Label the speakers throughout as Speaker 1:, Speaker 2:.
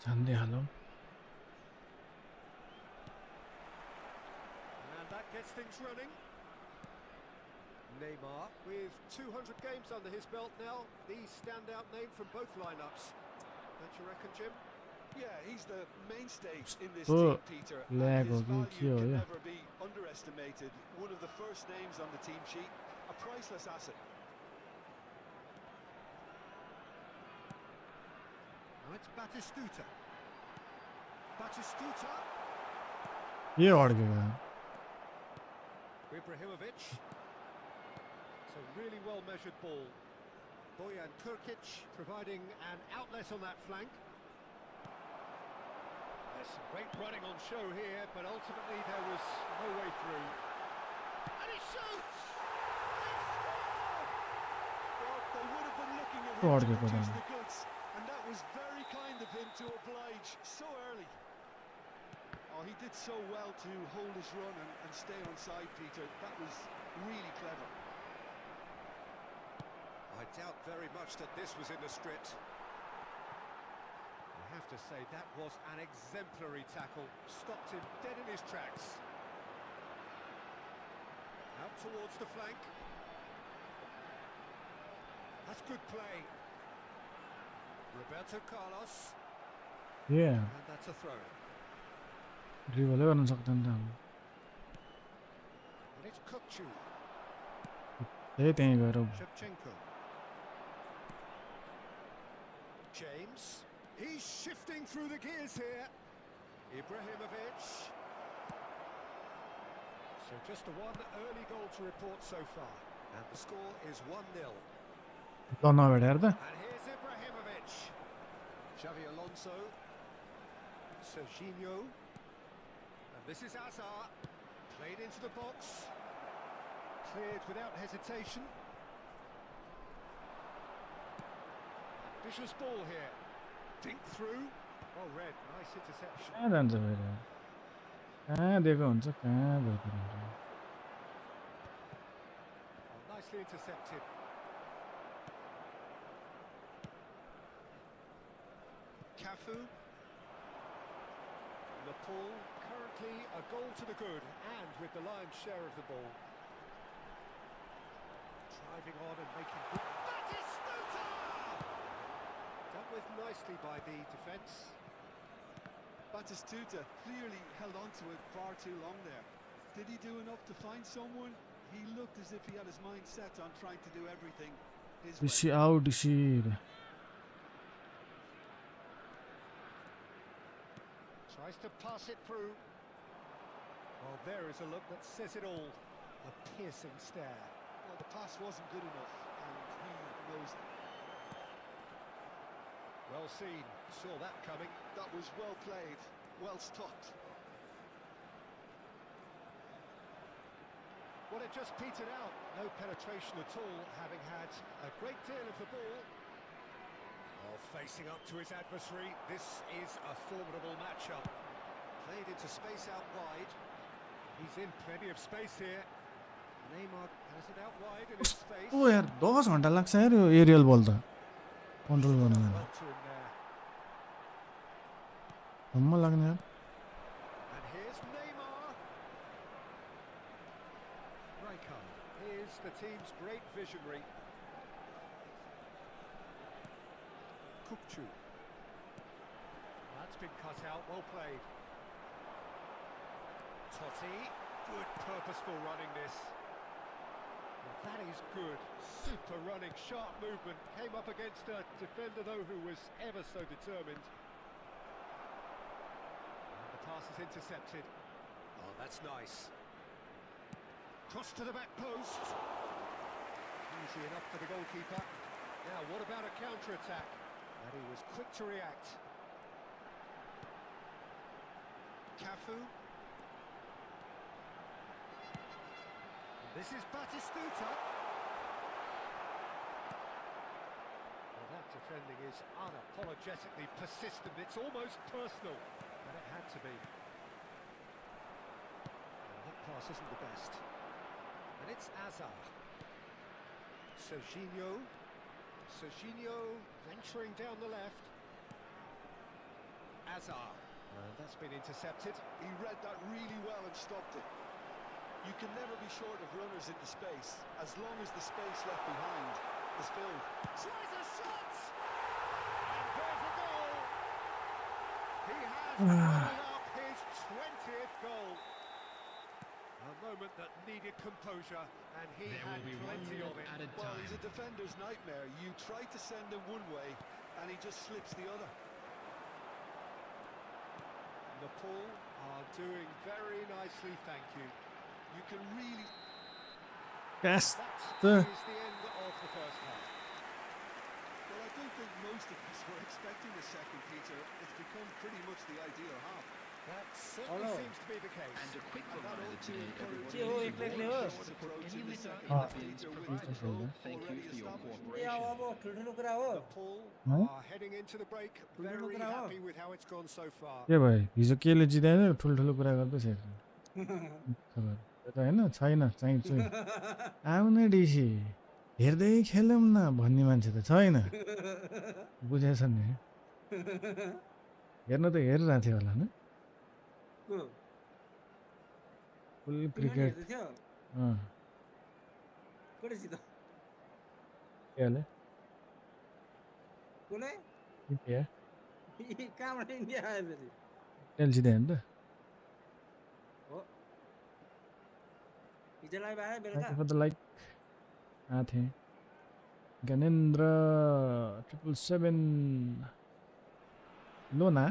Speaker 1: Hello.
Speaker 2: And that gets things running. Neymar, with 200 games under his belt now, the standout name from both lineups. Don't you reckon, Jim?
Speaker 3: Yeah, he's the mainstay in this
Speaker 1: Oh,
Speaker 3: team, Peter,
Speaker 1: lag
Speaker 3: and his
Speaker 1: ho gayi
Speaker 3: value
Speaker 1: ke ho
Speaker 3: can
Speaker 1: ya?
Speaker 3: never be underestimated. One of the first names on the team sheet, a priceless asset.
Speaker 2: Now it's Batistuta. Batistuta.
Speaker 1: ये और क्या?
Speaker 2: Ibrahimovic. It's a really well-measured ball. Bojan Krkic providing an outlet on that flank. There's some great running on show here, but ultimately there was no way through. And he shoots! They score!
Speaker 3: Well, they would have been looking at him
Speaker 1: और
Speaker 3: to
Speaker 1: क्या पता
Speaker 3: produce
Speaker 1: नहीं.
Speaker 3: the goods, and that was very kind of him to oblige so early. Oh, he did so well to hold his run and stay on side, Peter. That was really clever.
Speaker 2: I doubt very much that this was in the script. I have to say, that was an exemplary tackle. Stopped him dead in his tracks. Out towards the flank. That's good play. Roberto Carlos.
Speaker 1: Yeah.
Speaker 2: And that's a throw.
Speaker 1: Dribble गर्न सक्दैन त.
Speaker 2: And it's Kukcu.
Speaker 1: त्यही गएर.
Speaker 2: Shevchenko. James. He's shifting through the gears here. Ibrahimovic. So just the one early goal to report so far. And the score is 1-0.
Speaker 1: ल नभेट हेर त.
Speaker 2: And here's Ibrahimovic. Xavi Alonso. Serginho. And this is Hazard. Played into the box. Cleared without hesitation. Vicious ball here. Dink through. Well read. Nice interception.
Speaker 1: कहाँ जान्छ फेरि? कहाँ दिएको हुन्छ कहाँ भएको हुन्छ.
Speaker 2: Oh, nicely intercepted. Cafu. Nepal, currently a goal to the good, and with the lion's share of the ball. Driving on and making good. Batistuta! Dealt with nicely by the defence.
Speaker 3: Batistuta clearly held on to it far too long there. Did he do enough to find someone? He looked as if he had his mind set on trying to do everything his way.
Speaker 1: DC out DC.
Speaker 2: Tries to pass it through. Well, there is a look that says it all. A piercing stare.
Speaker 3: Well, the pass wasn't good enough, and he knows it.
Speaker 2: Well seen. Saw that coming.
Speaker 3: That was well played, well stopped.
Speaker 2: Well, it just petered out. No penetration at all, having had a great deal of the ball. Oh, facing up to his adversary. This is a formidable matchup. Played into space out wide. He's in plenty of space here. Neymar has it out wide in his space.
Speaker 1: ओ यार 10 घण्टा लाग्छ यार यो aerial बल त control गर्न.
Speaker 2: Well to him there.
Speaker 1: सम्म लाग्ने यार.
Speaker 2: And here's Neymar. Rijkaard is the team's great visionary. Kukcu. That's been cut out, well played. Totti, good purposeful running this. Well, that is good, super running, sharp movement. Came up against a defender though who was ever so determined. And the pass is intercepted. Oh, that's nice. Cross to the back post. Easy enough for the goalkeeper. Now, what about a counter-attack? And he was quick to react. Cafu. This is Batistuta. Well, that defending is unapologetically persistent. It's almost personal, and it had to be. Well, that pass isn't the best. And it's Hazard. Serginho venturing down the left. Hazard. That's been intercepted.
Speaker 3: He read that really well and stopped it. You can never be short of runners into space, as long as the space left behind is filled.
Speaker 2: Tries a shot! And there's a goal! He has rolled up his 20th goal. A moment that needed composure, and he had plenty of it.
Speaker 3: Well, he's a defender's nightmare. You try to send him one way, and he just slips the other.
Speaker 2: Nepal are doing very nicely, thank you.
Speaker 3: You can really...
Speaker 1: Yes.
Speaker 2: That is the end of the first half.
Speaker 3: Well, I don't think most of us were expecting the second, Peter. It's become pretty much the ideal half.
Speaker 2: That certainly seems to be the case.
Speaker 4: And a quick
Speaker 3: And that
Speaker 4: reminder
Speaker 3: ought to
Speaker 4: today,
Speaker 3: encourage
Speaker 4: everybody,
Speaker 3: a
Speaker 4: if you
Speaker 3: more
Speaker 4: want
Speaker 3: short
Speaker 4: to support
Speaker 3: approach
Speaker 4: any
Speaker 3: in the
Speaker 4: of the
Speaker 3: second
Speaker 4: target
Speaker 3: half,
Speaker 4: bids
Speaker 3: Peter, with
Speaker 4: provided,
Speaker 3: control
Speaker 4: thank you
Speaker 3: already
Speaker 4: for your
Speaker 3: established.
Speaker 4: cooperation.
Speaker 2: Nepal are heading into the break very happy with how it's gone so far.
Speaker 1: के भयो हिजो केले जिताएन ठुल्ठुलो कुरा गर्दैछ खबर त हैन छैन चाहिँ चाहिँ आउने डिसी हेर्दै खेलौँ न भन्ने मान्छे त छैन बुझेछ नि हेर्न त हेरिरहेको थियो होला न फुल क्रिकेट इन्डिया
Speaker 5: कहाँबाट इन्डिया आयो फेरि
Speaker 1: जितायो नि त
Speaker 5: हो हिजो लाइभ आयो बेलुका
Speaker 1: for the like आएको थिएँ ज्ञानेन्द्र 777 लोना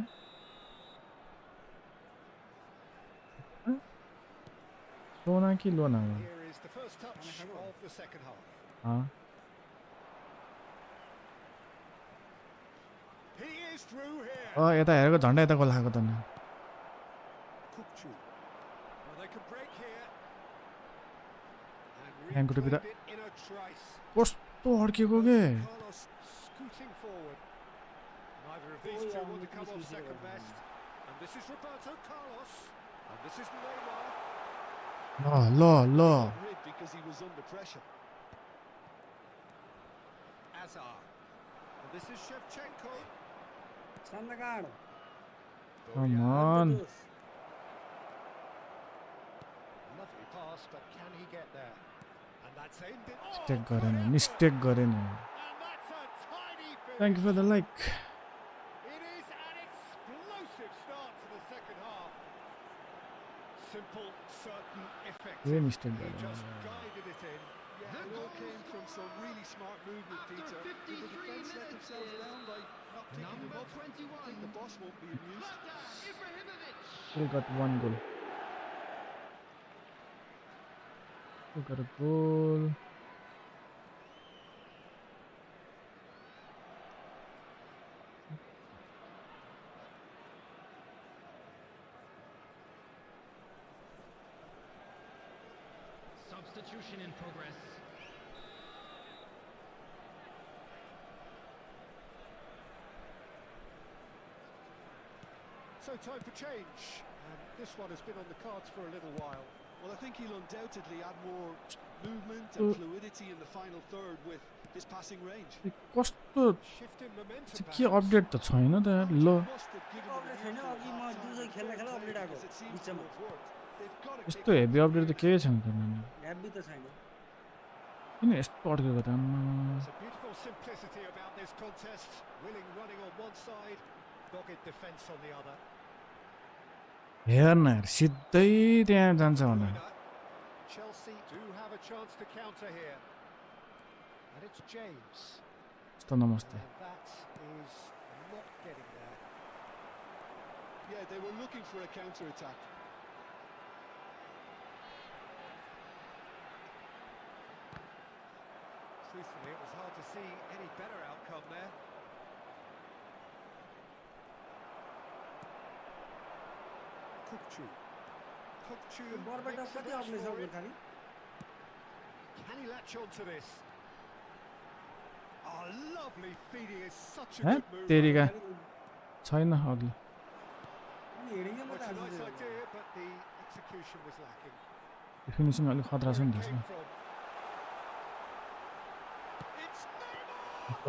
Speaker 1: सोना कि लोना हो
Speaker 2: Here is the first touch of the second half.
Speaker 1: हाँ
Speaker 2: He is through here.
Speaker 1: यता हेरेको झन्डा यता गोल खाएको त नि
Speaker 2: Kukchu. Well, they can break here. And
Speaker 1: Yang kudu
Speaker 2: reclaimed it in a trice.
Speaker 1: कस्तो अड्केको के
Speaker 2: Carlos scooting forward. Neither of these two want to come off second best. And this is Roberto Carlos. And this is Neymar.
Speaker 1: ल
Speaker 3: Rid because he was under pressure.
Speaker 2: Azar. And this is Shevchenko.
Speaker 5: सन्दकाड
Speaker 1: come on
Speaker 2: Lovely pass, but can he get there? And that's aimed in.
Speaker 1: Mistake गरेन
Speaker 2: And that's a tiny finish.
Speaker 1: thank you for the like
Speaker 2: It is an explosive start to the second half. Simple, certain, effective.
Speaker 1: ये mistake
Speaker 2: He
Speaker 1: गरेन
Speaker 2: just guided it in.
Speaker 3: Yeah, it all came from some really smart movement, Peter. Did the defence let themselves down by not picking him up? I think the boss won't be amused.
Speaker 1: still got one goal still got a goal
Speaker 4: Substitution in progress.
Speaker 2: So time for change. And this one has been on the cards for a little while.
Speaker 3: Well, I think he'll undoubtedly add more movement and fluidity in the final third with his passing range.
Speaker 1: कस्तो
Speaker 2: Shift in momentum.
Speaker 1: के update त छैन त यार ल
Speaker 3: Must have given them
Speaker 5: update छैन अघि म दिउँसो खेल्दा अपडेट आएको
Speaker 3: because it seems to
Speaker 5: बिचमा
Speaker 3: have worked. They've got to
Speaker 1: यस्तो हेभी अपडेट त केही छैन त नानी
Speaker 5: ह्याप्पी त छैन
Speaker 1: किन यस्तो अड्केको त आम्मा
Speaker 2: There's a beautiful simplicity about this contest. Willing running on one side, dogged defence on the other.
Speaker 1: हेर न यार सिधै त्यहाँ जान्छ होला
Speaker 2: Chelsea do have a chance to counter here. And it's James.
Speaker 1: यस्तो नमस्ते
Speaker 2: And that is not getting there.
Speaker 3: Yeah, they were looking for a counter-attack.
Speaker 2: Truthfully, it was hard to see any better outcome there. Kukchu. Kukchu
Speaker 5: बरबाट
Speaker 2: makes a
Speaker 5: कति
Speaker 2: dash
Speaker 5: अग्लै छ
Speaker 2: for it.
Speaker 5: Gorkhali
Speaker 2: Can he latch on to this? Oh, lovely feeding is such a
Speaker 1: Huh?
Speaker 2: good move.
Speaker 1: तेरिका छैन अघि
Speaker 5: अनि हेडिङै
Speaker 2: Well, it's
Speaker 5: मात्रै
Speaker 2: a nice
Speaker 5: हाल्छ
Speaker 2: idea, but the execution was lacking.
Speaker 1: Finishing अलिक खतरा छ
Speaker 2: Where
Speaker 1: नि
Speaker 2: it
Speaker 1: त्यसमा
Speaker 2: came from. It's Neymar!
Speaker 1: ल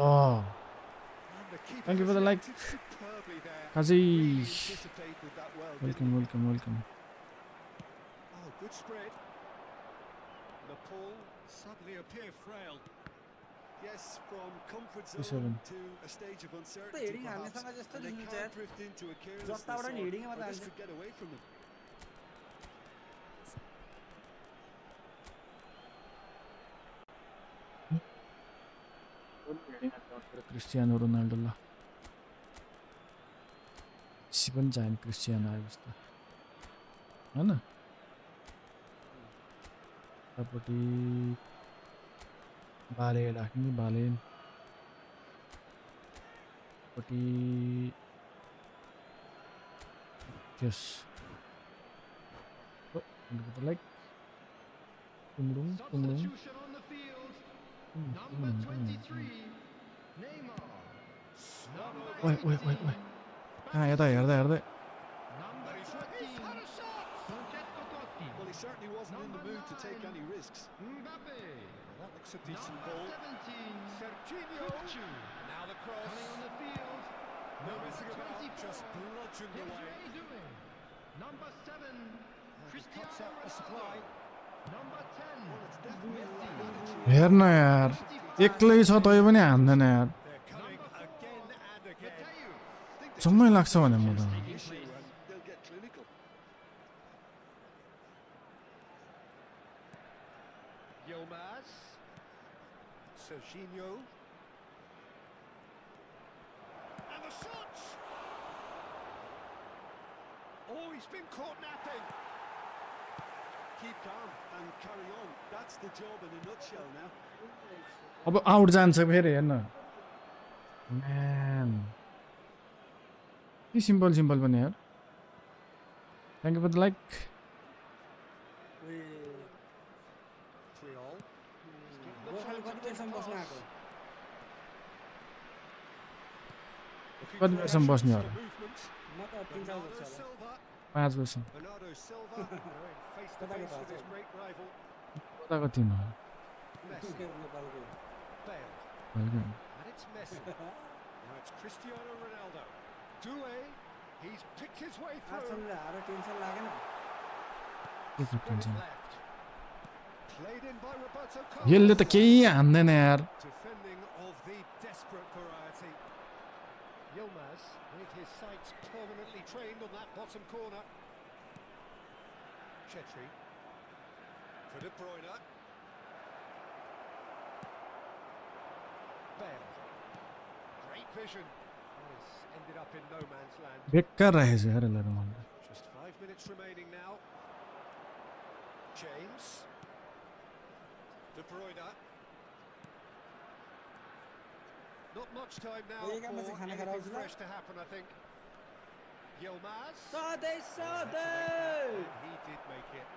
Speaker 2: And The keeper
Speaker 1: Thank you for the like.
Speaker 2: reacted superbly there.
Speaker 1: Kazi.
Speaker 2: Really anticipated that well, didn't
Speaker 1: Welcome, welcome.
Speaker 2: he? Oh, good spread. Nepal suddenly appear frail. Yes, from comfort zone
Speaker 1: 27.
Speaker 2: to a stage of
Speaker 5: त्यो
Speaker 2: uncertainty
Speaker 5: heading
Speaker 2: perhaps,
Speaker 5: हान्नेसँग जस्तो
Speaker 2: and they
Speaker 5: देखिन्छ
Speaker 2: can't
Speaker 5: यार
Speaker 2: drift into a
Speaker 5: जताबाट
Speaker 2: carelessness
Speaker 5: नि हेडिङै
Speaker 2: or
Speaker 5: मात्र
Speaker 2: this
Speaker 5: हान्छ
Speaker 2: could get away from them.
Speaker 1: Cristiano Ronaldo ल Messi पनि चाहिने क्रिस्टियानो आएपछि त होइन यतापट्टि बाले राख्ने बाले पट्टि त्यस like टुङडुङ टुङडुङ
Speaker 6: Substitution on the field. Number 23, Neymar. Number
Speaker 1: ओइ
Speaker 6: 18,
Speaker 1: कहाँ यता हेर्दै हेर्दै
Speaker 6: number
Speaker 2: He's
Speaker 6: 13,
Speaker 2: had a shot!
Speaker 6: Francesco Totti.
Speaker 3: Well, he certainly wasn't in the
Speaker 6: Number
Speaker 3: mood to take
Speaker 6: 9,
Speaker 3: any risks.
Speaker 6: Mbappe.
Speaker 2: Well, that looks a decent
Speaker 6: Number
Speaker 2: ball.
Speaker 6: 17,
Speaker 2: Serginho.
Speaker 6: Kuchu.
Speaker 2: Now the cross.
Speaker 6: Coming on the field.
Speaker 2: No
Speaker 6: Number
Speaker 2: messing about,
Speaker 6: 24,
Speaker 2: just bludgeoned
Speaker 6: here's
Speaker 2: away.
Speaker 6: Ray doing. Number 7,
Speaker 2: And he
Speaker 6: Cristiano
Speaker 2: cuts out the
Speaker 6: Ronaldo.
Speaker 2: supply.
Speaker 6: Number 10,
Speaker 3: Well, it's definitely the right
Speaker 6: Messi.
Speaker 3: attitude.
Speaker 1: हेर्न यार एक्लै छ तै पनि हान्दैन यार
Speaker 2: They're coming again and again.
Speaker 6: Mateu.
Speaker 3: I think they
Speaker 1: जम्मै
Speaker 3: just
Speaker 1: लाग्छ भने म त
Speaker 3: the issue and they'll get clinical.
Speaker 2: Yilmaz. Serginho. And the shot! Oh, he's been caught napping.
Speaker 3: Keep calm and carry on. That's the job in a nutshell now.
Speaker 1: अब out जान्छ फेरि हेर्न म्यान के सिम्पल सिम्पल पनि यार thank you for the like
Speaker 2: Triol.
Speaker 5: Gorkhali कति बेरसम्म बस्न आएको
Speaker 2: Looking
Speaker 1: कति
Speaker 2: for
Speaker 1: बेरसम्म बस्ने
Speaker 2: options
Speaker 1: होला
Speaker 2: for movement.
Speaker 5: म त 3 साल
Speaker 2: Bernardo
Speaker 5: बस्छु होला
Speaker 2: Silva.
Speaker 1: 5 बजीसम्म
Speaker 2: Bernardo Silva going face to face with his great rival.
Speaker 1: कताको टिम हो
Speaker 2: Messi.
Speaker 5: नेपालको
Speaker 2: Bale.
Speaker 1: होइन
Speaker 2: And it's Messi. Now it's Cristiano Ronaldo. Doué. He's picked his way through.
Speaker 5: आर्सनले हारेर टेन्सन लागेन
Speaker 1: के को
Speaker 2: Spread it
Speaker 1: tension
Speaker 2: left. Played in by Roberto
Speaker 1: यसले त
Speaker 2: Carlos.
Speaker 1: केही हान्दैन यार
Speaker 2: Defending of the desperate variety. Yilmaz with his sights permanently trained on that bottom corner. Chetri. For De Bruyne. Bale. Great vision. Oh, it's ended up in no man's land.
Speaker 1: बेकार रहेछ यार यसलाई Ronaldo
Speaker 2: Just 5 minutes remaining now. James. De Bruyne. Not much time now
Speaker 5: Oye, ¿qué
Speaker 2: for
Speaker 5: खाना खा रहा
Speaker 2: anything
Speaker 5: हूँ
Speaker 2: fresh to happen, I think. Yilmaz.
Speaker 5: सधैँ सधैँ
Speaker 2: And he did make it.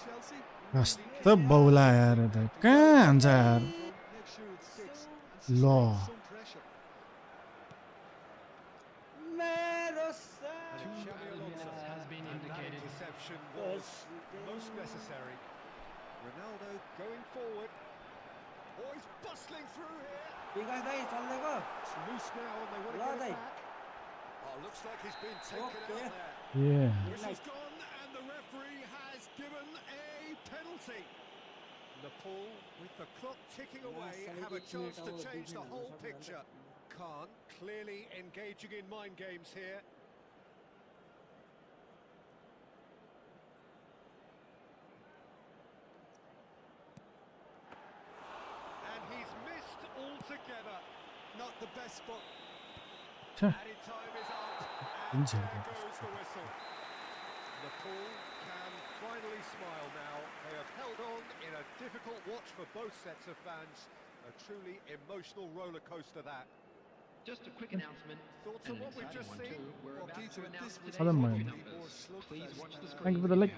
Speaker 3: Chelsea.
Speaker 1: कस्तो बौला यार यता कहाँ हान्छ यार
Speaker 3: Make sure it sticks and
Speaker 1: Law.
Speaker 3: sustain some pressure.
Speaker 5: मेरो
Speaker 2: And
Speaker 5: साथ
Speaker 2: Xabi Alonso.
Speaker 6: has been
Speaker 2: And that
Speaker 6: indicated.
Speaker 2: interception was most necessary. Ronaldo going forward. Oh, he's bustling through here.
Speaker 5: Bikash दाइ चल्दैको
Speaker 2: It's loose now and they want to
Speaker 5: Well,
Speaker 2: get
Speaker 5: they-
Speaker 2: it back. Oh, looks like he's been taken
Speaker 5: Okay.
Speaker 2: out there.
Speaker 1: Yeah.
Speaker 2: Whistle's gone and the referee has given a penalty. Nepal, with the clock ticking away, have a chance to change the whole picture. Khan clearly engaging in mind games here. And he's missed altogether.
Speaker 3: Not the best spot.
Speaker 1: Sure.
Speaker 2: Added time is up,
Speaker 1: Didn't
Speaker 2: and
Speaker 1: say
Speaker 2: there
Speaker 1: that.
Speaker 2: goes the whistle. Nepal can finally smile now. They have held on in a difficult watch for both sets of fans. A truly emotional roller coaster that.
Speaker 6: Just a quick announcement.
Speaker 2: Thoughts
Speaker 6: and
Speaker 2: on
Speaker 6: an
Speaker 2: what we've
Speaker 6: exciting
Speaker 2: just
Speaker 6: one
Speaker 2: seen?
Speaker 6: too. We're
Speaker 3: Well,
Speaker 6: about
Speaker 3: Peter,
Speaker 6: to announce
Speaker 3: this was
Speaker 6: today's
Speaker 1: Adam,
Speaker 6: lottery
Speaker 1: man.
Speaker 6: numbers. Please watch the screen.
Speaker 1: Thank you for the like.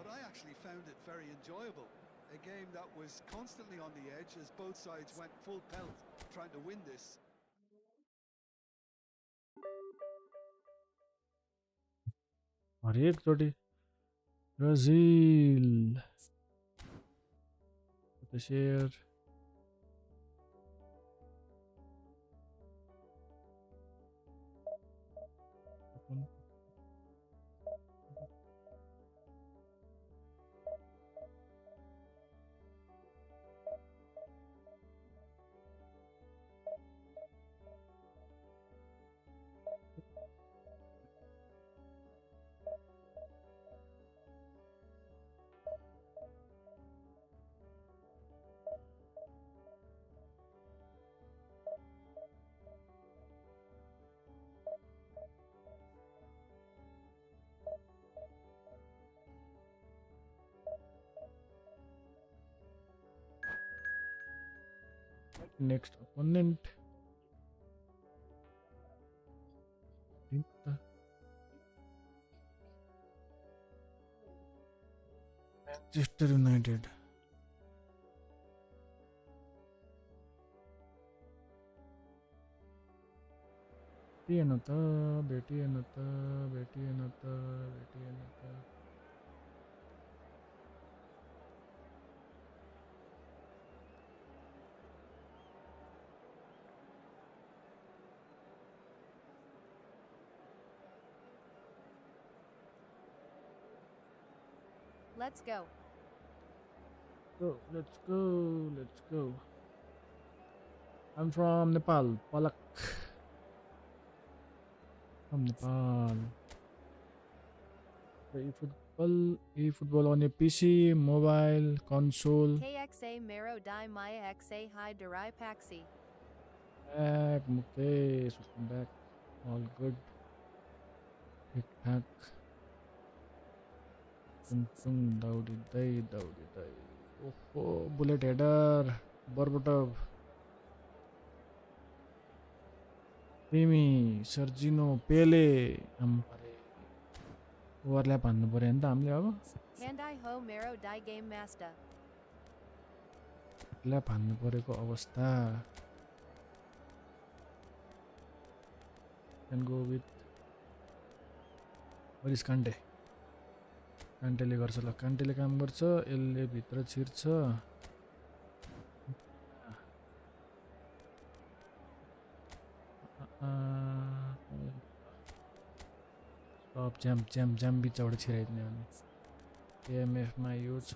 Speaker 3: But I actually found it very enjoyable. A game that was constantly on the edge as both sides went full pelt trying to win this.
Speaker 1: हरेकचोटि Brazil share Next opponent. Manchester United. बेटी नता.
Speaker 7: Let's go.
Speaker 1: Let's go. I'm from Nepal. Palak. From Nepal. eFootball on your PC, mobile, console.
Speaker 7: KXA Mero Di Maya XA Hi Durai Paxi.
Speaker 1: Back, Mukesh. Welcome back. All good. Hit hack. Tung Daudi Dai. Oh, bullet header. Borbotov. Mimi, Sergino, Pele. Overlap हान्नु पर्यो नि त हामीले अब
Speaker 7: Handai Ho Mero Di Game Master.
Speaker 1: Lap हान्नु परेको अवस्था can go with वरिस कान्टेले गर्छ ल कान्टेले काम गर्छ यसले भित्र छिर्छ सब ज्याम बिचबाट छिराइदिने भने एएमएफमा यो छ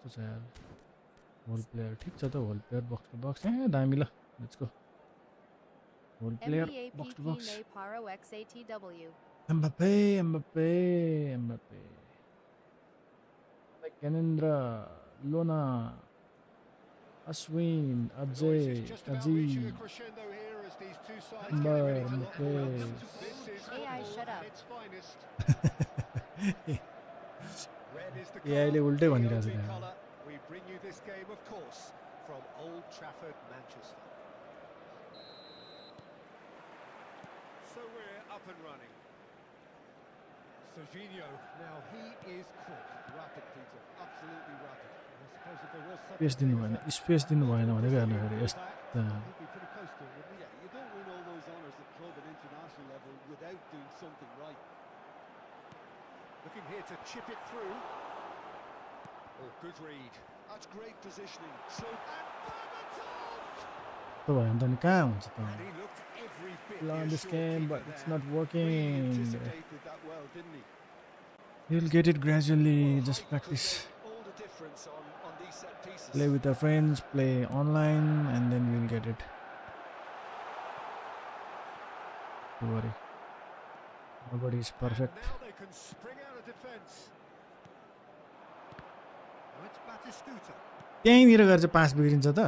Speaker 1: कस्तो छ यार होल प्लेयर ठिक छ त होल प्लेयर बक्स टु बक्स दामी ल लेट्स गो होल player box to box
Speaker 7: Paro XATW.
Speaker 1: Mbappe Gyanendra लोना Ashwin, Ajay, Ajay, Amber, Mukesh.
Speaker 7: AI, shut up.
Speaker 1: Yeah, ले उल्टे भनिरहेको छ यहाँ.
Speaker 2: We bring you this game, of course, from Old Trafford, Manchester. So we're up and running. Serginho, now he is quick, rapid, Peter, absolutely rapid.
Speaker 1: Space दिनु भएन भनेको हेर्नु पऱ्यो यस्ता
Speaker 3: You don't win all those honours at club and international level without doing something right.
Speaker 2: Looking here to chip it through. Oh, good read.
Speaker 3: That's great positioning. So
Speaker 2: And Berbatov!
Speaker 1: त्यो भयो भने त नि कहाँ हुन्छ त
Speaker 2: And he looked every bit the
Speaker 1: Learn this
Speaker 2: assured
Speaker 1: game
Speaker 2: keeper
Speaker 1: but it's
Speaker 2: there.
Speaker 1: not
Speaker 3: really
Speaker 1: working.
Speaker 3: anticipated that well, didn't he?
Speaker 1: You'll get it gradually,
Speaker 3: Well,
Speaker 1: just
Speaker 3: height
Speaker 1: practice.
Speaker 3: could make all the difference on these set pieces.
Speaker 1: Play with your friends, play online, and then you'll get it. Don't worry. Nobody is perfect.
Speaker 2: And now they can spring out of defence. Now it's Batistuta.
Speaker 1: त्यहीँनिर गएर चाहिँ पास बिग्रिन्छ त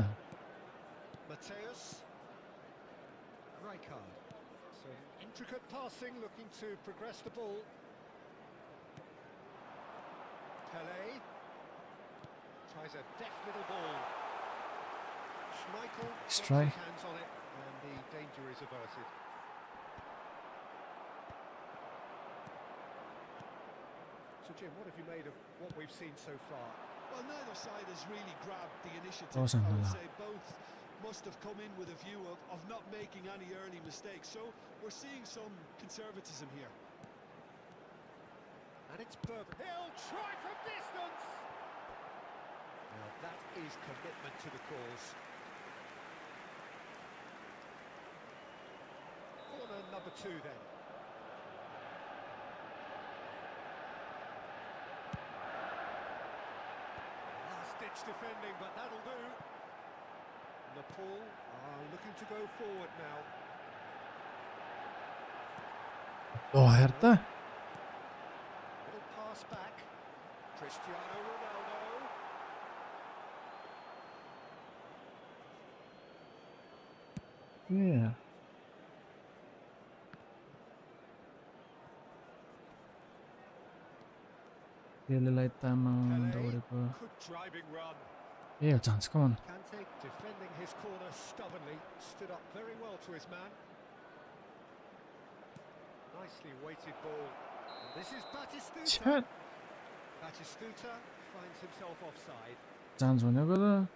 Speaker 2: Mateus. Rijkaard. So intricate passing, looking to progress the ball. Pele. Tries a deft little ball. Schmeichel gets
Speaker 1: try.
Speaker 2: his hands on it, and the danger is averted. So Jim, what have you made of what we've seen so far?
Speaker 3: Well, neither side has really grabbed the initiative.
Speaker 1: Awesome.
Speaker 3: I would say both must have come in with a view of not making any early mistakes. So we're seeing some conservatism here.
Speaker 2: And it's Berber. He'll try from distance! Now that is commitment to the cause. Corner number 2 then. Last-ditch defending, but that'll do. Nepal are looking to go forward now.
Speaker 1: हेर त
Speaker 2: Little pass back. Cristiano Ronaldo.
Speaker 1: Yeah. त्यसलाई तामा
Speaker 2: Pele,
Speaker 1: दौडेको
Speaker 2: good driving run.
Speaker 1: A chance come on
Speaker 2: Kante defending his corner stubbornly, stood up very well to his man. Nicely weighted ball. And this is Batistuta.
Speaker 1: छ्याट
Speaker 2: Batistuta finds himself offside.
Speaker 1: Chance भनेको त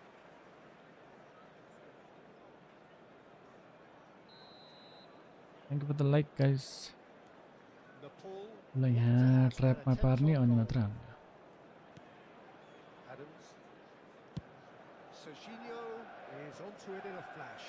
Speaker 1: thank you for the like guys
Speaker 2: Nepal.
Speaker 1: ल यहाँ ट्र्यापमा पार्ने अनि मात्र हाल्ने
Speaker 2: Adams. Serginho is onto it in a flash.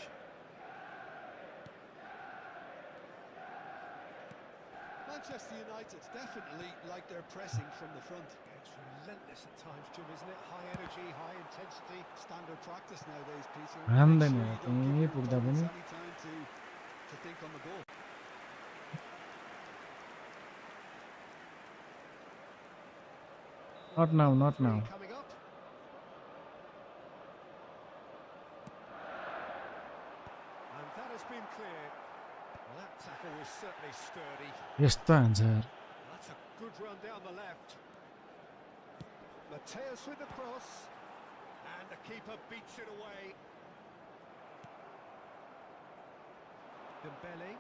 Speaker 3: Manchester United definitely like their pressing from the front.
Speaker 2: It's relentless at times, Jim, isn't it? High energy, high intensity.
Speaker 3: Standard practice nowadays, Peter.
Speaker 1: हान्दैन
Speaker 3: Make sure you don't
Speaker 1: त्यहीँ
Speaker 3: give your
Speaker 1: पुग्दा
Speaker 3: opponents
Speaker 1: पनि
Speaker 3: any time to think on the ball.
Speaker 1: Nut now nut now
Speaker 2: Coming up. And that has been cleared. Well, that tackle was certainly sturdy.
Speaker 1: यस्तो हान्छ यार
Speaker 2: That's a good run down the left. Mateus with the cross. And the keeper beats it away. Dembele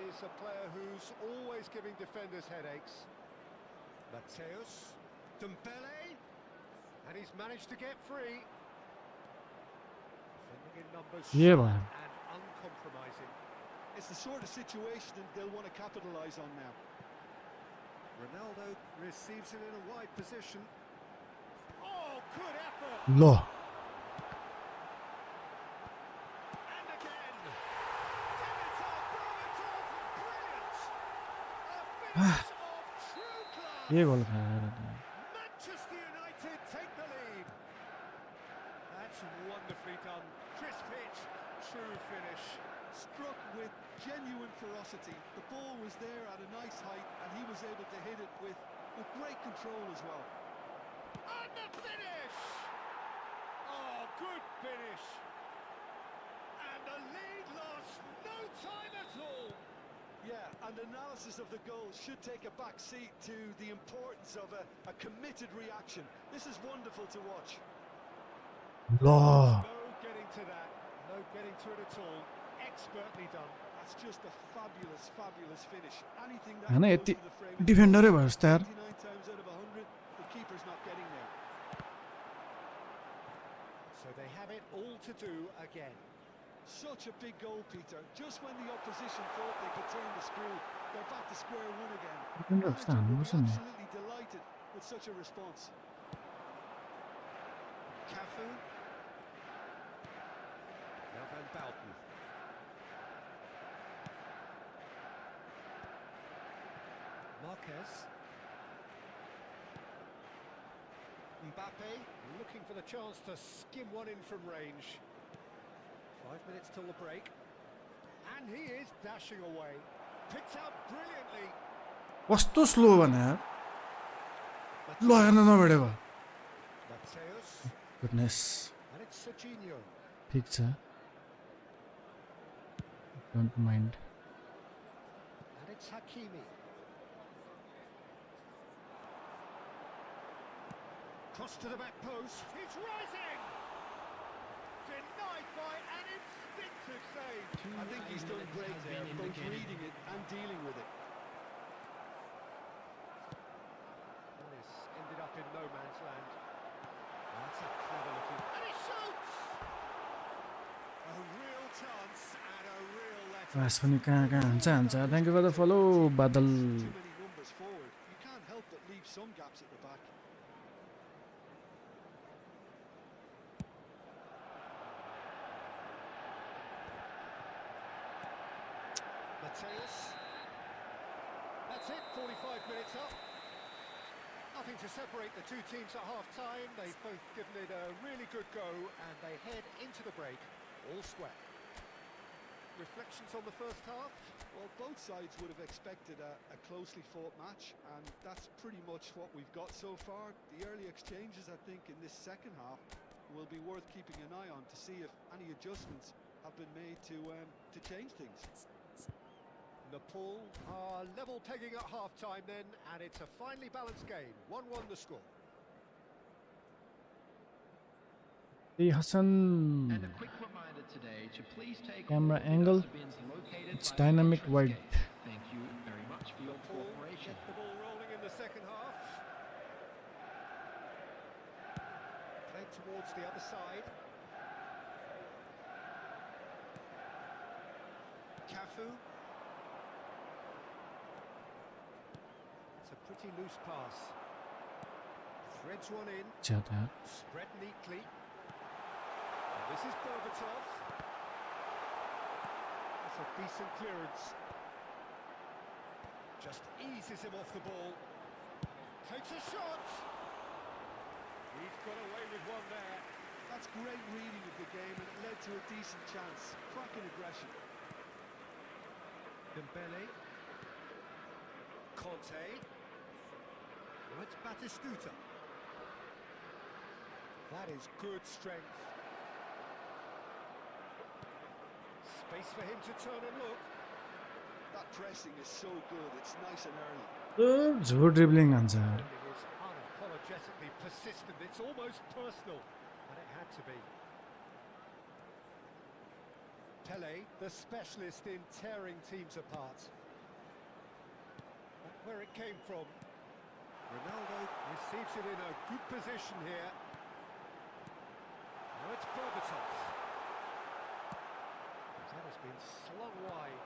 Speaker 2: is a player who's always giving defenders headaches. Mateus. Dembele. And he's managed to get free. Defending in numbers
Speaker 1: Yeah,
Speaker 2: sharp
Speaker 1: man.
Speaker 2: and uncompromising.
Speaker 3: It's the sort of situation they'll want to capitalise on now.
Speaker 2: Ronaldo receives it in a wide position. Oh, good effort!
Speaker 1: ल
Speaker 2: And again! Dimitar Berbatov, brilliant! A finish of true class!
Speaker 1: के गोल खाएर
Speaker 2: Manchester United take the lead. That's wonderfully done. Crisp hit, true finish.
Speaker 3: Struck with genuine ferocity. The ball was there at a nice height and he was able to hit it with great control as well.
Speaker 2: And the finish! Oh, good finish! And the lead lost no time at all.
Speaker 3: Yeah, and analysis of the goal should take a back seat to the importance of a committed reaction. This is wonderful to watch.
Speaker 1: ल
Speaker 2: No getting to that. No getting to it at all. Expertly done.
Speaker 3: That's just a fabulous, fabulous finish. Anything that
Speaker 1: Hahn
Speaker 3: goes
Speaker 1: Yati
Speaker 3: to the frame of the
Speaker 1: डिफेन्डरै
Speaker 3: goal.
Speaker 1: भयो जस्तो यार
Speaker 3: 99 times out of 100, the keeper's not getting there.
Speaker 2: So they have it all to do again.
Speaker 3: Such a big goal, Peter. Just when the opposition thought they could turn the screw, they're back to square one again.
Speaker 1: Defender जस्तो
Speaker 3: Manager will
Speaker 1: हान्नुपर्छ
Speaker 3: be
Speaker 1: नि
Speaker 3: absolutely delighted with such a response.
Speaker 2: Cafu. Now Van Bouten. Marquez. Mbappe looking for the chance to skim one in from range. 5 minutes till the break. And he is dashing away. Picked out brilliantly.
Speaker 1: कस्तो slow भने यार ल हेर्न नभेडेको
Speaker 2: Mateus.
Speaker 1: Goodness
Speaker 2: And it's Serginho.
Speaker 1: ठिक छ don't mind
Speaker 2: And it's Hakimi. Cross to the back post. He's rising! Denied by an instinctive save.
Speaker 3: I think he's done great there, both reading it and dealing with it.
Speaker 2: And this ended up in no man's land. That's a clever looking. And he shoots! A real chance and a real let.
Speaker 1: Class पनि कहाँ कहाँ हान्छ thank you for the फलो बादल
Speaker 3: Too many numbers forward. You can't help but leave some gaps at the back.
Speaker 2: Mateus. That's it, 45 minutes up. Nothing to separate the two teams at half-time. They've both given it a really good go, and they head into the break all square. Reflections on the first half?
Speaker 3: Well, both sides would have expected a closely fought match, and that's pretty much what we've got so far. The early exchanges, I think, in this second half will be worth keeping an eye on to see if any adjustments have been made to change things.
Speaker 2: Nepal are level pegging at half-time then, and it's a finely balanced game. 1-1 the score.
Speaker 1: Hey Hassan.
Speaker 6: And a quick reminder today to please take
Speaker 1: Camera
Speaker 6: all the
Speaker 1: angle.
Speaker 6: dustbins located
Speaker 1: It's
Speaker 6: by the
Speaker 1: dynamic
Speaker 6: entrance
Speaker 1: wide.
Speaker 6: gate. Thank you very much for your
Speaker 2: Nepal
Speaker 6: cooperation.
Speaker 2: get the ball rolling in the second half. Played towards the other side. Cafu. It's a pretty loose pass. Threads one in.
Speaker 1: ज्यादा.
Speaker 2: Spread neatly. And this is Berbatov. That's a decent clearance. Just eases him off the ball. Takes a shot. He's got away with one there.
Speaker 3: That's great reading of the game, and it led to a decent chance. Cracking aggression.
Speaker 2: Dembele. Conte. Now it's Batistuta. That is good strength. Space for him to turn and look.
Speaker 3: That pressing is so good, it's nice and early.
Speaker 1: झुट dribbling हान्छ.
Speaker 2: Defending is unapologetically persistent. It's almost personal, but it had to be. Pele, the specialist in tearing teams apart. But where it came from. Ronaldo receives it in a good position here. Now it's Berbatov. That has been slung wide.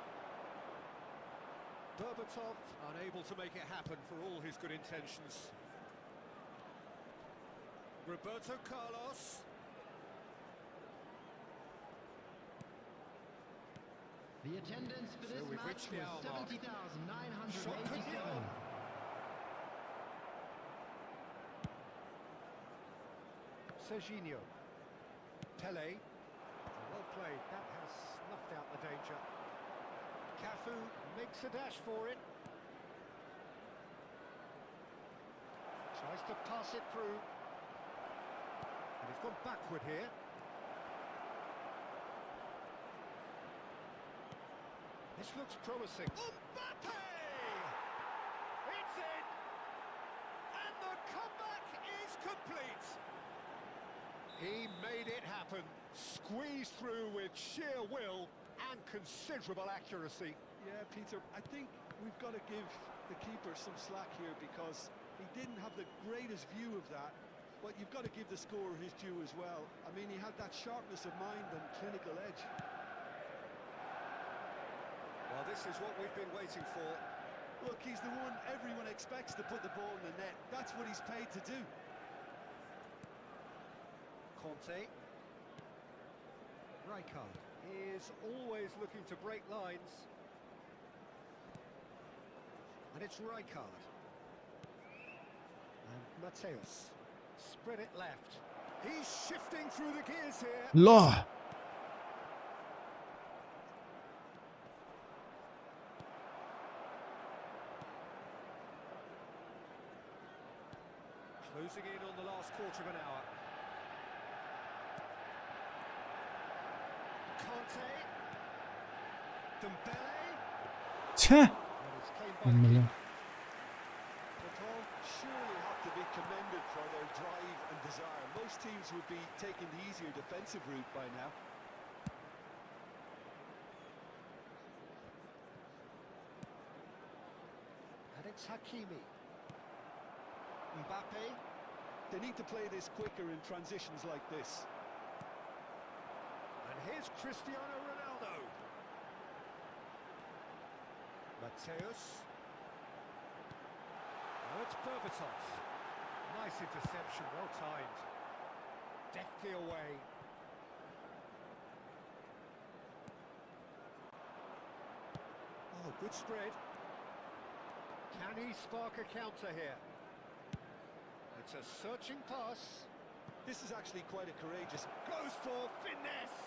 Speaker 2: Berbatov unable to make it happen for all his good intentions. Roberto Carlos.
Speaker 6: The attendance for
Speaker 2: So
Speaker 6: this
Speaker 2: we've
Speaker 6: match
Speaker 2: reached the
Speaker 6: was
Speaker 2: hour mark.
Speaker 6: 70,987.
Speaker 2: Serginho. Pele. Well played. That has snuffed out the danger. Cafu makes a dash for it. Tries to pass it through. And he's gone backward here. This looks promising. Mbappe! It's in! And the comeback is complete! He made it happen. Squeezed through with sheer will and considerable accuracy.
Speaker 3: Yeah, Peter, I think we've got to give the keeper some slack here because he didn't have the greatest view of that, but you've got to give the scorer his due as well. I mean, he had that sharpness of mind and clinical edge.
Speaker 2: Well, this is what we've been waiting for.
Speaker 3: Look, he's the one everyone expects to put the ball in the net. That's what he's paid to do.
Speaker 2: Conte. Rijkaard is always looking to break lines. And it's Rijkaard. And Mateus. Spread it left. He's shifting through the gears here.
Speaker 1: ल
Speaker 2: Closing in on the last quarter of an hour. Conte. Dembele.
Speaker 1: छ्या
Speaker 2: And it's claimed by the
Speaker 1: अम्मले.
Speaker 2: keeper.
Speaker 3: Nepal surely have to be commended for their drive and desire. Most teams would be taking the easier defensive route by now.
Speaker 2: And it's Hakimi. Mbappe.
Speaker 3: They need to play this quicker in transitions like this.
Speaker 2: And here's Cristiano Ronaldo. Mateus. Now it's Berbatov. Nice interception, well timed. Deftly away. Oh, good spread. Can he spark a counter here? It's a searching pass.
Speaker 3: This is actually quite a courageous...
Speaker 2: Goes for finesse.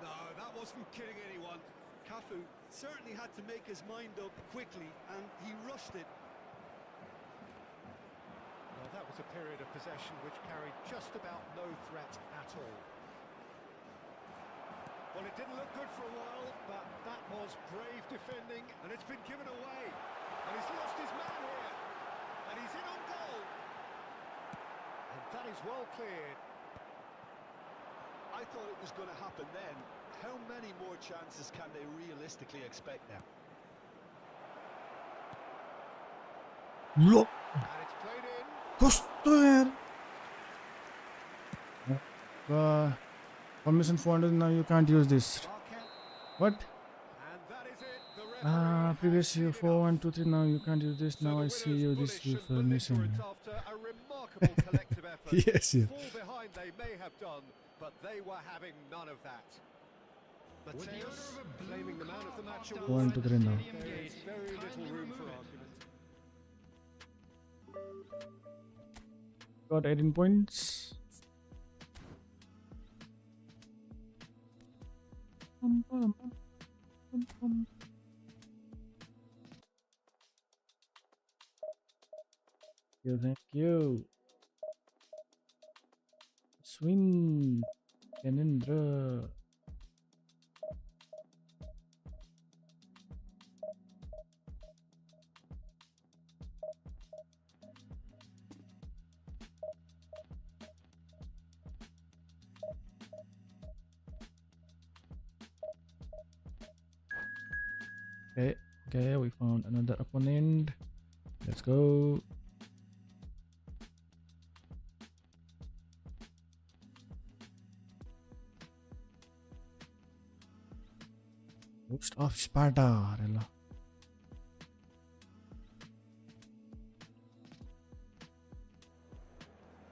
Speaker 2: No, that wasn't kidding anyone.
Speaker 3: Cafu certainly had to make his mind up quickly, and he rushed it.
Speaker 2: Well, that was a period of possession which carried just about no threat at all. Well, it didn't look good for a while, but that was brave defending, and it's been given away. And he's lost his man here, and he's in on goal. And that is well cleared.
Speaker 3: I thought it was going to happen then. How many more chances can they realistically expect now?
Speaker 1: Lo,
Speaker 2: And it's played in.
Speaker 1: कस्तो यार. Permission 400. Now you can't use this.
Speaker 2: Marquette,
Speaker 1: What?
Speaker 2: and that is it. The referee has
Speaker 1: Previous
Speaker 2: seen
Speaker 1: you
Speaker 2: enough.
Speaker 1: 4 1 2 3. Now you can't use this.
Speaker 2: So
Speaker 1: Now
Speaker 2: the
Speaker 1: I see
Speaker 2: winners
Speaker 1: you this
Speaker 2: bullish
Speaker 1: with
Speaker 2: and
Speaker 1: missing.
Speaker 2: belligerent after a remarkable collective effort.
Speaker 1: Yes, yes.
Speaker 2: Fall behind they may have done, but they were having none of that.
Speaker 6: With the owner of a blue
Speaker 2: Claiming the man of the
Speaker 6: car
Speaker 2: match
Speaker 6: parked
Speaker 2: award.
Speaker 1: 1 2 3 now.
Speaker 6: outside the
Speaker 2: There is
Speaker 6: stadium
Speaker 2: very
Speaker 6: gate,
Speaker 2: little
Speaker 6: kindly
Speaker 2: room for
Speaker 6: remove it.
Speaker 2: argument.
Speaker 1: Got 18 points. Pum, pum, pum, pum, pum. Thank you. Swing, Kenindra. Okay, we found another opponent. Let's go. Host of Sparta. Rela.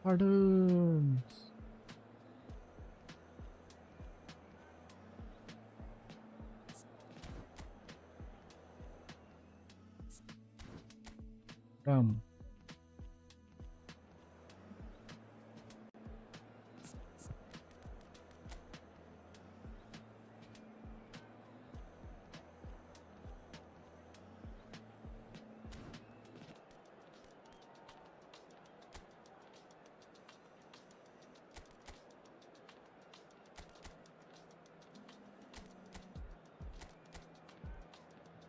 Speaker 1: Pardons. Ram.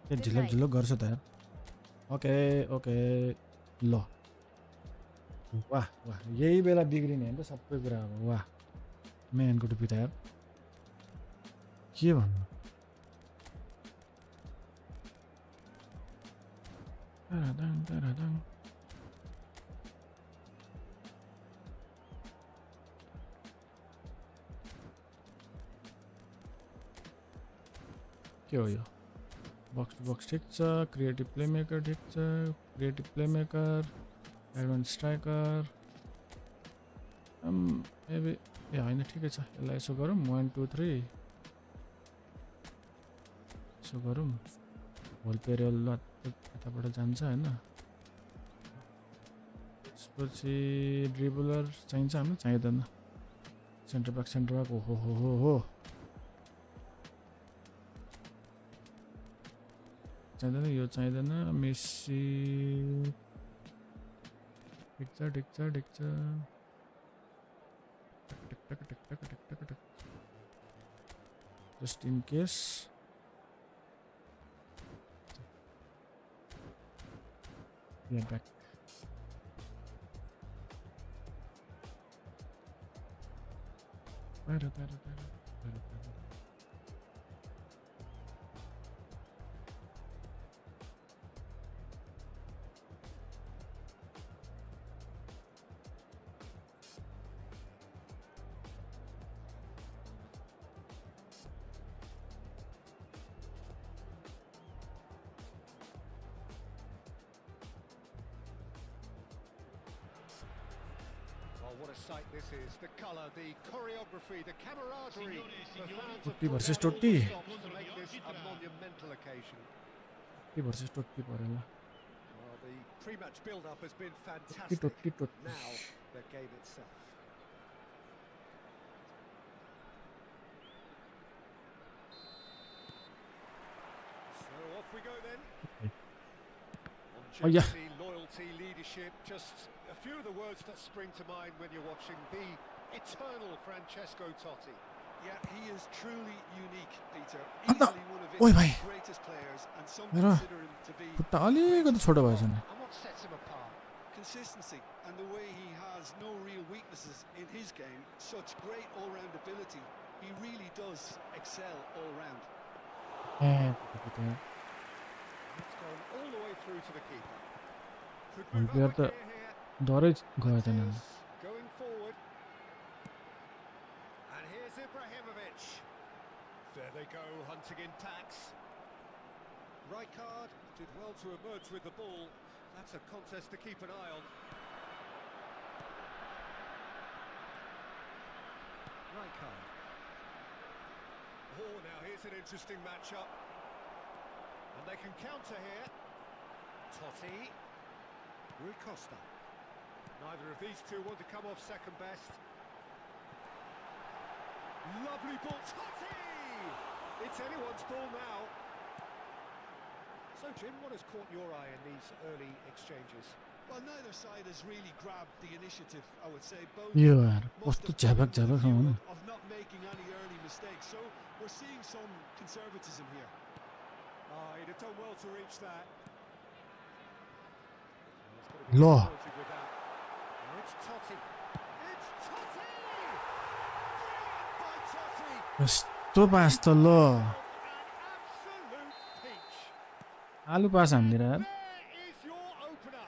Speaker 7: Good
Speaker 1: झिलक
Speaker 7: night.
Speaker 1: झिलक गर्छ त यार. Okay ल वाह वाह यही बेला बिग्रिने होइन त सबै कुरा अब वाह म्यानको टुपी त यार के भन्नु तारादाङ तारादाङ के हो यो बक्स टु बक्स ठिक छ क्रिएटिभ प्लेमेकर ठिक छ creative playmaker advance striker maybe a होइन ठिकै छ यसलाई यसो गरौँ 1 2 3 यसो गरौँ होल पेरियल यताबाट जान्छ होइन त्यसपछि ड्रिबलर चाहिन्छ हामीलाई चाहिँदैन सेन्टर ब्याक हो चाहिँदैन यो चाहिँदैन मेसी ठिक छ just in case back
Speaker 2: Oh, what a sight this is. The colour, the choreography, the camaraderie. The fans have
Speaker 1: Totti
Speaker 2: put
Speaker 1: versus
Speaker 2: down all
Speaker 1: Totti.
Speaker 2: the stops to make this a monumental occasion.
Speaker 1: के versus टोट्टी परेन
Speaker 2: Well, the pre-match build-up has been fantastic.
Speaker 1: टोट्टी
Speaker 2: Now, the game itself. So off we go then.
Speaker 1: Oh, yeah.
Speaker 2: Longevity, loyalty, leadership, just a few of the words that spring to mind when you're watching the eternal Francesco Totti.
Speaker 3: Yeah, he is truly unique, Peter.
Speaker 1: अन्त
Speaker 3: Easily one of
Speaker 1: ओइ
Speaker 3: Italy's
Speaker 1: भाइ
Speaker 3: greatest players, and some
Speaker 1: hair
Speaker 3: consider him to be
Speaker 1: खुट्टा
Speaker 3: the
Speaker 1: अलिकति
Speaker 3: greatest
Speaker 1: छोटो
Speaker 3: of
Speaker 1: भएछ
Speaker 3: all.
Speaker 1: नि
Speaker 2: And what sets him apart?
Speaker 3: Consistency and the way he has no real weaknesses in his game. Such great all-round ability. He really does excel all round.
Speaker 1: A
Speaker 2: It's gone all the way through to the keeper. Could move
Speaker 1: हल्केर
Speaker 2: up
Speaker 1: त
Speaker 2: here.
Speaker 1: डरै गयो त नानी
Speaker 2: Mateus going forward. And here's Ibrahimovic. There they go, hunting in packs. Rijkaard did well to emerge with the ball. That's a contest to keep an eye on. Rijkaard. Oh, now here's an interesting matchup. And they can counter here. Totti. Rui Costa. Neither of these two want to come off second best. Lovely ball. Totti! It's anyone's ball now. So, Jim, what has caught your eye in these early exchanges?
Speaker 3: Well, neither side has really grabbed the initiative, I would say. Both
Speaker 1: यो यार
Speaker 3: must
Speaker 1: कस्तो
Speaker 3: have come
Speaker 1: झ्यापक
Speaker 3: in with a
Speaker 1: झ्यापक
Speaker 3: view
Speaker 1: हुनु
Speaker 3: of not making any early mistakes. So we're seeing some conservatism here.
Speaker 2: Ah, he'd have done well to reach that.
Speaker 1: ल
Speaker 2: Disappointed with that. Now it's Totti. It's Totti! Brilliant by Totti!
Speaker 1: यस्तो पास त ल
Speaker 2: An absolute peach.
Speaker 1: आलु पास हान्दिएर यार
Speaker 2: There is your opener.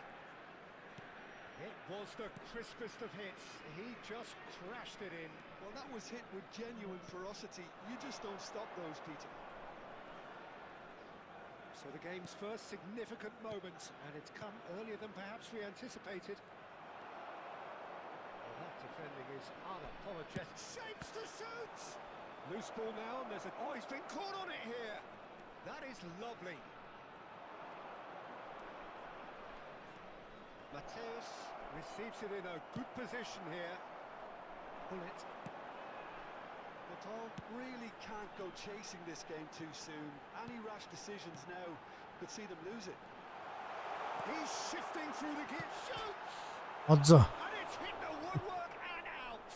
Speaker 2: It was the crispest of hits. He just crashed it in.
Speaker 3: Well, that was hit with genuine ferocity. You just don't stop those, Peter.
Speaker 2: So the game's first significant moment, and it's come earlier than perhaps we anticipated. Well, that defending is unapologetic. Shapes to shoot! Loose ball now, and there's a... Oh, he's been caught on it here! That is lovely. Mateus receives it in a good position here. Pull it.
Speaker 3: Natal really can't go chasing this game too soon. Any rash decisions now could see them lose it.
Speaker 2: He's shifting through the gear. Shoots!
Speaker 1: अझ
Speaker 2: And it's hit the woodwork and out.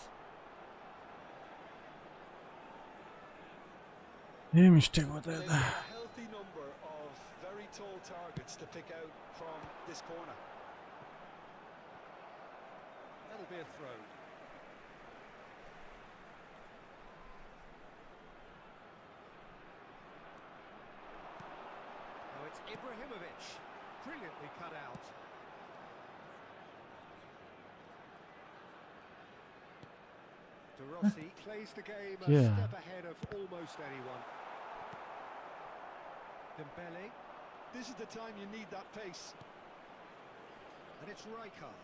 Speaker 1: A mistake हो त
Speaker 3: They've
Speaker 1: यता
Speaker 3: got a healthy number of very tall targets to pick out from this corner.
Speaker 2: That'll be a throw. Now it's Ibrahimovic. Brilliantly cut out. De Rossi plays the game a
Speaker 1: Yeah.
Speaker 2: step ahead of almost anyone. Dembele,
Speaker 3: This is the time you need that pace.
Speaker 2: and it's Rijkaard.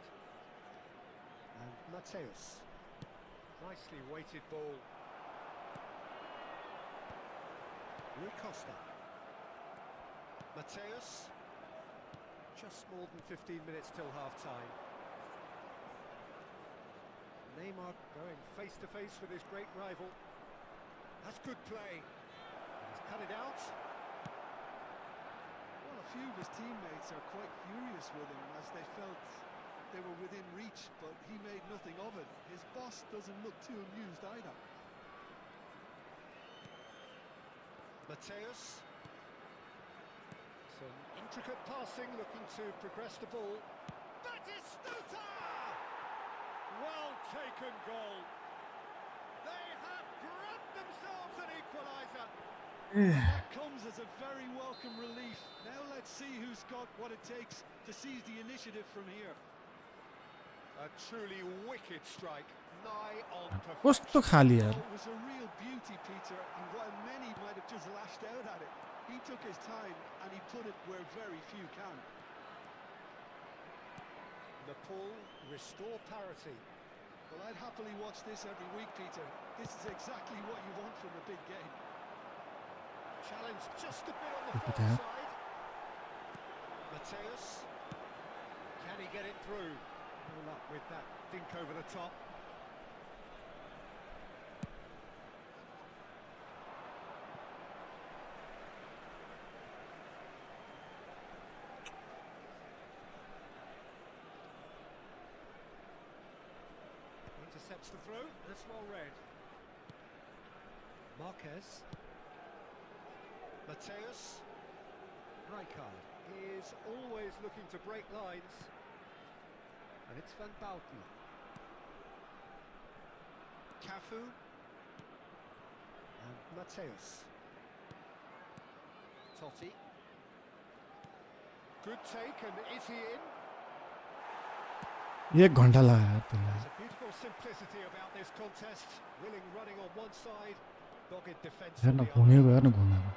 Speaker 2: And Mateus. Nicely weighted ball. Rui Costa. Mateus. Just more than 15 minutes till half-time. Neymar going face-to-face with his great rival. That's good play. He's cut it out.
Speaker 3: Well, a few of his teammates are quite furious with him as they felt they were within reach, but he made nothing of it. His boss doesn't look too amused either.
Speaker 2: Mateus. Some intricate passing, looking to progress the ball. Batistuta! Well taken goal. They have grabbed themselves an equaliser.
Speaker 3: That comes as a very welcome relief. Now let's see who's got what it takes to seize the initiative from here.
Speaker 2: A truly wicked strike, nigh on
Speaker 1: कस्तो
Speaker 2: perfection.
Speaker 1: खाली यार
Speaker 3: Oh, it was a real beauty, Peter, and while many might have just lashed out at it, he took his time and he put it where very few can.
Speaker 2: Nepal restore parity.
Speaker 3: Well, I'd happily watch this every week, Peter. This is exactly what you want from a big game.
Speaker 2: Challenge just a bit on the
Speaker 1: Look at
Speaker 2: far
Speaker 1: that.
Speaker 2: side. Mateus. Can he get it through? All up with that dink over the top. Intercepts the throw. That's well read. Marquez. Mateus. Rijkaard is always looking to break lines. And it's Van Bauten. Cafu. And Mateus. Totti. Good take, and is he in?
Speaker 1: 1 घन्टा लाग्यो त्यसलाई
Speaker 2: There's a beautiful simplicity about this contest. Willing running on one side, dogged defence on
Speaker 1: हेर्न
Speaker 2: the other.
Speaker 1: घुमेको हेर्न घुमेको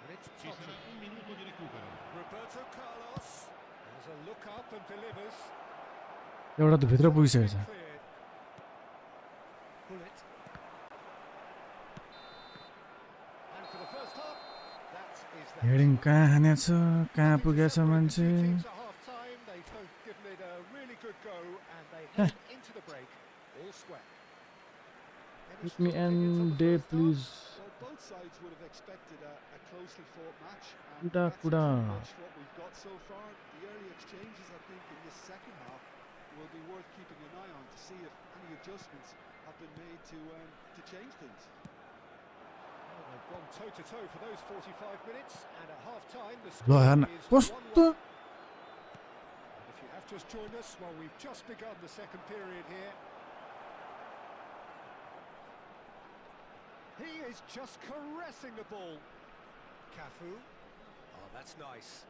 Speaker 2: And it's Totti. Roberto Carlos has a look up and delivers.
Speaker 1: एउटा त भित्र पुगिसकेको छ
Speaker 2: Cleared. Bullet. And for the first half, that is that.
Speaker 1: Heading कहाँ हानेछ कहाँ पुगेछ मान्छे
Speaker 2: Teams at half time, they've both given it a really good go, and they head into the break all square. Any
Speaker 1: Let me
Speaker 2: strong opinions on
Speaker 1: end
Speaker 2: the
Speaker 1: day
Speaker 2: first half?
Speaker 1: please
Speaker 3: Well, both sides would have expected a closely fought match, and
Speaker 1: Kuda,
Speaker 3: that's
Speaker 1: kuda.
Speaker 3: pretty much what we've got so far. The early exchanges, I think, in this second half will be worth keeping an eye on to see if any adjustments have been made to change things.
Speaker 2: Well, they've gone toe-to-toe for those 45 minutes, and at half-time, the
Speaker 1: ल
Speaker 2: score
Speaker 1: हेर्न
Speaker 2: is
Speaker 1: कस्तो
Speaker 2: 1-1. And if you have just joined us, well, we've just begun the second period here. He is just caressing the ball. Cafu. Oh, that's nice.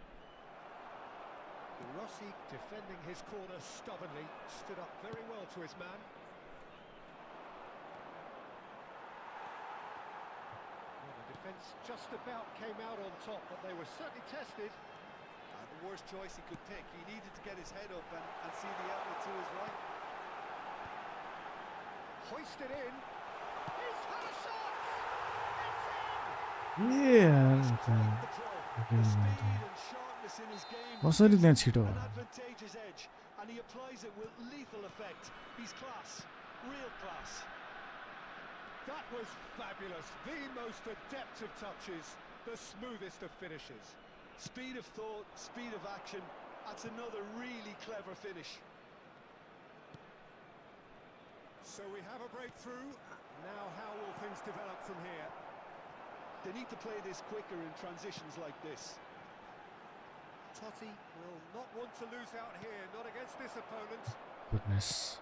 Speaker 2: Rossi defending his corner stubbornly, stood up very well to his man. Well, the defence just about came out on top, but they were certainly tested.
Speaker 3: The worst choice he could pick. He needed to get his head up and see the outlet to his right.
Speaker 2: Hoisted in. He's had a shot!
Speaker 1: A
Speaker 3: The speed and sharpness in his game.
Speaker 1: कसरी त्यहाँ छिटो
Speaker 3: An advantageous edge, and he applies it with lethal effect. He's class, real class.
Speaker 2: That was fabulous. The most adept of touches, the smoothest of finishes.
Speaker 3: Speed of thought, speed of action. That's another really clever finish.
Speaker 2: So we have a breakthrough. Now how will things develop from here?
Speaker 3: They need to play this quicker in transitions like this.
Speaker 2: Totti will not want to lose out here, not against this opponent.
Speaker 1: Goodness.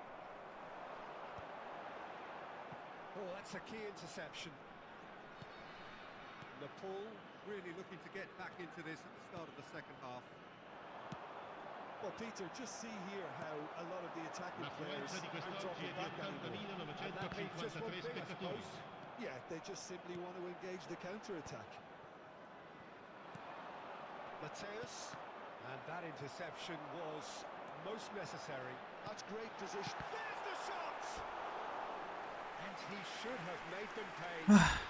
Speaker 2: Oh, that's a key interception. Nepal really looking to get back into this at the start of the second half.
Speaker 3: Well, Peter, just see here how a lot of the attacking players aren't dropping back anymore.
Speaker 2: And that means just one thing, I suppose.
Speaker 3: Yeah, they just simply want to engage the counter-attack.
Speaker 2: Mateus, and that interception was most necessary.
Speaker 3: That's great position.
Speaker 2: There's the shot! And he should have made them pay.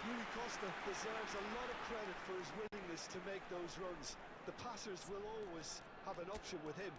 Speaker 3: Rui Costa deserves a lot of credit for his willingness to make those runs. The passers will always have an option with him.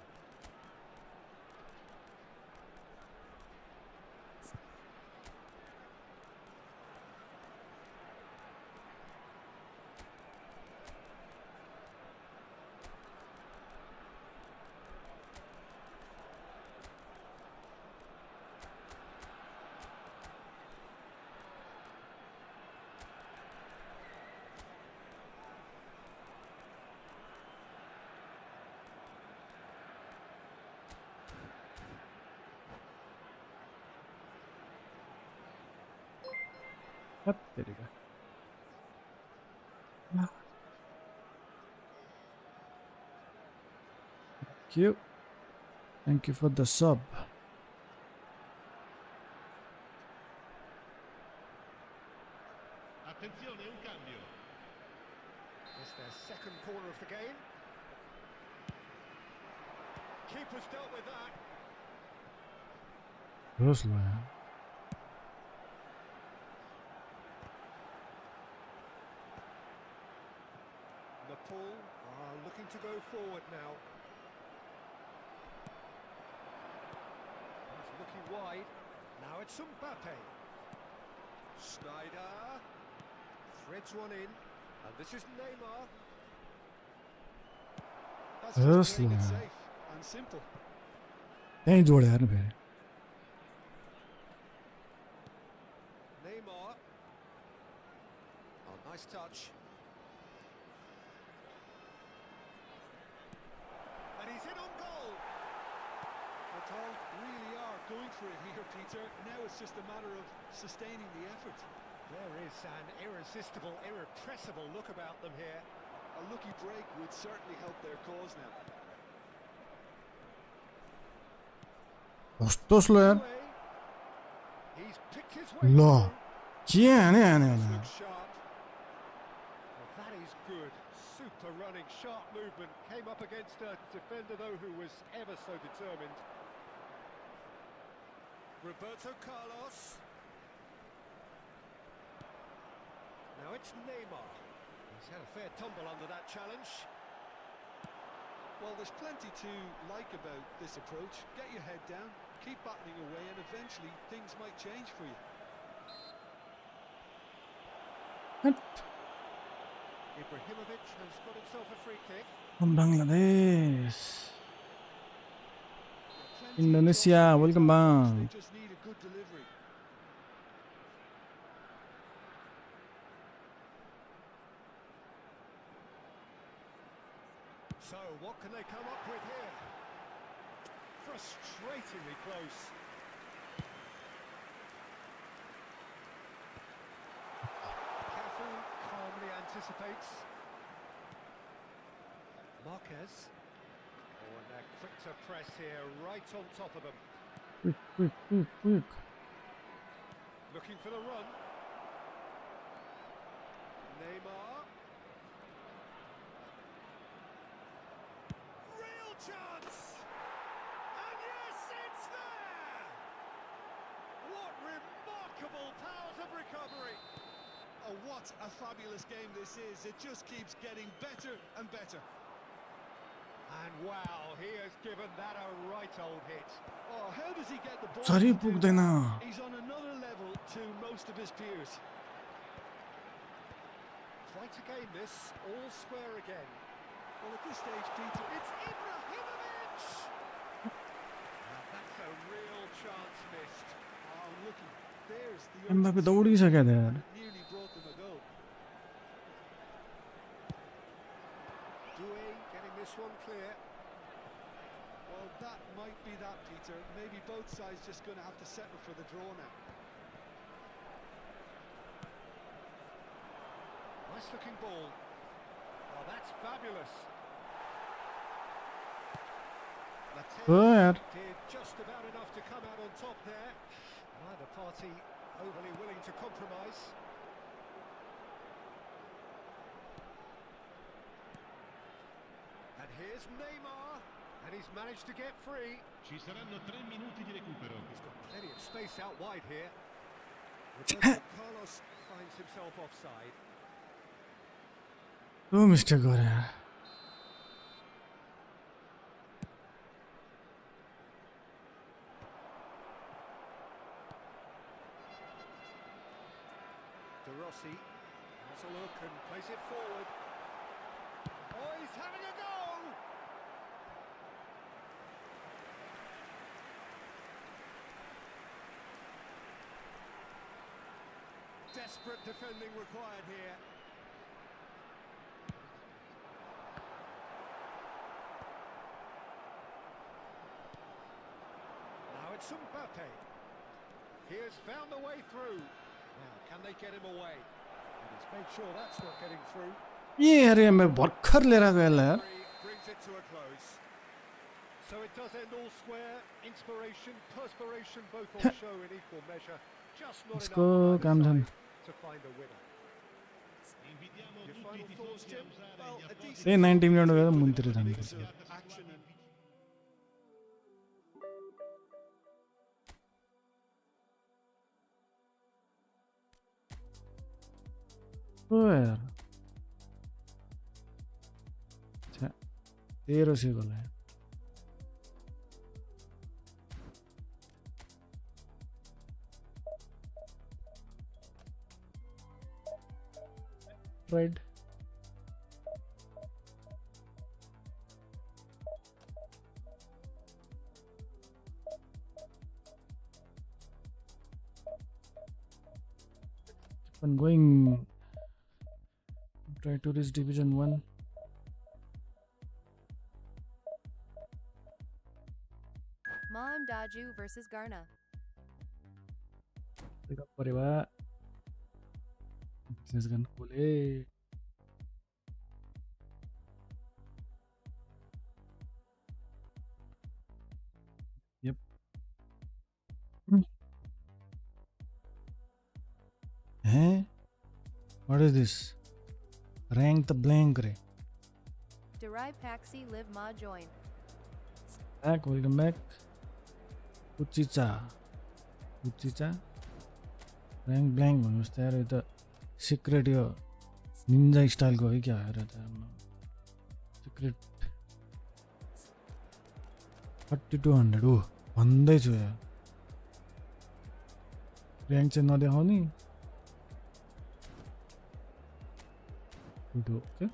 Speaker 1: Up, there you go. Thank you. Thank you for the sub.
Speaker 6: Attenzione, un cambio.
Speaker 2: It's their second corner of the game. Keeper's dealt with that.
Speaker 1: Close line.
Speaker 2: Nepal are looking to go forward now. He's looking wide. Now it's Mbappe. Snyder threads one in, and this is Neymar.
Speaker 3: That's
Speaker 1: Close
Speaker 3: just playing it
Speaker 1: line.
Speaker 3: safe and simple.
Speaker 1: त्यहीँ जोड्यो हेर्नु फेरि
Speaker 2: Neymar. Nice touch. And he's in on goal.
Speaker 3: But all really are going for it here, Peter. Now it's just a matter of sustaining the effort.
Speaker 2: There is an irresistible, irrepressible look about them here.
Speaker 3: A lucky break would certainly help their cause now.
Speaker 1: कस्तो slow यार
Speaker 2: He's picked his way
Speaker 1: ल
Speaker 2: through.
Speaker 1: के हाने हाने
Speaker 2: This
Speaker 1: होला
Speaker 2: looks sharp. Well, that is good. Super running, sharp movement. Came up against a defender, though, who was ever so determined. Roberto Carlos. Now it's Neymar. He's had a fair tumble under that challenge.
Speaker 3: Well, there's plenty to like about this approach. Get your head down, keep battling away, and eventually things might change for you.
Speaker 2: Ibrahimovic has got himself a free kick.
Speaker 1: Bangladesh
Speaker 3: Plenty of
Speaker 1: Indonesia,
Speaker 3: chances for
Speaker 1: welcome
Speaker 3: targets,
Speaker 1: back.
Speaker 3: They just need a good delivery.
Speaker 2: So, what can they come up with here? Frustratingly close. Careful, calmly anticipates. Marquez. Oh, and they're quick to press here, right on top of them.
Speaker 1: quick
Speaker 2: Looking for the run. Neymar. Real chance! And yes, it's there! What remarkable powers of recovery!
Speaker 3: Oh, what a fabulous game this is. It just keeps getting better and better.
Speaker 2: And wow, he has given that a right old hit.
Speaker 3: Oh, how does he get the ball?
Speaker 1: Sorry,
Speaker 3: to do
Speaker 1: पुग्दैन
Speaker 3: that? He's on another level to most of his peers.
Speaker 2: Quite a game this, all square again.
Speaker 3: Well, at this stage, Peter,
Speaker 2: It's Ibrahimovic! Now that's a real chance missed.
Speaker 3: oh, looky, there's the
Speaker 1: Mbappe
Speaker 3: urgency
Speaker 1: दौडिसक्यो त यार
Speaker 3: and it nearly brought them a goal.
Speaker 2: Dewey getting this one clear.
Speaker 3: Well, that might be that, Peter. Maybe both sides just going to have to settle for the draw now.
Speaker 2: Nice looking ball. Oh, that's fabulous. Mateus
Speaker 1: Good.
Speaker 2: did just about enough to come out on top there. Neither party overly willing to compromise. And here's Neymar, and he's managed to get free.
Speaker 6: Ci saranno 3 minuti di recupero.
Speaker 2: He's got plenty of space out wide here. Roberto Carlos finds himself offside.
Speaker 1: त्यो mistake गरे यार
Speaker 2: De Rossi has a look and plays it forward. Oh, he's having a go! Desperate defending required here. Now it's Mbappe. He has found the way through. Now, can they get him away? And he's made sure that's not getting through.
Speaker 1: ये अरे मैं भर्खर लिएर गयो यार
Speaker 2: Brings it to a close. So it does end all square. Inspiration, perspiration, both on show in equal measure. Just not
Speaker 1: इसको
Speaker 2: enough
Speaker 1: काम
Speaker 2: on
Speaker 1: छैन
Speaker 2: either side to find a winner.
Speaker 6: Invitiamo
Speaker 2: Your
Speaker 6: tutti
Speaker 2: final
Speaker 6: i
Speaker 2: thoughts,
Speaker 6: tifosi a
Speaker 2: Jim?
Speaker 6: usare
Speaker 3: Well,
Speaker 6: gli
Speaker 3: a
Speaker 6: appositi
Speaker 3: decent
Speaker 1: A 90 minute गएर
Speaker 3: with
Speaker 1: मुनतिर
Speaker 3: a
Speaker 1: जानु
Speaker 3: mix
Speaker 1: पर्छ
Speaker 3: of action and
Speaker 1: ओ यार अच्छा 13 से गोल है right going Try to reach Division 1.
Speaker 7: Mom Daju versus Garna.
Speaker 1: Pick up Pariva. Business gun khole. Yep. Eh? What is this? Rank the blank re.
Speaker 7: Derive Paxi Live Ma join.
Speaker 1: Back, welcome back. Uchicha. Uchicha. Rank blank भन्नुहोस् त यार यो त secrete यो Ninja स्टाइलको हो क्या हेर त secrete 4200 हो भन्दैछु यार ऱ्याङ्क चाहिँ नदेखाउने okay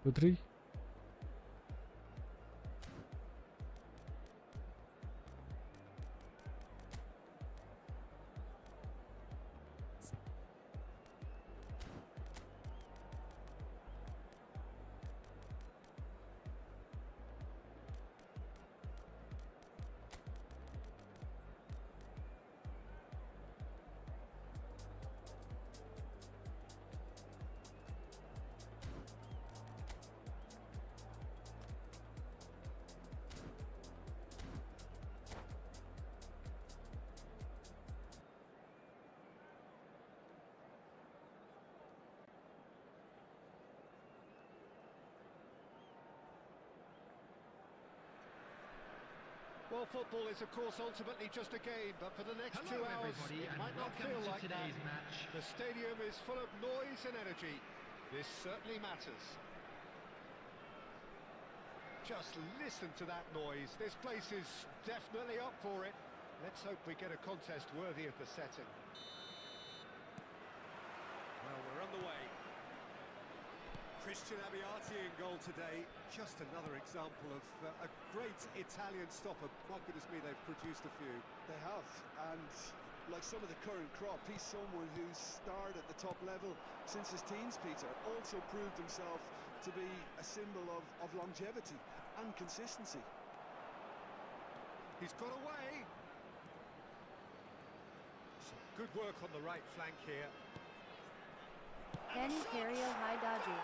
Speaker 1: 2 3
Speaker 2: Well, football is, of course, ultimately just a game, but for the next 2 hours, it might not feel like that. The stadium is full of noise and energy. This certainly matters. Just listen to that noise. This place is definitely up for it. Let's hope we get a contest worthy of the setting. Well, we're underway. Christian Abbiati in goal today. Just another example of a great Italian stopper. My goodness me, they've produced a few.
Speaker 3: They have, and like some of the current crop, he's someone who's starred at the top level since his teens, Peter. Also proved himself to be a symbol of longevity and consistency.
Speaker 2: He's got away. Some good work on the right flank here.
Speaker 7: Kenny Cario High Daju.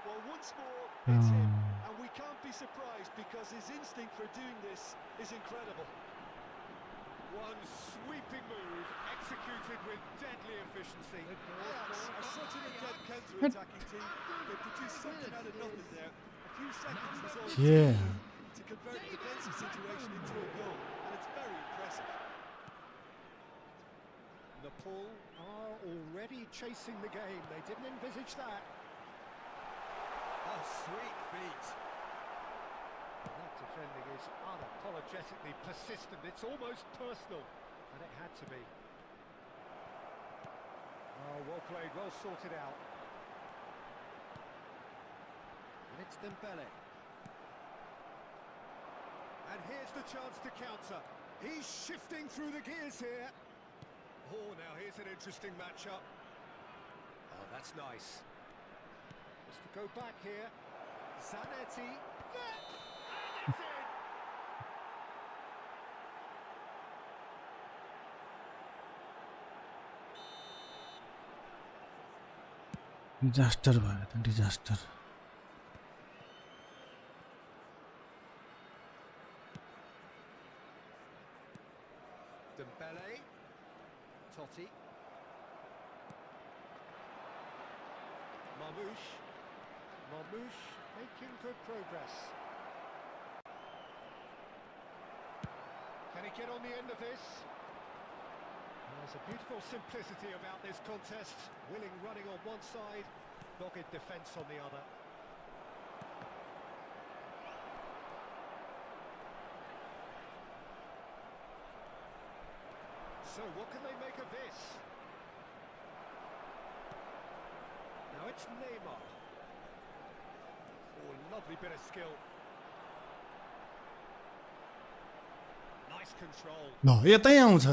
Speaker 3: Well, once more, it's him, and we can't be surprised because his instinct for doing this is incredible.
Speaker 2: One sweeping move, executed with deadly efficiency.
Speaker 3: Ajax are such an adept counter-attacking team. They produced something out of nothing there. A few seconds was all it
Speaker 1: Yeah.
Speaker 3: took to convert a defensive situation into a goal, and it's very impressive.
Speaker 2: Nepal are already chasing the game. They didn't envisage that. Oh, sweet feet. That defending is unapologetically persistent. It's almost personal, and it had to be. Oh, well played, well sorted out. And it's Dembele. And here's the chance to counter. He's shifting through the gears here. Oh, now here's an interesting matchup. Oh, that's nice. Just to go back here. Zanetti. There! And it's in!
Speaker 1: Disaster भयो त disaster
Speaker 2: Dembele. Totti. Marmoush. Marmoush making good progress. Can he get on the end of this? There's a beautiful simplicity about this contest. Willing running on one side, dogged defence on the other. So what can they make of this? Now it's Neymar. Oh, lovely bit of skill. Nice control.
Speaker 1: ल यतै आउँछ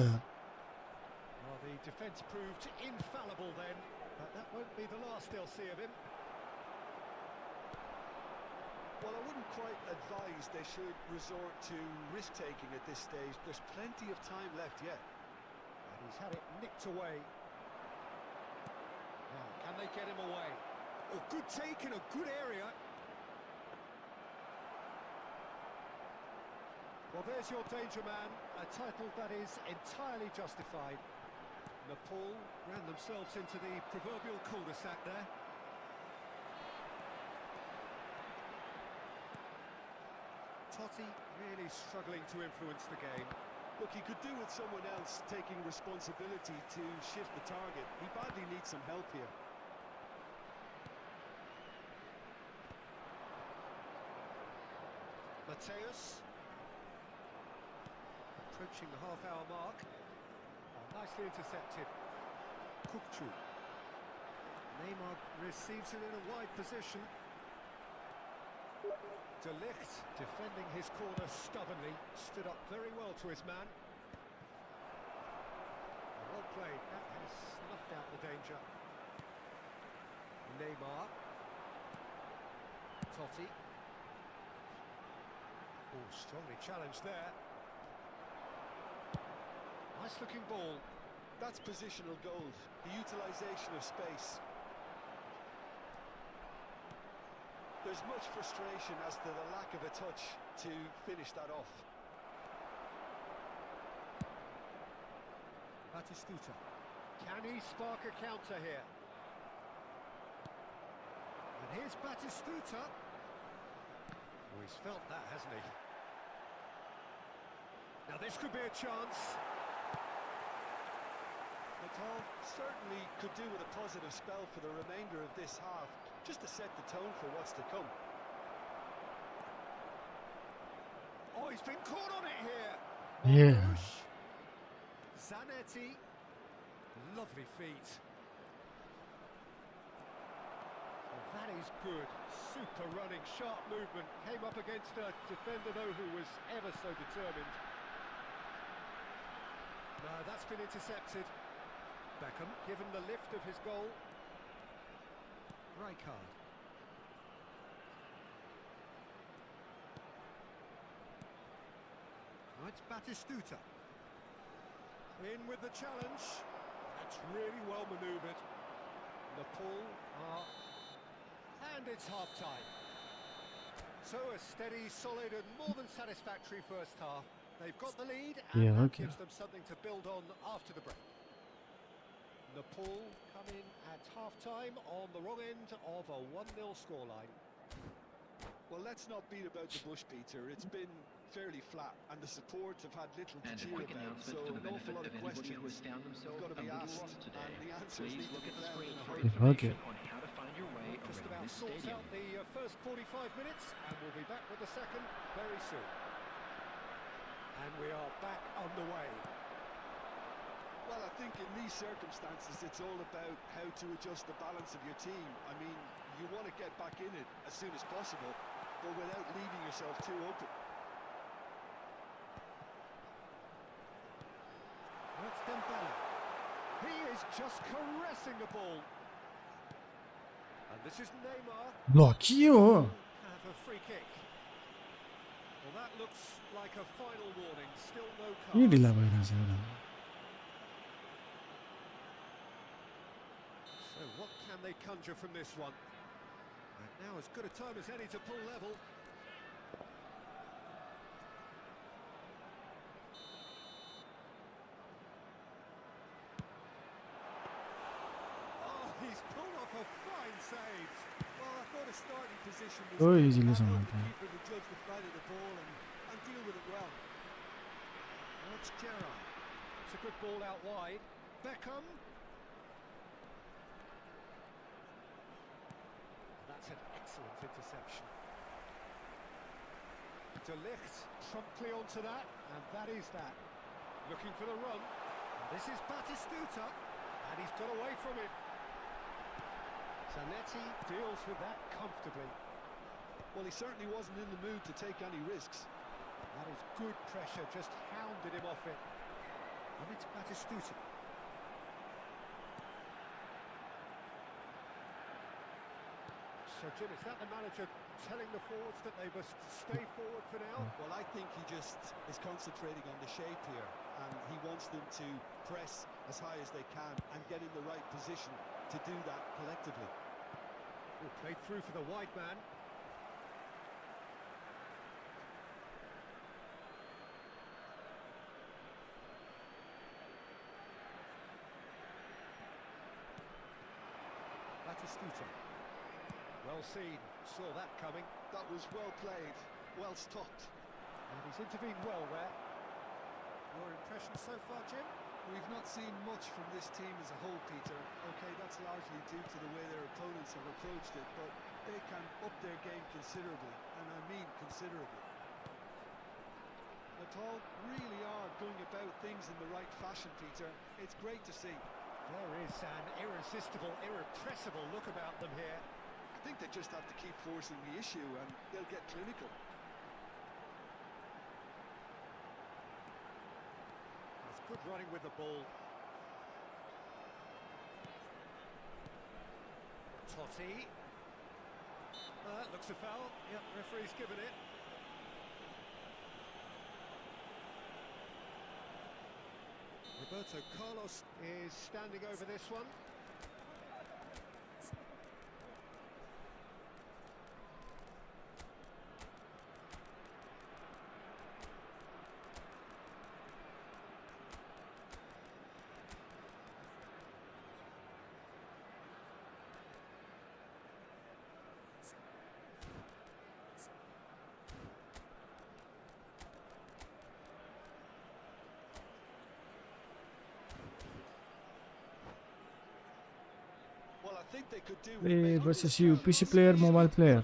Speaker 2: Oh, The defence proved infallible then, but that won't be the last they'll see of him.
Speaker 3: Well, I wouldn't quite advise they should resort to risk-taking at this stage. There's plenty of time left yet.
Speaker 2: And he's had it nicked away. Now, can they get him away? Oh, good take in a good area. Well, there's your danger man, a title that is entirely justified. Nepal ran themselves into the proverbial cul-de-sac there. Totti really struggling to influence the game.
Speaker 3: Look, he could do with someone else taking responsibility to shift the target. He badly needs some help here.
Speaker 2: Mateus. Approaching the half-hour mark. Oh, nicely intercepted. Kukçu. Neymar receives it in a wide position. De Ligt, defending his corner stubbornly, stood up very well to his man. Well played, that has snuffed out the danger. Neymar. Totti. Oh, strongly challenged there. Nice looking ball.
Speaker 3: That's positional gold, the utilisation of space. There's much frustration as to the lack of a touch to finish that off.
Speaker 2: Batistuta. Can he spark a counter here? And here's Batistuta. Oh, he's felt that, hasn't he? Now this could be a chance.
Speaker 3: Natal certainly could do with a positive spell for the remainder of this half, just to set the tone for what's to come.
Speaker 2: Oh, he's been caught on it here.
Speaker 1: Yeah.
Speaker 2: Marcouch. Zanetti. Lovely feet. Well, that is good. Super running, sharp movement. Came up against a defender, though, who was ever so determined. No, that's been intercepted. Beckham given the lift of his goal. Rijkaard. Now it's Batistuta. In with the challenge. That's really well manoeuvred. Nepal are... And it's half-time. So a steady, solid and more than satisfactory first half. They've got the lead and
Speaker 1: Yeah,
Speaker 2: that
Speaker 1: okay.
Speaker 2: gives them something to build on after the break. Nepal come in at half-time on the wrong end of a 1-0 scoreline.
Speaker 3: Well, let's not beat about the bush, Peter. It's been fairly flat, and the support have had little to
Speaker 8: And a
Speaker 3: cheer
Speaker 8: quick
Speaker 3: about,
Speaker 8: announcement
Speaker 3: so
Speaker 8: for the
Speaker 3: an awful
Speaker 8: benefit
Speaker 3: lot
Speaker 8: of
Speaker 3: of
Speaker 8: anybody who
Speaker 3: questions
Speaker 8: has found
Speaker 3: have
Speaker 8: themselves
Speaker 3: got to
Speaker 8: a
Speaker 3: be
Speaker 8: little
Speaker 3: asked,
Speaker 8: lost today.
Speaker 3: and the answers
Speaker 8: Please
Speaker 3: need to
Speaker 8: look
Speaker 3: be
Speaker 8: at the
Speaker 3: found
Speaker 8: screen
Speaker 3: in a
Speaker 8: for
Speaker 3: hurry.
Speaker 1: Okay.
Speaker 8: information on how to find your way
Speaker 2: Just
Speaker 8: around
Speaker 2: about
Speaker 8: this
Speaker 2: sorts
Speaker 8: stadium.
Speaker 2: out the first 45 minutes, and we'll be back with the second very soon. And we are back underway.
Speaker 3: Well, I think in these circumstances, it's all about how to adjust the balance of your team. I mean, you want to get back in it as soon as possible, but without leaving yourself too open.
Speaker 2: That's Dembele. He is just caressing the ball. And this is Neymar.
Speaker 1: Lucky o.
Speaker 2: Have a free kick. Well, that looks like a final warning. Still no
Speaker 1: के
Speaker 2: card.
Speaker 1: ढिला भइरहेछ एउटा
Speaker 2: So what can they conjure from this one? And now as good a time as any to pull level. Oh, he's pulled off a fine save.
Speaker 3: Well, I thought his starting position was
Speaker 1: Oh,
Speaker 3: good.
Speaker 1: easily
Speaker 3: I thought
Speaker 1: someone
Speaker 3: the
Speaker 1: can.
Speaker 3: keeper would judge the flight of the ball and deal with it well.
Speaker 2: What's Gerrard? It's a good ball out wide. Beckham. That's an excellent interception. De Ligt promptly onto that, and that is that. Looking for the run. And this is Batistuta, and he's got away from it. Zanetti deals with that comfortably.
Speaker 3: Well, he certainly wasn't in the mood to take any risks.
Speaker 2: That is good pressure, just hounded him off it. And it's Batistuta. So, Jim, is that the manager telling the forwards that they must stay forward for now?
Speaker 3: Well, I think he just is concentrating on the shape here, and he wants them to press as high as they can and get in the right position to do that collectively.
Speaker 2: Oh, played through for the wide man. Batistuta. Well seen, saw that coming.
Speaker 3: That was well played, well stopped.
Speaker 2: And he's intervened well there. Your impression so far, Jim?
Speaker 3: We've not seen much from this team as a whole, Peter. Okay, that's largely due to the way their opponents have approached it, but they can up their game considerably, and I mean considerably. Nepal really are going about things in the right fashion, Peter. It's great to see.
Speaker 2: There is an irresistible, irrepressible look about them here.
Speaker 3: I think they just have to keep forcing the issue and they'll get clinical.
Speaker 2: That's good running with the ball. Totti. Looks a foul. Yep, referee's given it. Roberto Carlos is standing over this one.
Speaker 3: Well, I think they could do
Speaker 1: Play versus you, PC player, mobile player.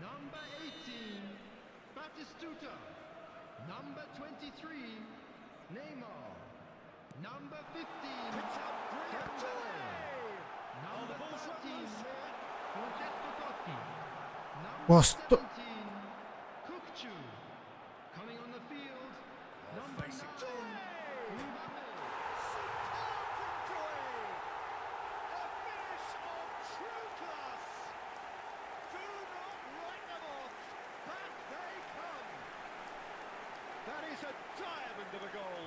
Speaker 6: Number 18, Batistuta. Number 23, Neymar. Number 15, Campbell. Number 13, Francesco Totti. Number
Speaker 1: Bastı.
Speaker 6: 17, Kukçu. Coming on the field, number 9, Mbappe.
Speaker 2: That is a diamond of a goal.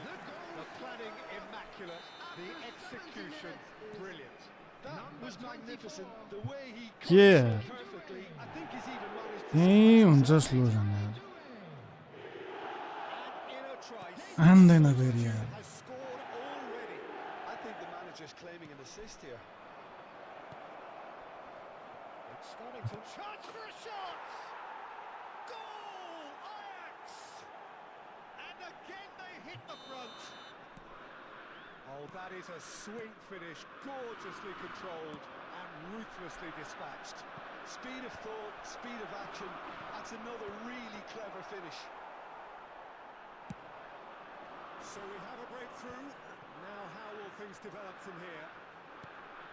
Speaker 2: The planning immaculate, the execution brilliant.
Speaker 3: That was magnificent. The way he
Speaker 1: Yeah.
Speaker 3: it perfectly. I think he's even managed to
Speaker 1: Hey, हुन्छ slow जान यार.
Speaker 2: And in a trice,
Speaker 1: आन्दैन फेरि यार.
Speaker 2: has scored already.
Speaker 3: I think the manager's claiming an assist here.
Speaker 2: It's starting to chance for a shot. Goal, Ajax. And again they hit the front. Oh, that is a sweet finish, gorgeously controlled and ruthlessly dispatched.
Speaker 3: Speed of thought, speed of action. That's another really clever finish.
Speaker 2: So we have a breakthrough. Now how will things develop from here?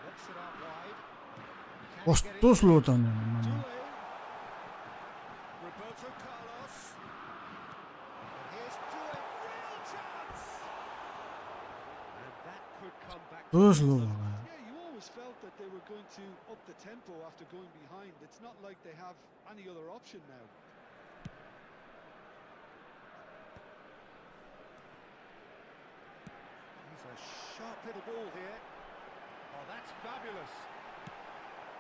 Speaker 2: Looks it out wide. Can he get
Speaker 1: कस्तो
Speaker 2: it?
Speaker 1: Slow त नि.
Speaker 2: Due. Roberto Carlos. And here's Due. Real chance. And that could come back.
Speaker 1: कस्तो slow भयो.
Speaker 3: Yeah, you always felt that they were going to up the tempo after going behind. It's not like they have any other option now.
Speaker 2: He's a sharp little ball here. Oh, that's fabulous.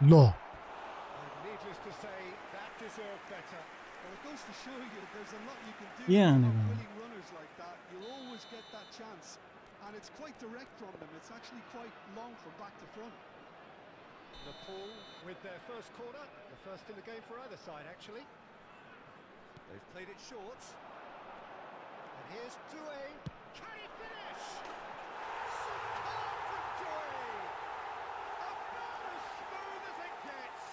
Speaker 1: ल
Speaker 2: And needless to say, that deserved better.
Speaker 3: Well, it goes to show you there's a lot you can do
Speaker 1: Yeah,
Speaker 3: with
Speaker 1: Nico.
Speaker 3: winning runners like that. You'll always get that chance. And it's quite direct from them. It's actually quite long from back to front.
Speaker 2: Nepal with their first corner, the first in the game for either side, actually. They've played it short. And here's Due. Can he finish? Superb from Due! About as smooth as it gets.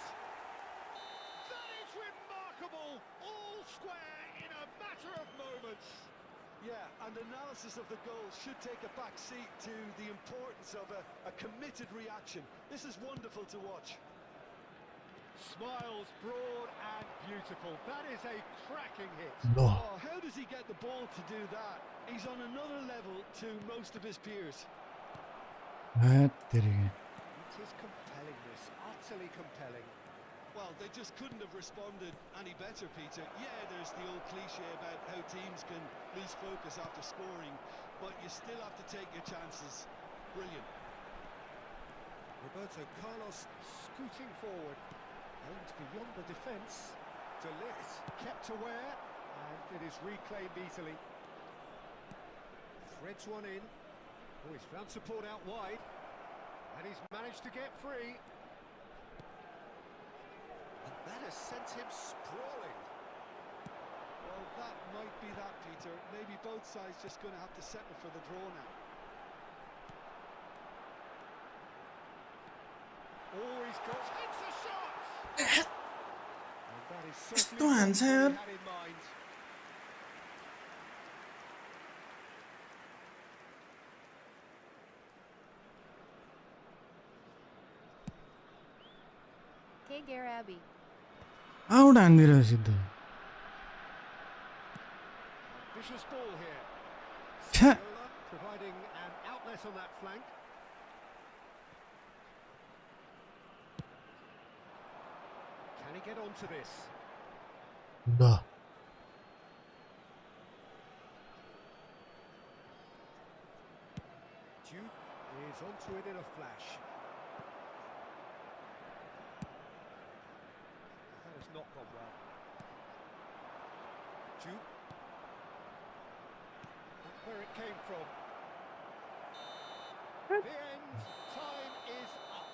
Speaker 2: That is remarkable. All square in a matter of moments.
Speaker 3: Yeah, and analysis of the goal should take a back seat to the importance of a committed reaction. This is wonderful to watch.
Speaker 2: Smiles broad and beautiful. That is a cracking hit.
Speaker 1: ल
Speaker 3: Oh, how does he get the ball to do that? He's on another level to most of his peers.
Speaker 1: Hat तेरी.
Speaker 2: It is compelling, this utterly compelling.
Speaker 3: Well, they just couldn't have responded any better, Peter. Yeah, there's the old cliche about how teams can lose focus after scoring, but you still have to take your chances. Brilliant.
Speaker 2: Roberto Carlos scooting forward, aimed beyond the defence. De Ligt kept aware, and it is reclaimed easily. Threads one in. Oh, he's found support out wide, and he's managed to get free. And that has sent him sprawling.
Speaker 3: Well, that might be that, Peter. Maybe both sides just going to have to settle for the draw now.
Speaker 2: Oh, he's got takes a shot. And that is certainly
Speaker 1: यस्तो
Speaker 2: what
Speaker 1: हान्छ
Speaker 2: he
Speaker 1: यार
Speaker 2: had in mind.
Speaker 7: K. Garabi.
Speaker 1: Out हान्दिरहेको सिधै
Speaker 2: Vicious ball here.
Speaker 1: छ्या
Speaker 2: Viola providing an outlet on that flank. Can he get onto this?
Speaker 1: ल
Speaker 2: Duke is onto it in a flash. That has not gone well. Duke. Not where it came from. The end. Time is up.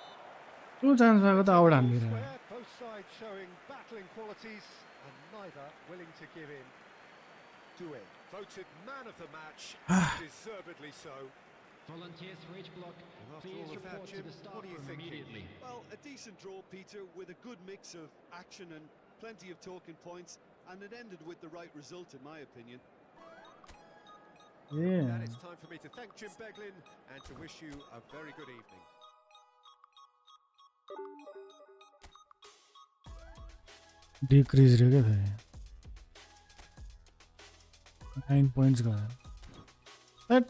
Speaker 1: त्यो chance पाएको त out
Speaker 2: Goal
Speaker 1: हान्दिरहेको
Speaker 2: square, both sides showing battling qualities and neither willing to give in. Doué, voted man of the match, deservedly so.
Speaker 6: Volunteers for each block,
Speaker 2: And after
Speaker 6: please
Speaker 2: all of that,
Speaker 6: report to
Speaker 2: Jim,
Speaker 6: the staff
Speaker 2: what are you
Speaker 6: room
Speaker 2: thinking?
Speaker 6: immediately.
Speaker 3: Well, a decent draw, Peter, with a good mix of action and plenty of talking points, and it ended with the right result, in my opinion.
Speaker 1: A
Speaker 2: That it's time for me to thank Jim Beglin and to wish you a very good evening.
Speaker 1: Decrease रे क्या फेरि 9 points गयो हट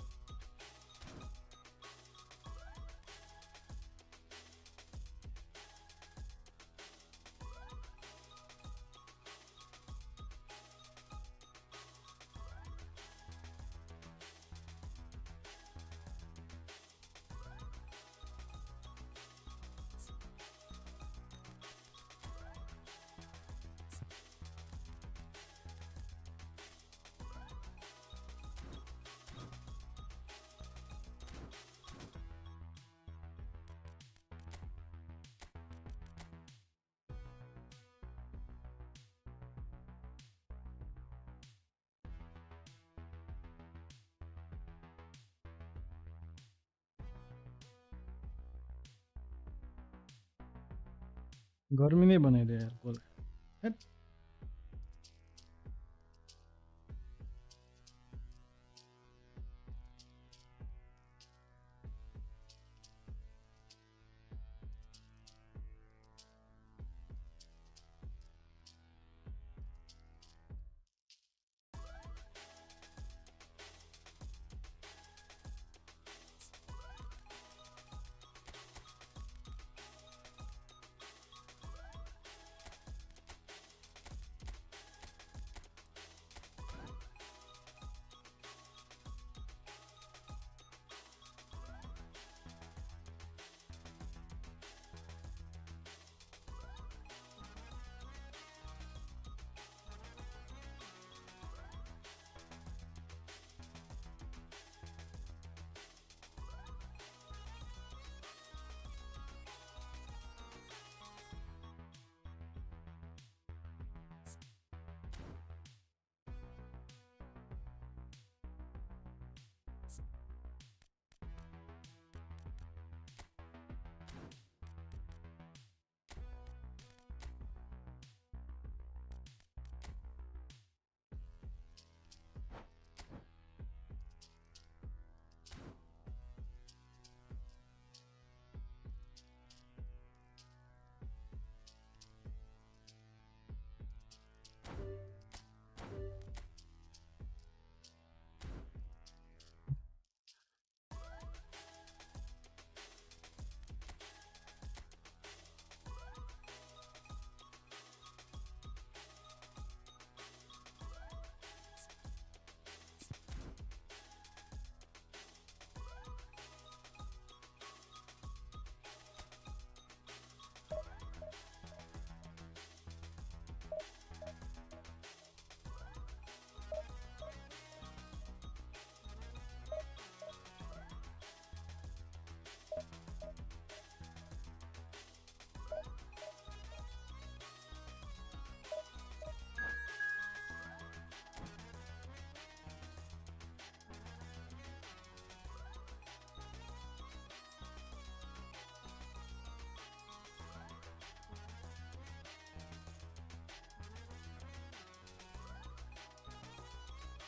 Speaker 1: गर्मी नै बनाइदियो यार गोल हट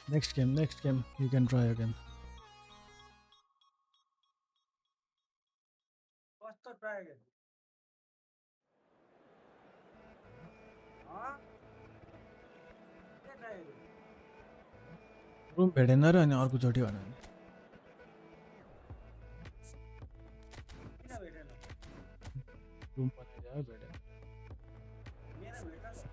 Speaker 1: Next game, you can try again.
Speaker 5: कस्तो ट्राई गरे के ट्राई गरे
Speaker 1: रुम भेटेन र अनि अर्कोचोटि भन्यो भने
Speaker 5: किन भेटेन
Speaker 1: रुम बनाइदियो भेटेन
Speaker 5: मेरो भेट्न त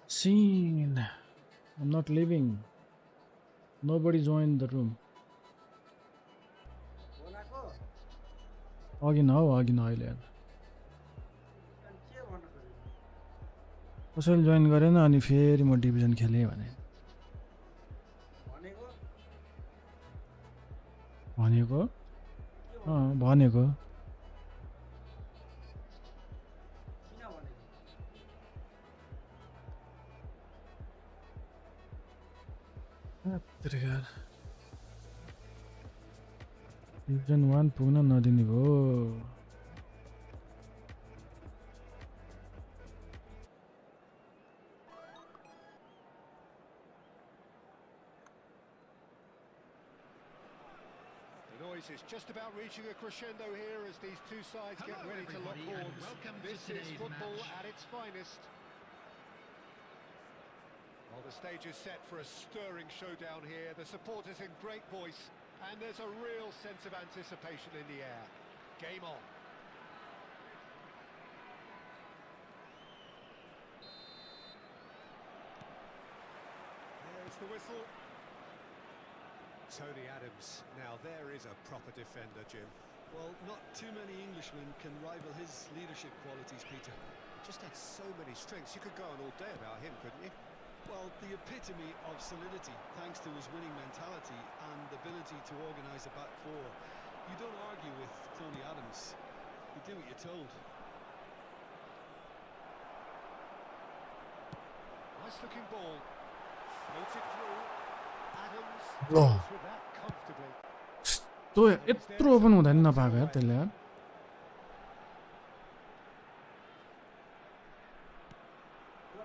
Speaker 1: Scene. I'm not leaving. Nobody joined the room.
Speaker 5: बोलाको
Speaker 1: अघि न अहिले
Speaker 5: अनि के भन्न खोजेको
Speaker 1: कसैले जोइन गरेन अनि फेरि म डिभिजन खेलेँ भने
Speaker 5: भनेको
Speaker 1: भनेको
Speaker 5: के
Speaker 1: भनेको
Speaker 5: किन भनेको
Speaker 1: डिभिजन 1 पुग्न नदिने भयो
Speaker 2: The noise is just about reaching a crescendo here as these two sides get ready to lock horns. This is football at its finest. Well, the stage is set for a stirring showdown here. The supporters in great voice, and there's a real sense of anticipation in the air. Game on. There's the whistle. Tony Adams. Now there is a proper defender, Jim.
Speaker 3: Well, not too many Englishmen can rival his leadership qualities, Peter.
Speaker 2: Just had so many strengths. You could go on all day about him, couldn't you?
Speaker 3: Well, the epitome of solidity, thanks to his winning mentality and ability to organise a back four. You don't argue with Tony Adams. You do what you're told.
Speaker 2: Nice looking ball. Floated through. Adams
Speaker 1: Oh.
Speaker 2: deals with that comfortably.
Speaker 1: त्यो यत्रो open हुँदैन नपाएको यार त्यसले यार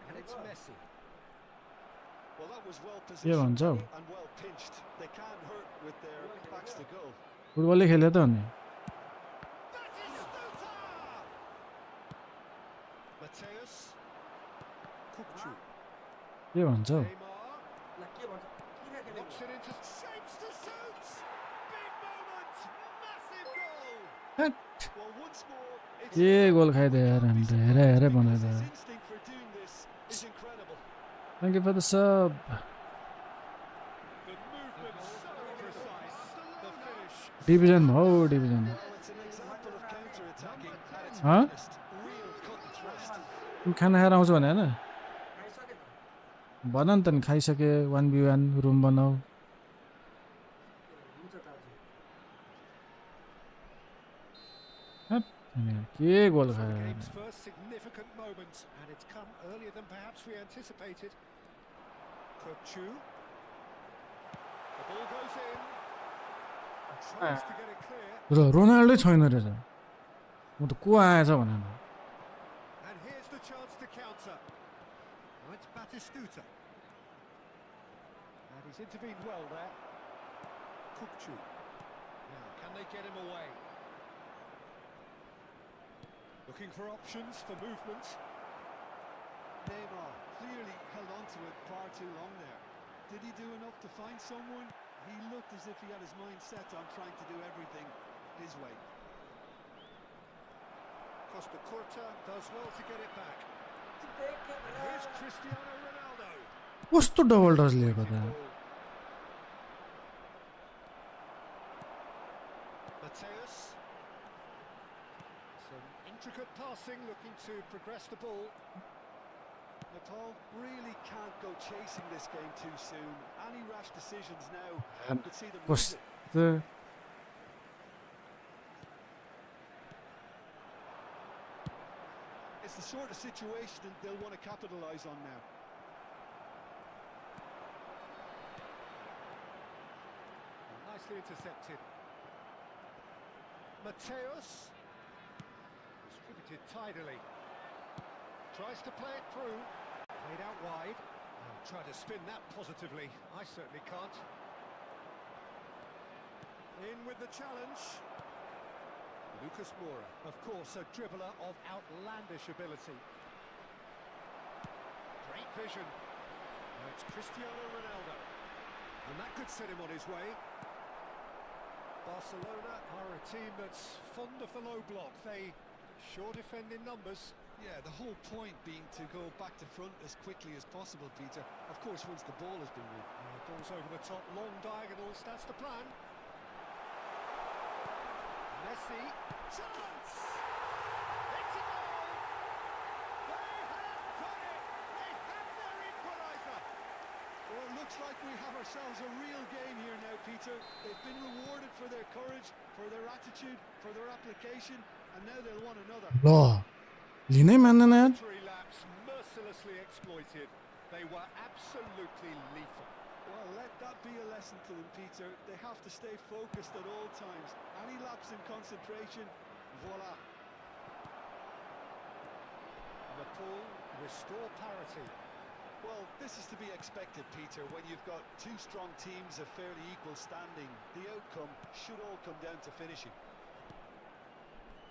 Speaker 2: And it's Messi.
Speaker 3: Well, that was well
Speaker 1: के
Speaker 3: positioned
Speaker 1: भन्छ हौ
Speaker 3: and well pinched. They can't hurt with their backs to goal.
Speaker 1: फुटबलै खेल्यो त अनि
Speaker 2: That is Stuta! Mateus. Kukcu.
Speaker 1: के भन्छ हौ
Speaker 2: Neymar.
Speaker 5: ल के भन्छ किन खेलेको
Speaker 2: Knocks it into shapes to shoot. Big moment. Massive goal.
Speaker 1: Hate,
Speaker 3: Well, once more, it's
Speaker 1: के गोल खाइदियो यार अनि त हेरे बनाइदियो
Speaker 3: his instinct for doing this is incredible.
Speaker 1: Thank you for the sub
Speaker 2: The movement so precise. The finish.
Speaker 1: Division भयो division
Speaker 3: Well, it's an example of counter-attacking at its
Speaker 1: Huh?
Speaker 3: finest. Real cut and thrust.
Speaker 1: तिमी खाना खाएर आउँछ भने होइन
Speaker 5: खाइसके त
Speaker 1: भन नि त नि खाइसके 1v1 रुम बनाऊ
Speaker 5: हुन्छ त हजुर
Speaker 1: हेट, अनि के गोल
Speaker 2: The
Speaker 1: खायो
Speaker 2: game's first significant moment, and it's come earlier than perhaps we anticipated. Kukcu. The ball goes in. Tries to get it clear.
Speaker 1: रोनाल्डै छैन रहेछ म त को आएछ भनेर
Speaker 2: And here's the chance to counter. Now it's Batistuta. And he's intervened well there. Kukcu. Now, can they get him away? Looking for options for movement.
Speaker 3: Neymar clearly held on to it far too long there. Did he do enough to find someone? He looked as if he had his mind set on trying to do everything his way.
Speaker 2: Costa Curta does well to get it back.
Speaker 5: देख के
Speaker 2: And here's Cristiano Ronaldo.
Speaker 1: कस्तो double touch लिएको त
Speaker 2: Mateus. Some intricate passing, looking to progress the ball.
Speaker 3: Nepal really can't go chasing this game too soon. Any rash decisions now, you could see them lose it.
Speaker 1: कस्तो
Speaker 3: It's the sort of situation that they'll want to capitalise on now.
Speaker 2: Nicely intercepted. Mateus. Distributed tidily. Tries to play it through. Played out wide. I'll try to spin that positively. I certainly can't. In with the challenge. Lucas Moura, of course, a dribbler of outlandish ability. Great vision. Now it's Cristiano Ronaldo. And that could set him on his way. Barcelona are a team that's fond of the low block. They sure defend in numbers.
Speaker 3: Yeah, the whole point being to go back to front as quickly as possible, Peter. Of course, once the ball has been won.
Speaker 2: Ball's over the top, long diagonals, that's the plan. Messi, chance! It's a goal! They have done it! They have their equaliser!
Speaker 3: Well, it looks like we have ourselves a real game here now, Peter. They've been rewarded for their courage, for their attitude, for their application, and now they'll want another.
Speaker 1: ल लिनै मान्दैन यार
Speaker 2: Victory laps mercilessly exploited. They were absolutely lethal.
Speaker 3: Well, let that be a lesson to them, Peter. They have to stay focused at all times. Any lapse in concentration, voila.
Speaker 2: Nepal restore parity.
Speaker 3: Well, this is to be expected, Peter. When you've got two strong teams of fairly equal standing, the outcome should all come down to finishing.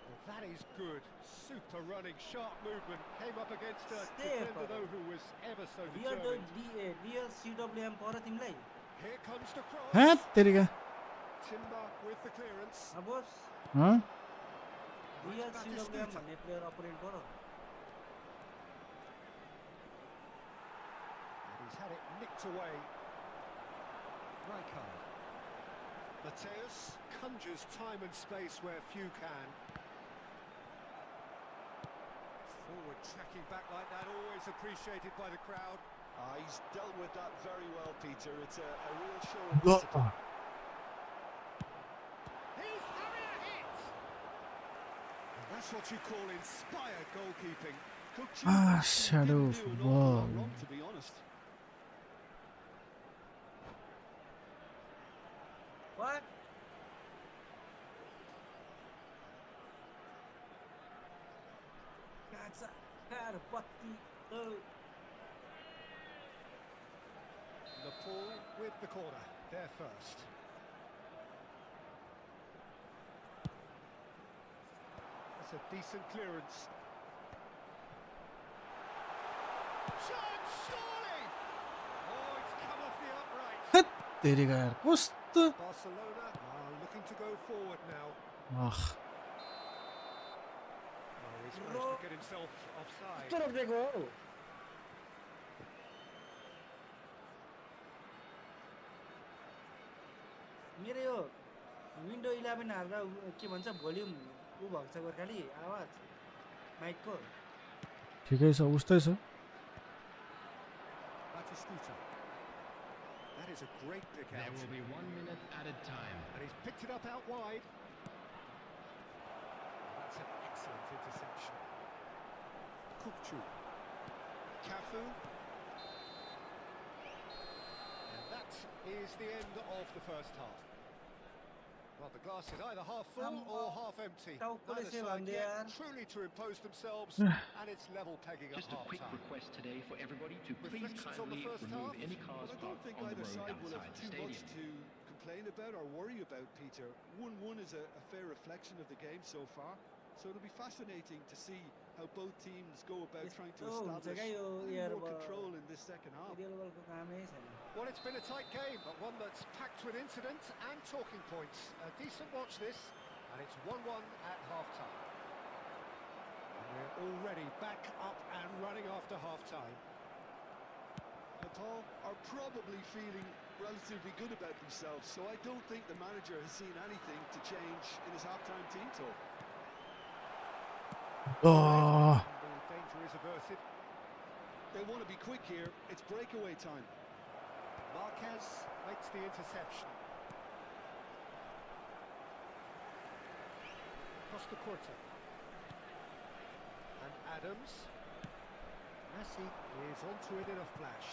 Speaker 2: Well, that is good. Super running, sharp movement. Came up against a
Speaker 5: Stay
Speaker 2: defender,
Speaker 5: up.
Speaker 2: though, who was ever so
Speaker 5: real
Speaker 2: determined.
Speaker 5: Real CWM पर तिमीलाई
Speaker 2: Here comes the cross.
Speaker 1: ह्याट तेरिका
Speaker 2: Timber with the clearance.
Speaker 5: अब
Speaker 1: हँ
Speaker 5: real CWM भन्ने player opponent पर
Speaker 2: He's had it nicked away. Rijkaard. Mateus conjures time and space where few can. Forward tracking back like that, always appreciated by the crowd.
Speaker 3: He's dealt with that very well, Peter. It's a real show of
Speaker 1: ल
Speaker 3: discipline.
Speaker 2: He's having a hit! And that's what you call inspired goalkeeping.
Speaker 3: Cook
Speaker 1: shadow
Speaker 3: didn't do an awful lot
Speaker 1: football.
Speaker 3: wrong, to be honest.
Speaker 5: What? Kaca, car बत्ती
Speaker 2: Nepal with the corner, there first. That's a decent clearance. Shot, surely! Oh, it's come off the upright.
Speaker 1: ह्याट तेरिका यार कस्तो
Speaker 2: Barcelona are looking to go forward now.
Speaker 1: Ah
Speaker 2: Oh, he's managed to get himself offside.
Speaker 5: कस्तो रोकिदिएको हो मेरो यो window 11 हालेर के भन्छ volume उ भएको छ गोर्खाली आवाज माइकको
Speaker 1: ठिकै छ उस्तै छ
Speaker 2: Batistuta. That is a great pick
Speaker 6: There
Speaker 2: out.
Speaker 6: will be 1 minute added time.
Speaker 2: And he's picked it up out wide. That's an excellent interception. Kukcu. Cafu. And that is the end of the first half. Well, the glass is either half full or half empty.
Speaker 5: टाउकोले
Speaker 2: Neither
Speaker 5: चाहिँ
Speaker 2: side
Speaker 5: भन्दै
Speaker 2: yet
Speaker 5: यार
Speaker 2: truly to impose themselves, and it's level pegging at
Speaker 6: Just a quick
Speaker 2: half-time.
Speaker 6: request today for everybody to please
Speaker 2: Reflections on the
Speaker 6: kindly
Speaker 2: first
Speaker 6: remove
Speaker 2: half?
Speaker 6: any cars
Speaker 3: Well, I don't
Speaker 6: parked
Speaker 3: think
Speaker 6: on the
Speaker 3: either
Speaker 6: road
Speaker 3: side will
Speaker 6: outside
Speaker 3: have
Speaker 6: the
Speaker 3: too much
Speaker 6: stadium.
Speaker 3: to complain about or worry about, Peter. 1-1 is a fair reflection of the game so far. So it'll be fascinating to see how both teams go about trying to
Speaker 5: यस्तो हुन्छ
Speaker 3: establish
Speaker 5: क्या यो
Speaker 3: a little
Speaker 5: यार
Speaker 3: more control in this second half.
Speaker 5: Real वर्ल्डको कामै छैन
Speaker 2: Well, it's been a tight game, but one that's packed with incident and talking points. A decent watch this, and it's 1-1 at half-time. And we're already back up and running after half-time.
Speaker 3: Paul, are probably feeling relatively good about themselves, so I don't think the manager has seen anything to change in his half-time team talk.
Speaker 1: Oh,
Speaker 2: The danger is averted.
Speaker 3: They want to be quick here. It's breakaway time.
Speaker 2: Marquez makes the interception. Costa Curta. And Adams. Messi is onto it in a flash.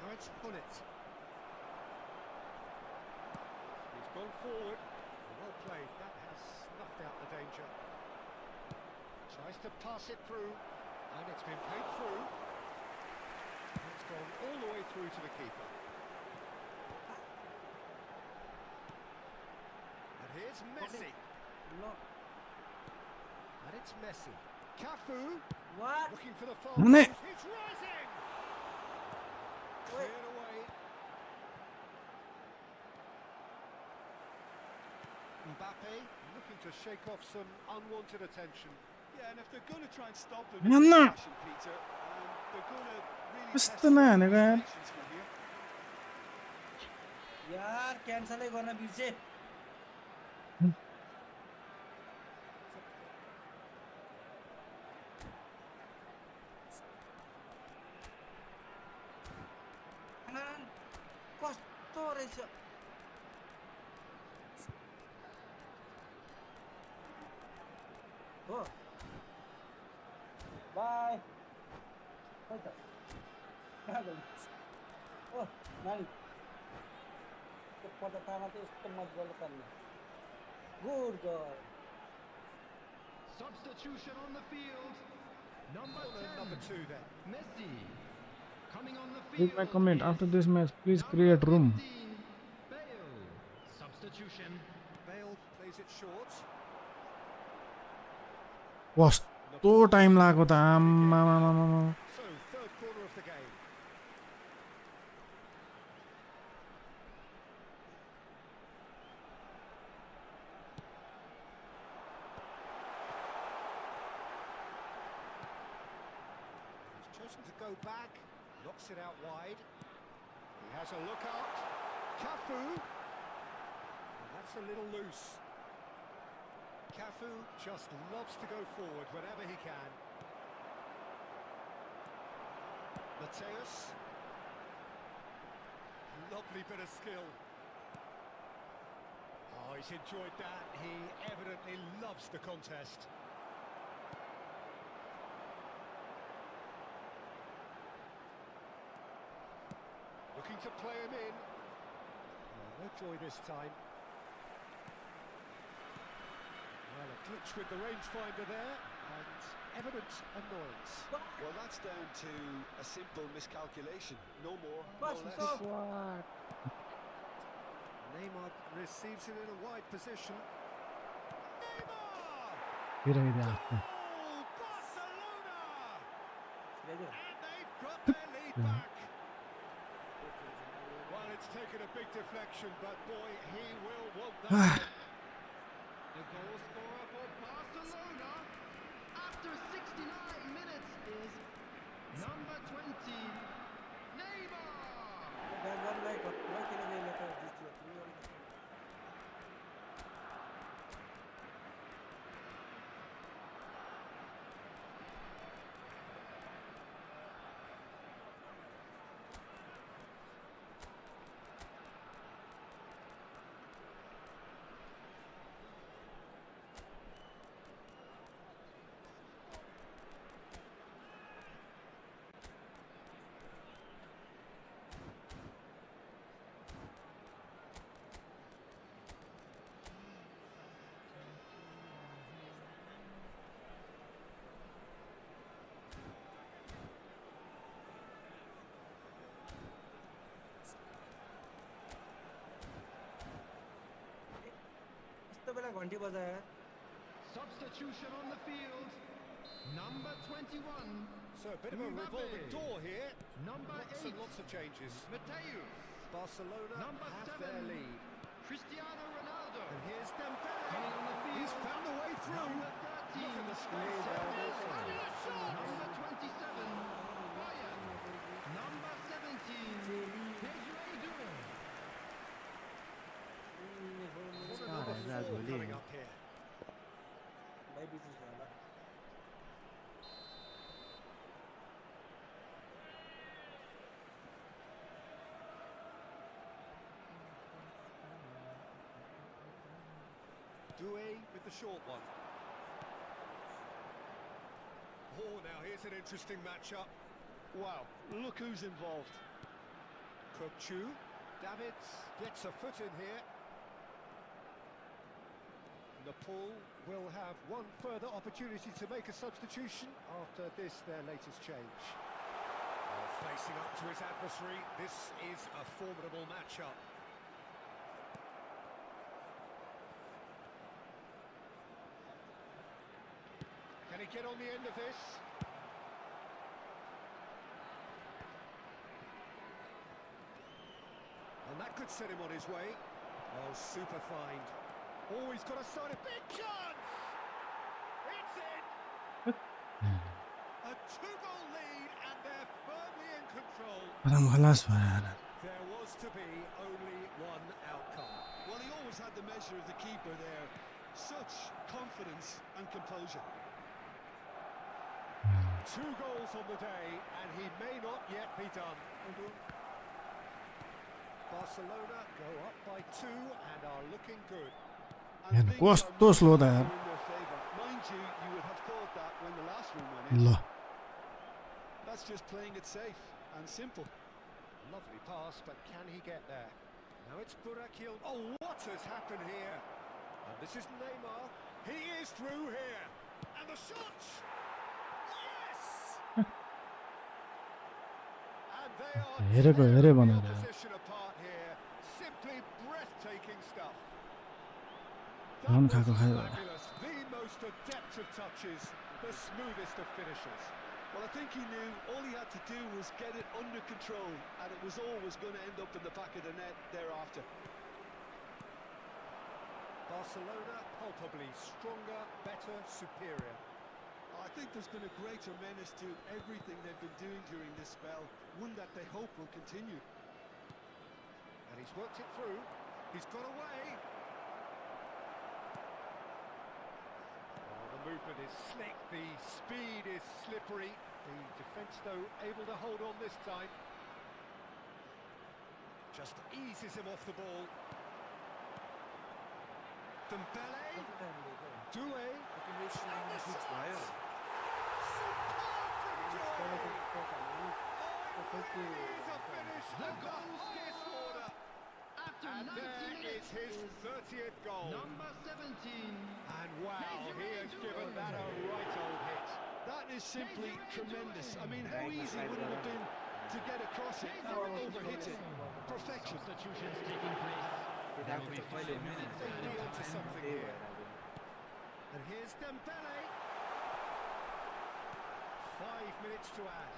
Speaker 2: Now it's Hunnit. He's gone forward. Well played. That has snuffed out the danger. Tries to pass it through. And it's been played through. It's gone all the way through to the keeper. And here's Messi.
Speaker 5: No.
Speaker 2: And it's Messi. Cafu
Speaker 5: What?
Speaker 2: looking for the far
Speaker 1: Nane.
Speaker 2: post. He's rising.
Speaker 5: Wait.
Speaker 2: Cleared away. Mbappe looking to shake off some unwanted attention.
Speaker 3: Yeah, and if they're going to try and stop them
Speaker 1: No,
Speaker 3: in
Speaker 1: no.
Speaker 3: this fashion, Peter, they're going to really
Speaker 1: Just
Speaker 3: test
Speaker 1: the man,
Speaker 3: their
Speaker 1: guy.
Speaker 3: patience from here.
Speaker 5: यार क्यान्सलै गर्न बिर्से कस्तो रहेछ हो by खै त कहाँ गयो ओ नानी त्यो पटकामा चाहिँ यस्तो मजाले पार्ने good girl
Speaker 6: Substitution on the field. Number
Speaker 2: Corner
Speaker 6: 10.
Speaker 2: number 2 then.
Speaker 6: Messi. Coming on the field.
Speaker 1: read my comment
Speaker 6: is
Speaker 1: after this match. Please
Speaker 6: number
Speaker 1: create room.
Speaker 6: 15, Bale. Substitution.
Speaker 2: Bale plays it short.
Speaker 1: कस्तो time लाग्यो त आम्मामामामा
Speaker 2: So, third corner of the game. He's chosen to go back, knocks it out wide. He has a look up. Cafu. And that's a little loose. Cafu just loves to go forward whenever he can. Mateus. Lovely bit of skill. Oh, he's enjoyed that. He evidently loves the contest. Looking to play him in. Oh, no joy this time. Well, a glitch with the rangefinder there, and evident annoyance.
Speaker 3: Well, that's down to a simple miscalculation. No more, no
Speaker 5: Pass,
Speaker 3: less.
Speaker 5: stop.
Speaker 2: Neymar receives it in a wide position. Neymar!
Speaker 1: हेरिदियो आफ्नो
Speaker 2: Oh, Barcelona!
Speaker 5: Ready?
Speaker 2: And they've got their lead back. Well, it's taken a big deflection, but boy, he will want that.
Speaker 6: The goal scorer for Barcelona after 69 minutes is number 20, Neymar.
Speaker 5: That one guy got right in the way of this year. यस्तो बेला घन्टी बजायो
Speaker 6: Substitution on the field, number 21,
Speaker 2: So a bit of a
Speaker 6: Mbappe.
Speaker 2: revolving door here.
Speaker 6: number
Speaker 2: Lots
Speaker 6: 8,
Speaker 2: and lots of changes.
Speaker 6: Mateus,
Speaker 2: Barcelona
Speaker 6: Number
Speaker 2: have
Speaker 6: 7.
Speaker 2: their lead.
Speaker 6: Cristiano Ronaldo,
Speaker 2: And here's Dembele.
Speaker 6: coming on the field,
Speaker 2: He's found a way through.
Speaker 6: number
Speaker 2: Look
Speaker 6: 13,
Speaker 2: at the space.
Speaker 6: number 27, Bayern,
Speaker 5: भोलि
Speaker 2: coming up here.
Speaker 5: भाइ business होला
Speaker 2: Doué with the short one. Oh, now here's an interesting matchup.
Speaker 3: Wow, look who's involved.
Speaker 2: Kukchu. Davids gets a foot in here. Nepal will have one further opportunity to make a substitution after this, their latest change. Facing up to his adversary, this is a formidable matchup. Can he get on the end of this? And that could set him on his way. Oh, super find. Oh, he's got a side of big chance! It's in! A two-goal lead, and they're firmly in control.
Speaker 1: आराम खलास भयो यार
Speaker 2: There was to be only one outcome.
Speaker 3: Well, he always had the measure of the keeper there. Such confidence and composure.
Speaker 2: 2 goals on the day, and he may not yet be done. Barcelona go up by 2 and are looking good.
Speaker 3: And
Speaker 1: Man,
Speaker 3: things
Speaker 1: कस्तो
Speaker 3: are
Speaker 1: slow
Speaker 3: moving
Speaker 1: there.
Speaker 3: in their favour. Mind you, you would have thought that when the last one went in.
Speaker 1: ल
Speaker 3: That's just playing it safe and simple.
Speaker 2: Lovely pass, but can he get there? Now it's Burakil. Oh, what has happened here? And this is Neymar. He is through here. And the shot! Yes! And they are
Speaker 1: हेरेको हेरे
Speaker 2: tearing the
Speaker 1: बनाएर
Speaker 2: opposition apart here. Simply breathtaking stuff.
Speaker 1: झन्
Speaker 2: That
Speaker 1: खाएको
Speaker 2: was
Speaker 1: खायो
Speaker 2: fabulous. The most adept of touches, the smoothest of finishes.
Speaker 3: Well, I think he knew all he had to do was get it under control, and it was always going to end up in the back of the net thereafter.
Speaker 2: Barcelona palpably stronger, better, superior.
Speaker 3: I think there's been a greater menace to everything they've been doing during this spell, one that they hope will continue.
Speaker 2: And he's worked it through. He's got away. Oh, the movement is slick. The speed is slippery. The defence, though, able to hold on this time. Just eases him off the ball. Dembele.
Speaker 5: कति time लिएको
Speaker 2: Doué.
Speaker 5: लेकिन यो सुरुमा fix भयो
Speaker 2: Superb from Doué. He's a finish
Speaker 6: The
Speaker 2: of the
Speaker 6: goal
Speaker 2: highest order.
Speaker 6: After
Speaker 2: And
Speaker 6: 90
Speaker 2: there is
Speaker 6: minutes
Speaker 2: his 30th goal.
Speaker 6: number 17.
Speaker 2: And wow, he has given that a right old hit.
Speaker 3: That is simply tremendous. I mean, how easy would it have been to get across it and overhit it? Perfection.
Speaker 6: Substitutions taking place. There will be 5 minutes
Speaker 2: They
Speaker 6: added
Speaker 2: need to
Speaker 6: time.
Speaker 2: something here. And here's Dembele. 5 minutes to add.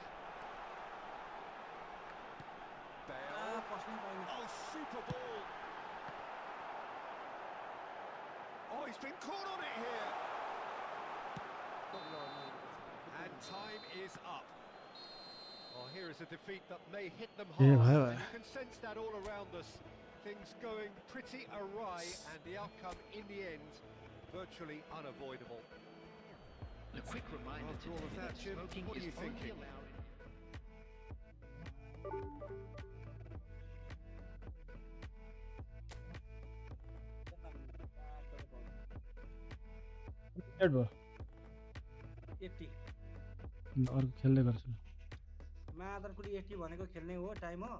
Speaker 2: Bale.
Speaker 5: पस्नै पाइने
Speaker 2: Oh, super ball. Oh, he's been caught on it here. And time is up. Oh, here is a defeat that may hit them hard.
Speaker 1: Yeah, bhai, bhai.
Speaker 2: And you can sense that all around us. Things going pretty awry, and the outcome in the end virtually unavoidable.
Speaker 6: A quick reminder
Speaker 2: After all of
Speaker 6: today
Speaker 2: that,
Speaker 6: that
Speaker 2: Jim,
Speaker 6: smoking
Speaker 2: what are
Speaker 6: is
Speaker 2: you
Speaker 6: only
Speaker 2: thinking?
Speaker 6: allowed
Speaker 1: एड भयो
Speaker 5: 80
Speaker 1: अर्को खेल्दै गर्छु
Speaker 5: मादरकुडी 80 भनेको खेल्ने हो time हो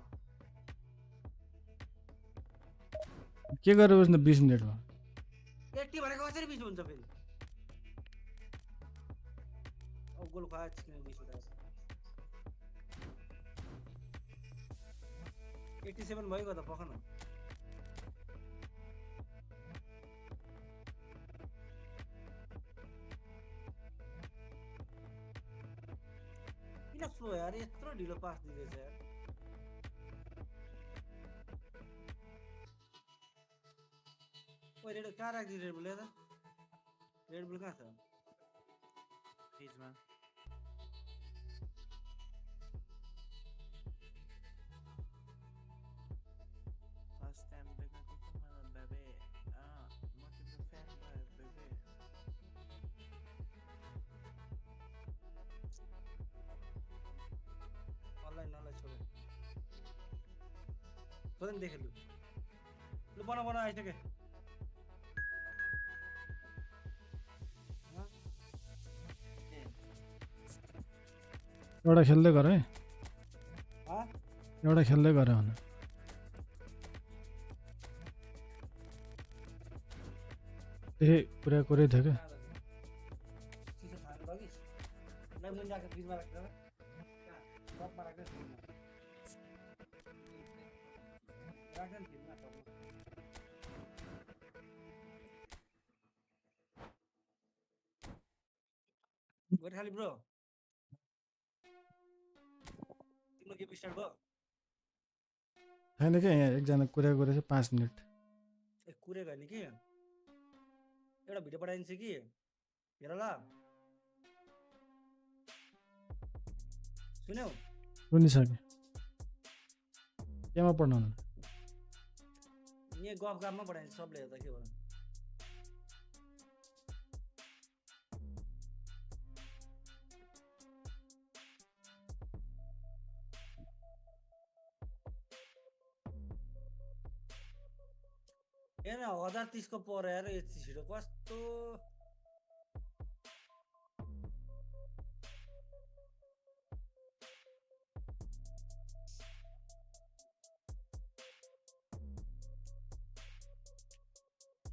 Speaker 1: के गरेर बस्न 20 मिनेट भयो
Speaker 5: 80 भनेको कसरी 20 हुन्छ फेरि अब गोल खाए चिक्ने 20 हुँदा 87 भयो त पख न किन स्लो यार यत्रो ढिलो पास दिँदैछ यार ओइ रेड कहाँ राख्दिस रेड बुल त रेड बुल कहाँ छ फ्रिजमा फर्स्ट टाइम देखेको त मलाई बाबे म तिम्रो फ्यान खोज्न देखे लु लु बना आइसके
Speaker 1: एउटा खेल्दै गर है
Speaker 5: हा
Speaker 1: एउटा खेल्दै गर भने त्यही कुरा थियो क्या
Speaker 5: चिसो खानु लागि लाई मुनि राखेर फ्रिजमा राखेर टपमा राखेर फ्रिजमा राखेर फ्रिजमा टपमा गोर्खाली ब्रो तिम्रो गेम स्टार्ट भयो
Speaker 1: छैन क्या यहाँ एकजना कुरा गरेछ 5 मिनट
Speaker 5: कुरे गर्ने कि एउटा भिडियो पठाइदिन्छु कि हेर ल सुन्यौ
Speaker 1: सुनिसकेँ केमा पढ्नु
Speaker 5: यहाँ गफमा पठाइदिन्छु सबले हेर्दा के भयो हेर 1030 को पर्यो यार यति छिटो कस्तो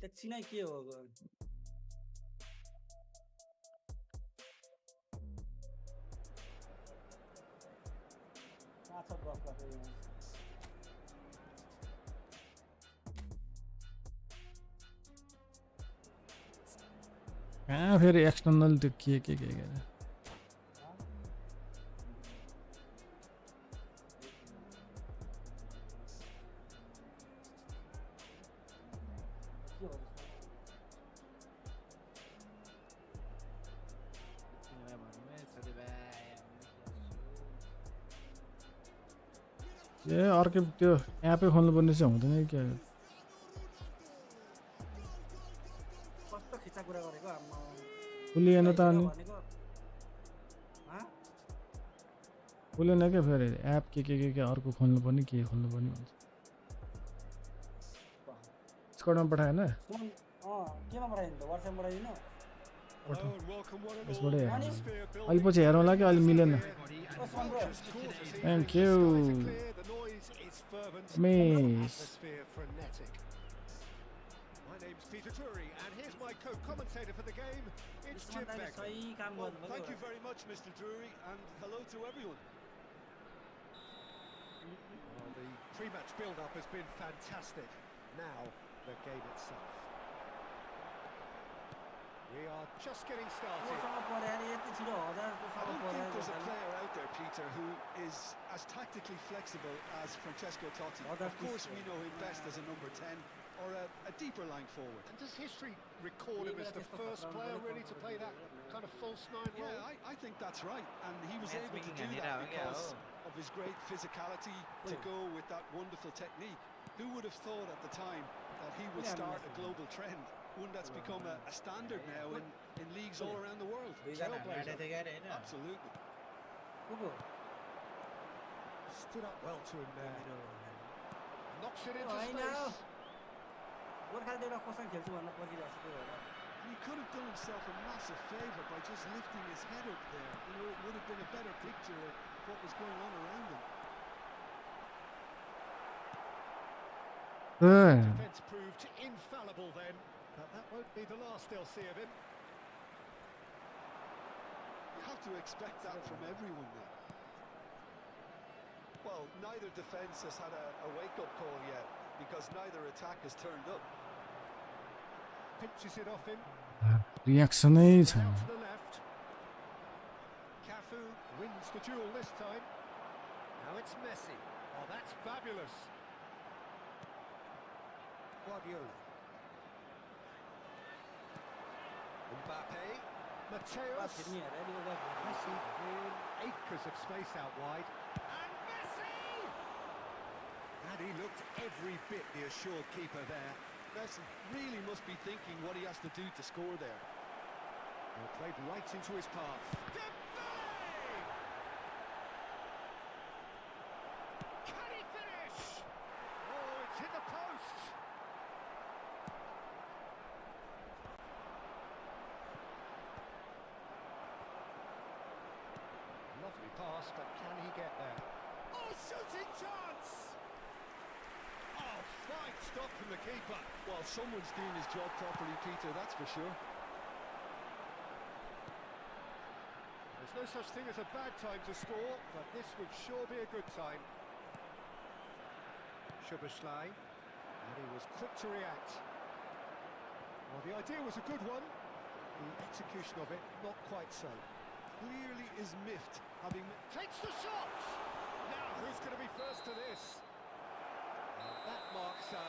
Speaker 5: एकछिनै के हो
Speaker 1: कहाँ फेरि एक्सटर्नल त्यो के ए अर्कै त्यो एपै खोल्नुपर्ने चाहिँ हुँदैन क्या
Speaker 5: कस्तो खिच्चा कुरा गरेको आम्मा
Speaker 1: खुलिएन त अनि
Speaker 5: भनेको
Speaker 1: खुलेन क्या फेरि एप के अर्को खोल्नुपर्ने के खोल्नुपर्ने भन्छ स्कटमा पठाएन
Speaker 5: केमा पठाइदिनु त व्हाट्सएपमा पठाइदिनु
Speaker 1: यसबाट अहिले पछि हेरौँला कि अहिले मिलेन thank you miss
Speaker 2: Peter Drury, and here's my co-commentator for the game. It's Jim Beck. Well, thank you very much, Mr. Drury, and hello to everyone. Well, the pre-match build-up has been fantastic. Now, the game itself. We are just getting started. I don't think there's a player out there, Peter, who is as tactically flexible as Francesco Totti. Of course, we know him best as a number 10. Or a deeper line forward. And does history record him as the first player really to play that kind of false nine role? Yeah, I think that's right. And he was able to do that because of his great physicality to go with that wonderful technique. Who would have thought at the time that he would start a global trend? One that's become a standard now in leagues all around the world. Absolutely. Stood up well to him there. Knocks it into space.
Speaker 5: He could
Speaker 2: have done himself a massive favour by just lifting his head up there. You know, it would have been a better picture of what was going on around him. Defence proved infallible then, but that won't be the last they'll see of him. You have to expect that from everyone now. Well, neither defence has had a wake-up call yet, because neither attack has turned up. Pinches it off him.
Speaker 1: Reaction is
Speaker 2: Out to the left. Cafu wins the duel this time. Now it's Messi. Oh, that's fabulous. Guardiola. Mbappe. Mateus. Messi in acres of space out wide. And Messi! And he looked every bit the assured keeper there. Messi really must be thinking what he has to do to score there. Well, played right into his path. Can he finish? Oh, pass, but can he get there? Oh, shooting chance! Oh, fine stop from the keeper.
Speaker 3: Well, someone's doing his job properly, Peter, that's for sure.
Speaker 2: There's no such thing as a bad time to score, but this would sure be a good time. Szoboszlai, and he was quick to react. Well, the idea was a good one. The execution of it, not quite so.
Speaker 3: Clearly is miffed, having...
Speaker 2: Takes the shot! Now, who's going to be first to this? And that marks a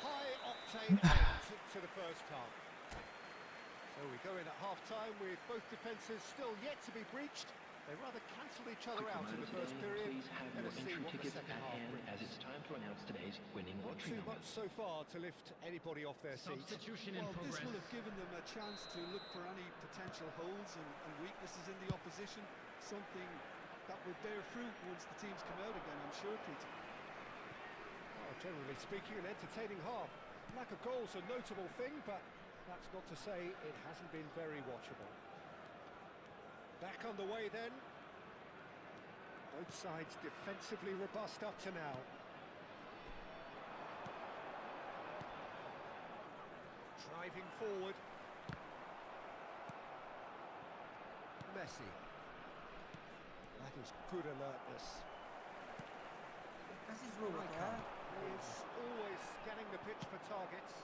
Speaker 2: high-octane end to the first half. So we go in at half-time with both defences still yet to be breached. They rather cancelled each other out in the first period.
Speaker 6: Please have
Speaker 2: Let
Speaker 6: your
Speaker 2: us see
Speaker 6: entry
Speaker 2: what the
Speaker 6: tickets
Speaker 2: second
Speaker 6: at
Speaker 2: half
Speaker 6: hand
Speaker 2: brings.
Speaker 6: as it's time to announce today's winning
Speaker 2: Not
Speaker 6: lottery
Speaker 2: too
Speaker 6: number.
Speaker 2: much so far to lift anybody off their seat.
Speaker 4: Substitution in
Speaker 3: Well, this
Speaker 4: progress.
Speaker 3: will have given them a chance to look for any potential holes and weaknesses in the opposition. Something that will bear fruit once the teams come out again, I'm sure, Peter.
Speaker 2: Well, generally speaking, an entertaining half. Lack of goals a notable thing, but that's not to say it hasn't been very watchable. Back on the way then. Both sides defensively robust up to now. Driving forward. Messi. That is good alertness.
Speaker 5: Kasih slow भयो क्या?
Speaker 2: He's always scanning the pitch for targets.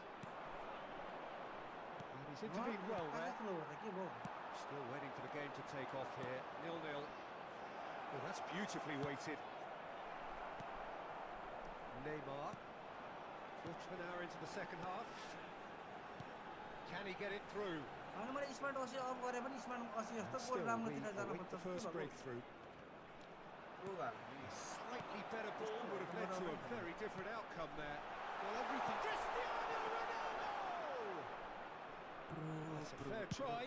Speaker 2: And he's intervened well there.
Speaker 5: Kasih slow भयो के भयो?
Speaker 2: Still waiting for the game to take off here. 0-0. Oh, that's beautifully weighted. Neymar. Quarter of an hour into the second half. Can he get it through?
Speaker 5: अनि मैले smart असी of गरे पनि smart असी जस्तो
Speaker 2: And
Speaker 5: गोल
Speaker 2: still,
Speaker 5: राम्रो
Speaker 2: we
Speaker 5: तिर जान
Speaker 2: await
Speaker 5: पर्छ
Speaker 2: the first breakthrough. A slightly better ball would have led to a very different outcome there.
Speaker 3: Well, everything...
Speaker 2: Cristiano Ronaldo! That's a fair try,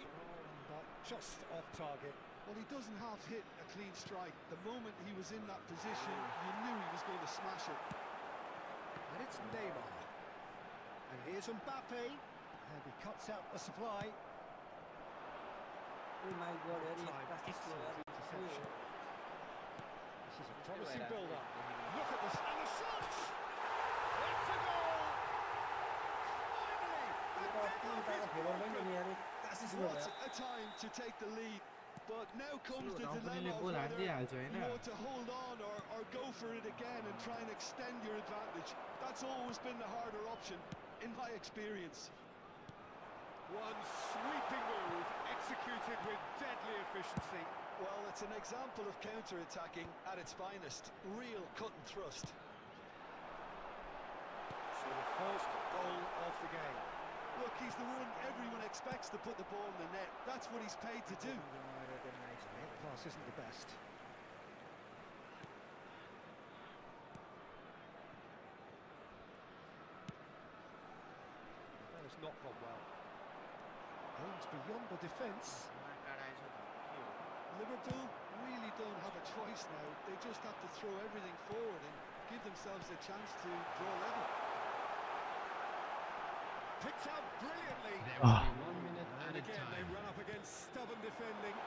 Speaker 2: but just off target.
Speaker 3: Well, he doesn't half hit a clean strike. The moment he was in that position, you knew he was going to smash it.
Speaker 2: And it's Neymar. And here's Mbappe. And he cuts out the supply.
Speaker 5: Oh my god, यार ये
Speaker 2: Time,
Speaker 5: kasih slow यार.
Speaker 2: interception. This is a promising build-up. Look at this, and the shot! That's a goal! Finally!
Speaker 5: यो त अस्ति उताको favour पनि नि यार kasih slow
Speaker 3: What
Speaker 5: भयो.
Speaker 3: a time to take the lead. But now comes the
Speaker 8: Slow down पनि
Speaker 3: dilemma of
Speaker 8: goal
Speaker 3: whether
Speaker 8: हानिदिइहाल्छ
Speaker 3: you
Speaker 8: Hahn.
Speaker 3: want to hold on or go for it again and try and extend your advantage. That's always been the harder option, in my experience.
Speaker 2: One sweeping move, executed with deadly efficiency.
Speaker 3: Well, it's an example of counter-attacking at its finest. Real cut and thrust.
Speaker 2: So the first goal of the game.
Speaker 3: Look, he's the one everyone expects to put the ball in the net. That's what he's paid to do.
Speaker 2: The pass isn't the best. That has not gone well. Aims beyond the defence.
Speaker 3: Liverpool really don't have a choice now. They just have to throw everything forward and give themselves a chance to draw level.
Speaker 2: Picked out brilliantly.
Speaker 4: There will be 1 minute
Speaker 2: And
Speaker 4: added
Speaker 2: again, they
Speaker 4: time.
Speaker 2: run up against stubborn defending.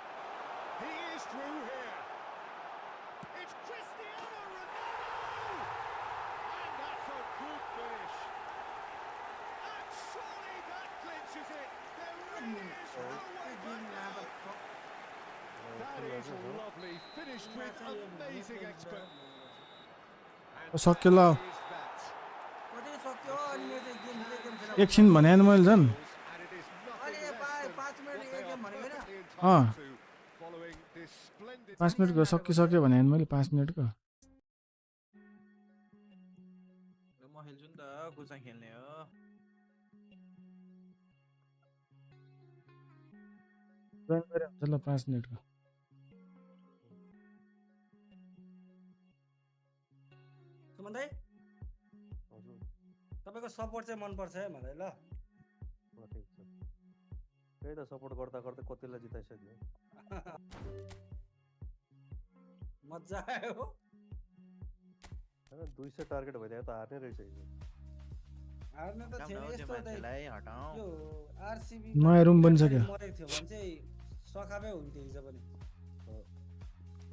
Speaker 2: He is through here. It's Cristiano Ronaldo! And that's a good finish. And surely that clinches it. There really is no way back now. That is lovely. Finished with amazing expert. And
Speaker 1: सक्यो ल
Speaker 2: that is that.
Speaker 5: कति सक्यो अनि मेरो चाहिँ game खेलेँ
Speaker 1: एकछिन भने होइन मैले झन्
Speaker 2: And it is nothing
Speaker 5: अहिले
Speaker 2: less than
Speaker 5: 5 minute
Speaker 2: what they
Speaker 5: एक
Speaker 2: are
Speaker 5: गेम भनेको होइन
Speaker 2: perfectly
Speaker 1: uh
Speaker 2: entitled to, following this splendid
Speaker 1: 5 मिनटको सकिसक्यो भने होइन मैले 5 मिनटको
Speaker 8: म खेल्छु नि त कुचा खेल्ने हो.
Speaker 1: जोइन गरे हुन्छ ल 5 मिनटको
Speaker 5: सुमन दाइ तपाईँको सपोर्ट चाहिँ मनपर्छ है मलाई ल.
Speaker 9: ठिक छ त्यही त सपोर्ट गर्दा गर्दै कतिलाई जिताइसक्यो.
Speaker 5: मजा आयो.
Speaker 9: हैन 200 टार्गेट भइदियो त हार्ने रहेछ हिजो.
Speaker 5: हार्न त थिएन यस्तो
Speaker 8: मान्छेलाई हटाऊ.
Speaker 5: यो आरसीबी
Speaker 1: नयाँ रुम बनिसक्यो
Speaker 5: मरेको थियो भने चाहिँ सखाबै हुन्थ्यो हिजो पनि.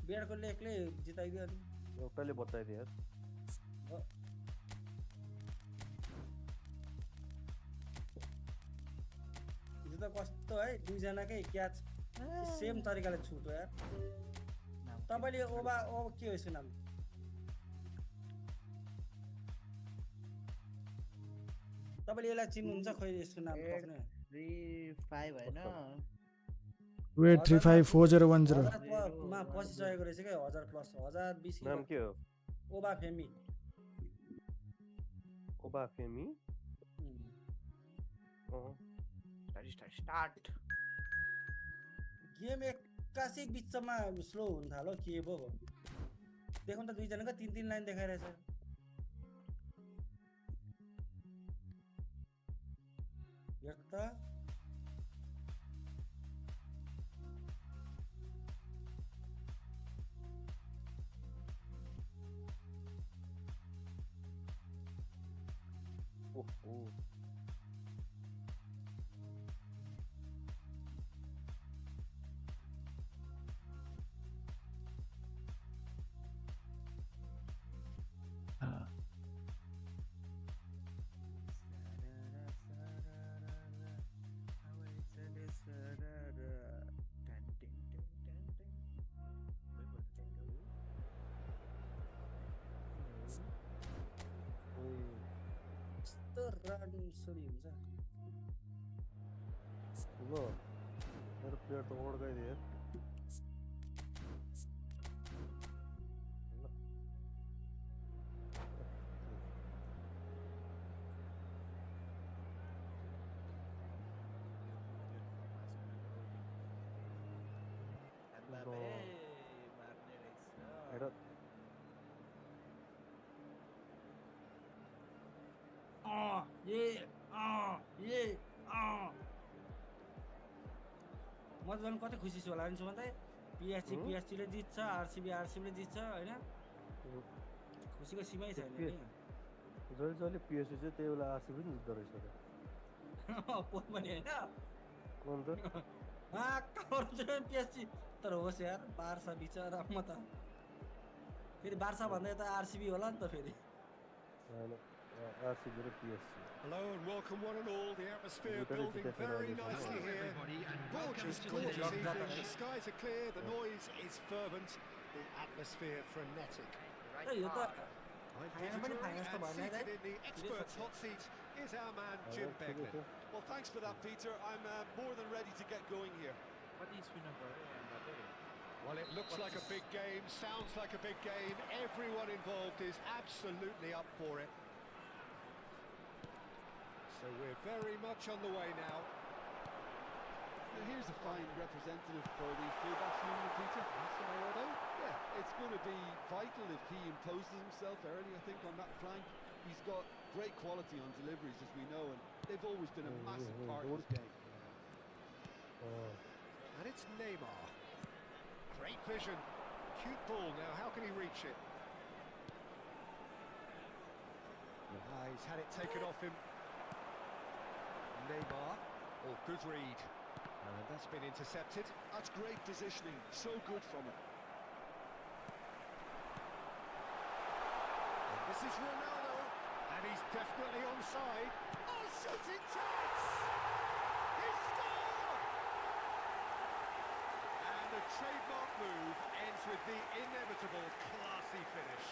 Speaker 5: विराट कोहलीले एक्लै जिताइदियो अनि
Speaker 9: एउटाले बचाइदियो यार
Speaker 5: हो। हिजो त कस्तो है दुईजनाकै क्याच सेम तरिकाले छुट्यो यार तपाईँले ओभा के हो यसको नाम तपाईँले यसलाई चिन्नुहुन्छ खोइ यसको नाम पक्ने
Speaker 6: 3-5 होइन
Speaker 1: 28354010
Speaker 5: मा पसिसकेको रहेछ क्या 1000 प्लस 1020
Speaker 9: नाम के हो
Speaker 5: ओभा फेमी
Speaker 9: ओबा फेमी
Speaker 8: स्टार्ट
Speaker 5: गेम एक्कासी बिचमा स्लो हुन थाल्यो के पो भयो देखौँ त दुईजनाको 3-3 लाइन देखाइरहेछ हेर त
Speaker 9: ओहो
Speaker 5: यस्तो राडुसरी हुन्छ
Speaker 9: ल मेरो प्लेयर त ओड्काइदियो यार
Speaker 8: मार्ने रहेछ
Speaker 9: हेर
Speaker 5: म त झन् कति खुसी छु होला नि सुमन दाइ पिएसजीले जित्छ आरसिबीले जित्छ होइन खुसीको सीमै छैन नि
Speaker 9: जहिले जहिले पिएससी चाहिँ त्यही बेला आरसिबी पनि जित्दो रहेछ
Speaker 5: पोल पनि होइन
Speaker 9: अन्त
Speaker 5: पिएसजी तर होस् यार बार्सा बिचरा म त फेरि बार्सा भन्दा यता आरसिबी होला नि त फेरि
Speaker 9: आरसिबी र PSC
Speaker 2: Hello and welcome one and all. The atmosphere building very nicely here. Gorgeous, gorgeous evening. The skies are clear, the noise is fervent, the atmosphere frenetic.
Speaker 5: यो त
Speaker 2: I'm
Speaker 5: फाइनल पनि फाइनल जस्तो भएन है
Speaker 2: seated in the experts' hot seat is our man Jim Beglin.
Speaker 3: Well, thanks for that, Peter. I'm more than ready to get going here.
Speaker 8: कति spinner गरे
Speaker 2: Well, it looks like a big game, sounds like a big game. Everyone involved is absolutely up for it. So we're very much on the way now.
Speaker 3: Now, here's a fine representative for the fullbacks union, Peter. Yeah, it's going to be vital if he imposes himself early, I think, on that flank. He's got great quality on deliveries, as we know, and they've always been a massive part of his game.
Speaker 2: And it's Neymar. Great vision. Cute ball now. How can he reach it? He's had it taken off him. Neymar. Oh, good read. And that's been intercepted.
Speaker 3: That's great positioning. So good from him.
Speaker 2: And this is Ronaldo. And he's definitely onside. Oh, shooting chance! He scored! And the trademark move ends with the inevitable classy finish.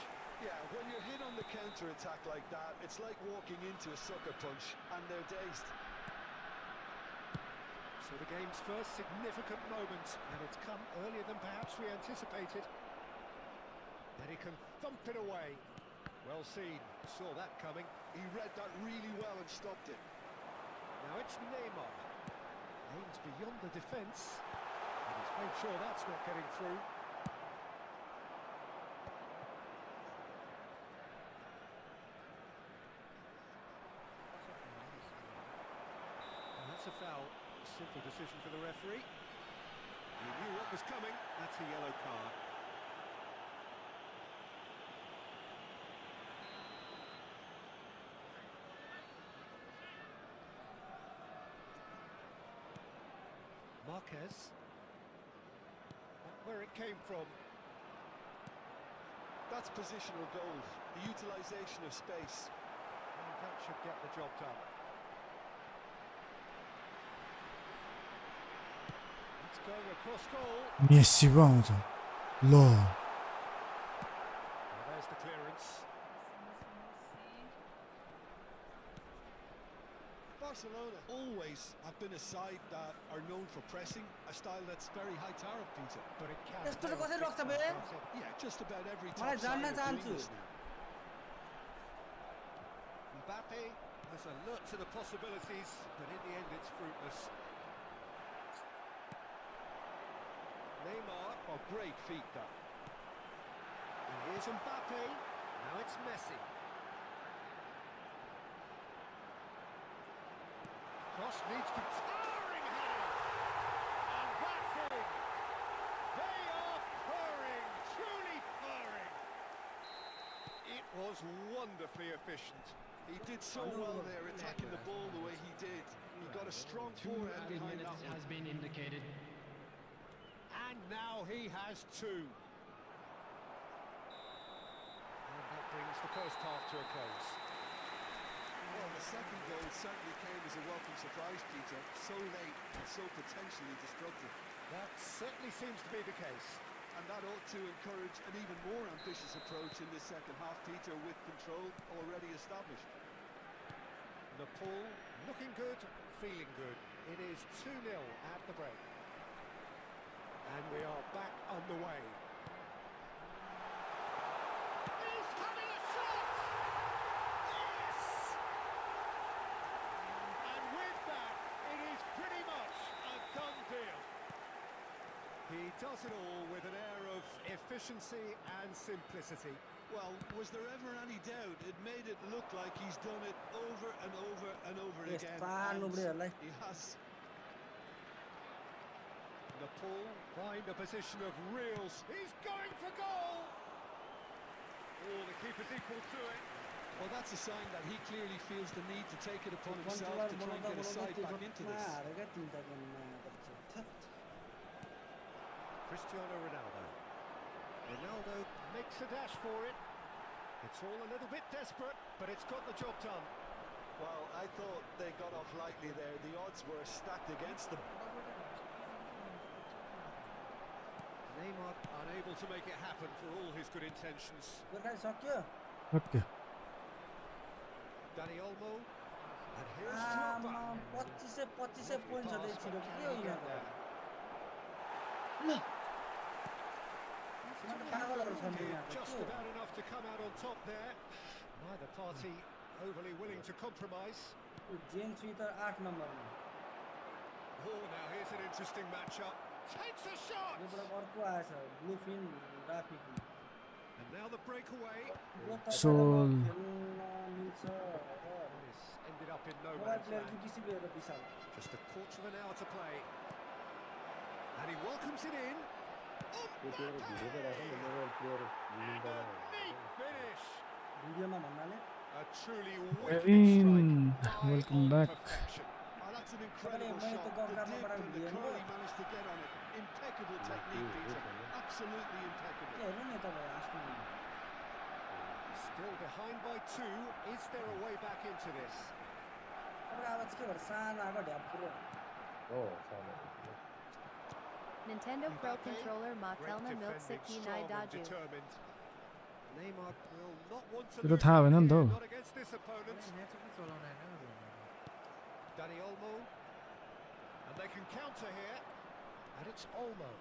Speaker 3: Yeah, when you're hit on the counter-attack like that, it's like walking into a sucker punch, and they're dazed.
Speaker 2: So the game's first significant moment, and it's come earlier than perhaps we anticipated. And he can thump it away. Well seen, saw that coming.
Speaker 3: He read that really well and stopped it.
Speaker 2: Now it's Neymar. Aims beyond the defence. And he's made sure that's not getting through. And that's a foul. Simple decision for the referee. He knew what was coming. That's a yellow card. Marquez. Where it came from.
Speaker 3: That's positional goal, the utilisation of space.
Speaker 2: And that should get the job done. It's going across goal.
Speaker 1: Messi पो आउँछ ल
Speaker 2: Well, there's the clearance.
Speaker 3: Barcelona always have been a side that are known for pressing, a style that's very high tariff, Peter.
Speaker 2: But it can
Speaker 5: यस्तो
Speaker 2: pay
Speaker 5: त कसरी
Speaker 2: off
Speaker 5: रोक्छ
Speaker 2: big
Speaker 5: बे?
Speaker 2: time, can't it?
Speaker 3: Yeah, just about every
Speaker 5: मलाई
Speaker 3: top
Speaker 5: जान्न
Speaker 3: side are
Speaker 5: चाहन्छु।
Speaker 3: doing this now.
Speaker 2: Mbappe has a look to the possibilities, but in the end it's fruitless. Neymar,
Speaker 3: Oh, great feat that.
Speaker 2: and here's Mbappe. Now it's Messi. Cross needs to towering header, and that's in. They are purring, truly purring. It was wonderfully efficient.
Speaker 3: He did so well there, attacking the ball the way he did. He got a strong forehand behind that one.
Speaker 4: has been indicated.
Speaker 2: And now he has two. And that brings the first half to a close.
Speaker 3: Well, the second goal certainly came as a welcome surprise, Peter. So late and so potentially destructive.
Speaker 2: That certainly seems to be the case.
Speaker 3: And that ought to encourage an even more ambitious approach in this second half, Peter, with control already established.
Speaker 2: Nepal looking good, feeling good. It is 2-0 at the break. And we are back underway. He's having a shot! Yes! And with that, it is pretty much a done deal. He does it all with an air of efficiency and simplicity.
Speaker 3: Well, was there ever any doubt? It made it look like he's done it over and over and over again. And he has.
Speaker 2: Nepal find a position of real. He's going for goal! Oh, the keeper's equal to it.
Speaker 3: Well, that's a sign that he clearly feels the need to take it upon himself to try and get his side back into this.
Speaker 2: Cristiano Ronaldo. Ronaldo makes a dash for it. It's all a little bit desperate, but it's got the job done.
Speaker 3: Well, I thought they got off lightly there. The odds were stacked against them.
Speaker 2: Neymar unable to make it happen for all his good intentions.
Speaker 1: Okay
Speaker 2: Dani Olmo. And here's Drogba.
Speaker 5: 25 point छ
Speaker 2: Pass,
Speaker 5: छिरो
Speaker 2: but
Speaker 5: के
Speaker 2: can
Speaker 5: हो
Speaker 2: he get
Speaker 5: यिनीहरुको
Speaker 2: there?
Speaker 5: पागलहरु छन्
Speaker 2: Did
Speaker 5: यिनीहरु
Speaker 2: just about enough to come out on top there. Neither party overly willing to compromise.
Speaker 5: James वितर 8 नम्बरमा
Speaker 2: Oh, now here's an interesting matchup. Takes a shot!
Speaker 5: यो बडा अर्को आएछ bluefin Rafiq
Speaker 2: And now the breakaway.
Speaker 1: So
Speaker 5: मिल्छ
Speaker 2: This ended up in no
Speaker 5: mobile
Speaker 2: man's
Speaker 5: player
Speaker 2: land.
Speaker 5: कि पिसी बेर विशाल
Speaker 2: Just a quarter of an hour to play. And he welcomes it in. And a neat finish.
Speaker 5: भिडियोमा भन्नाले
Speaker 2: A truly
Speaker 1: Kevin,
Speaker 2: wicked strike.
Speaker 1: welcome
Speaker 2: Eye on
Speaker 1: back.
Speaker 2: perfection.
Speaker 3: Oh, that's an incredible
Speaker 5: मैले
Speaker 3: shot.
Speaker 5: त
Speaker 3: The
Speaker 5: गाउँमा
Speaker 3: dip
Speaker 5: बडा
Speaker 3: and the
Speaker 5: video
Speaker 3: curl he managed to get on it. Impeccable technique, Peter. Absolutely impeccable.
Speaker 5: के हेर्नु नि तपाईँ आस्टनमा
Speaker 2: Still behind by 2. Is there a way back into this?
Speaker 5: तपाईँ आवाज के भएर सानो आएको ढ्यापुरो
Speaker 7: Nintendo Pro
Speaker 2: Mbappe,
Speaker 7: Controller
Speaker 2: great
Speaker 7: Matelna Milk
Speaker 2: defending,
Speaker 7: Siki
Speaker 2: strong and
Speaker 7: Daju.
Speaker 2: determined. Neymar will not want to
Speaker 1: त्यो त
Speaker 2: lose
Speaker 1: थाहा
Speaker 2: it
Speaker 1: भएन नि त
Speaker 2: here,
Speaker 1: how
Speaker 2: not against this opponent. Dani Olmo. And they can counter here. And it's Olmo.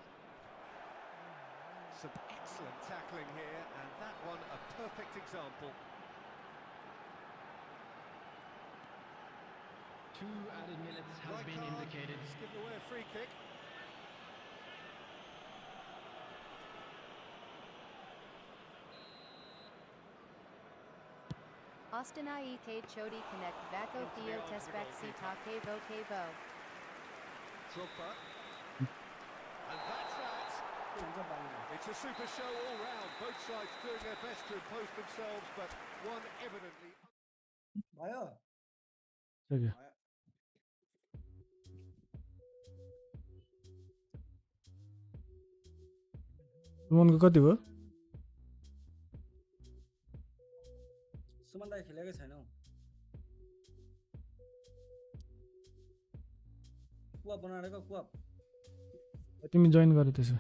Speaker 2: Some excellent tackling here, and that one a perfect example.
Speaker 4: 2 added minutes has
Speaker 2: Right
Speaker 4: been
Speaker 2: card,
Speaker 4: indicated.
Speaker 2: it's given away a free kick.
Speaker 7: Austin Ike Chodi Connect Bako Theo Tesbek Sita Kevo Kevo.
Speaker 2: Drogba. And that's that.
Speaker 5: हुन्छ बाहिर
Speaker 2: It's a super show all round. Both sides doing their best to impose themselves, but one evidently...
Speaker 5: भयो
Speaker 1: सक्यो रोहनको कति भयो
Speaker 5: सुमन दाइ खेलेकै छैन हौ कुवा बनाएको कुवा
Speaker 1: तिमी जोइन गरे त्यसो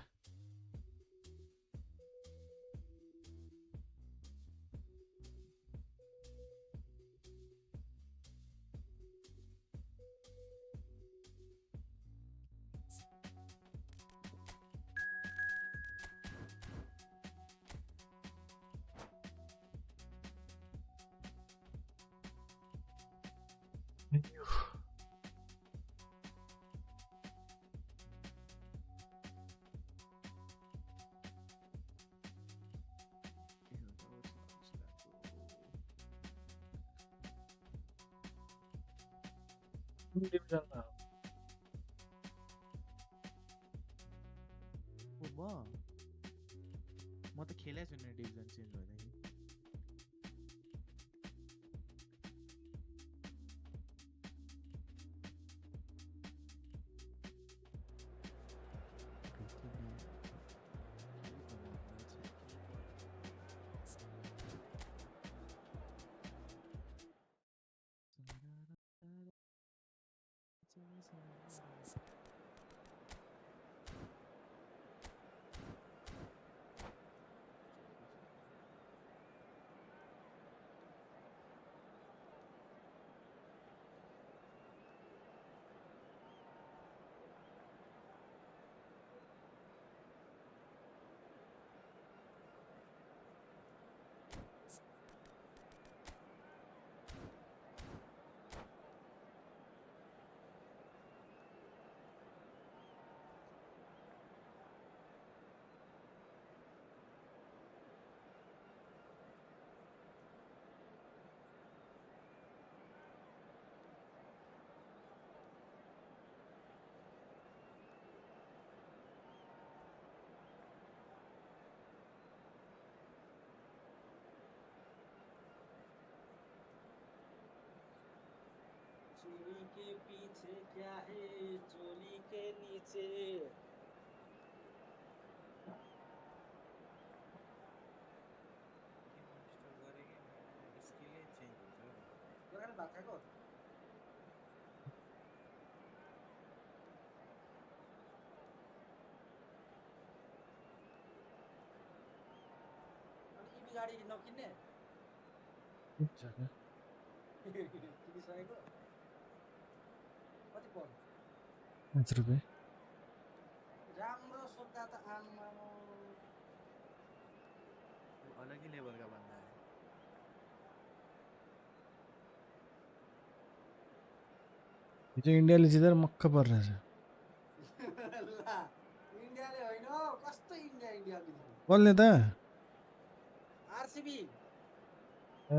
Speaker 1: डिभिजनमा
Speaker 6: म त खेलेको छु नि डिभिजन चेन्ज भइदियो
Speaker 5: चोली के पीछे क्या है चोली के नीचे
Speaker 8: स्किलै चेन्ज हुन्छ
Speaker 5: दोकान भात खाएको अनि इभी गाडी नकिन्ने किनिसकेको कति पर्यो
Speaker 1: 5 रुपैयाँ
Speaker 5: राम्रो सोध्दा त आम्मा
Speaker 8: अलगै लेभलका भन्दा
Speaker 1: हिजो इन्डियाले जितेर मक्क परिरहेछ
Speaker 5: ला इन्डियाले होइन कस्तो इन्डिया इन्डिया
Speaker 1: कसले त
Speaker 5: आरसीबी
Speaker 1: ए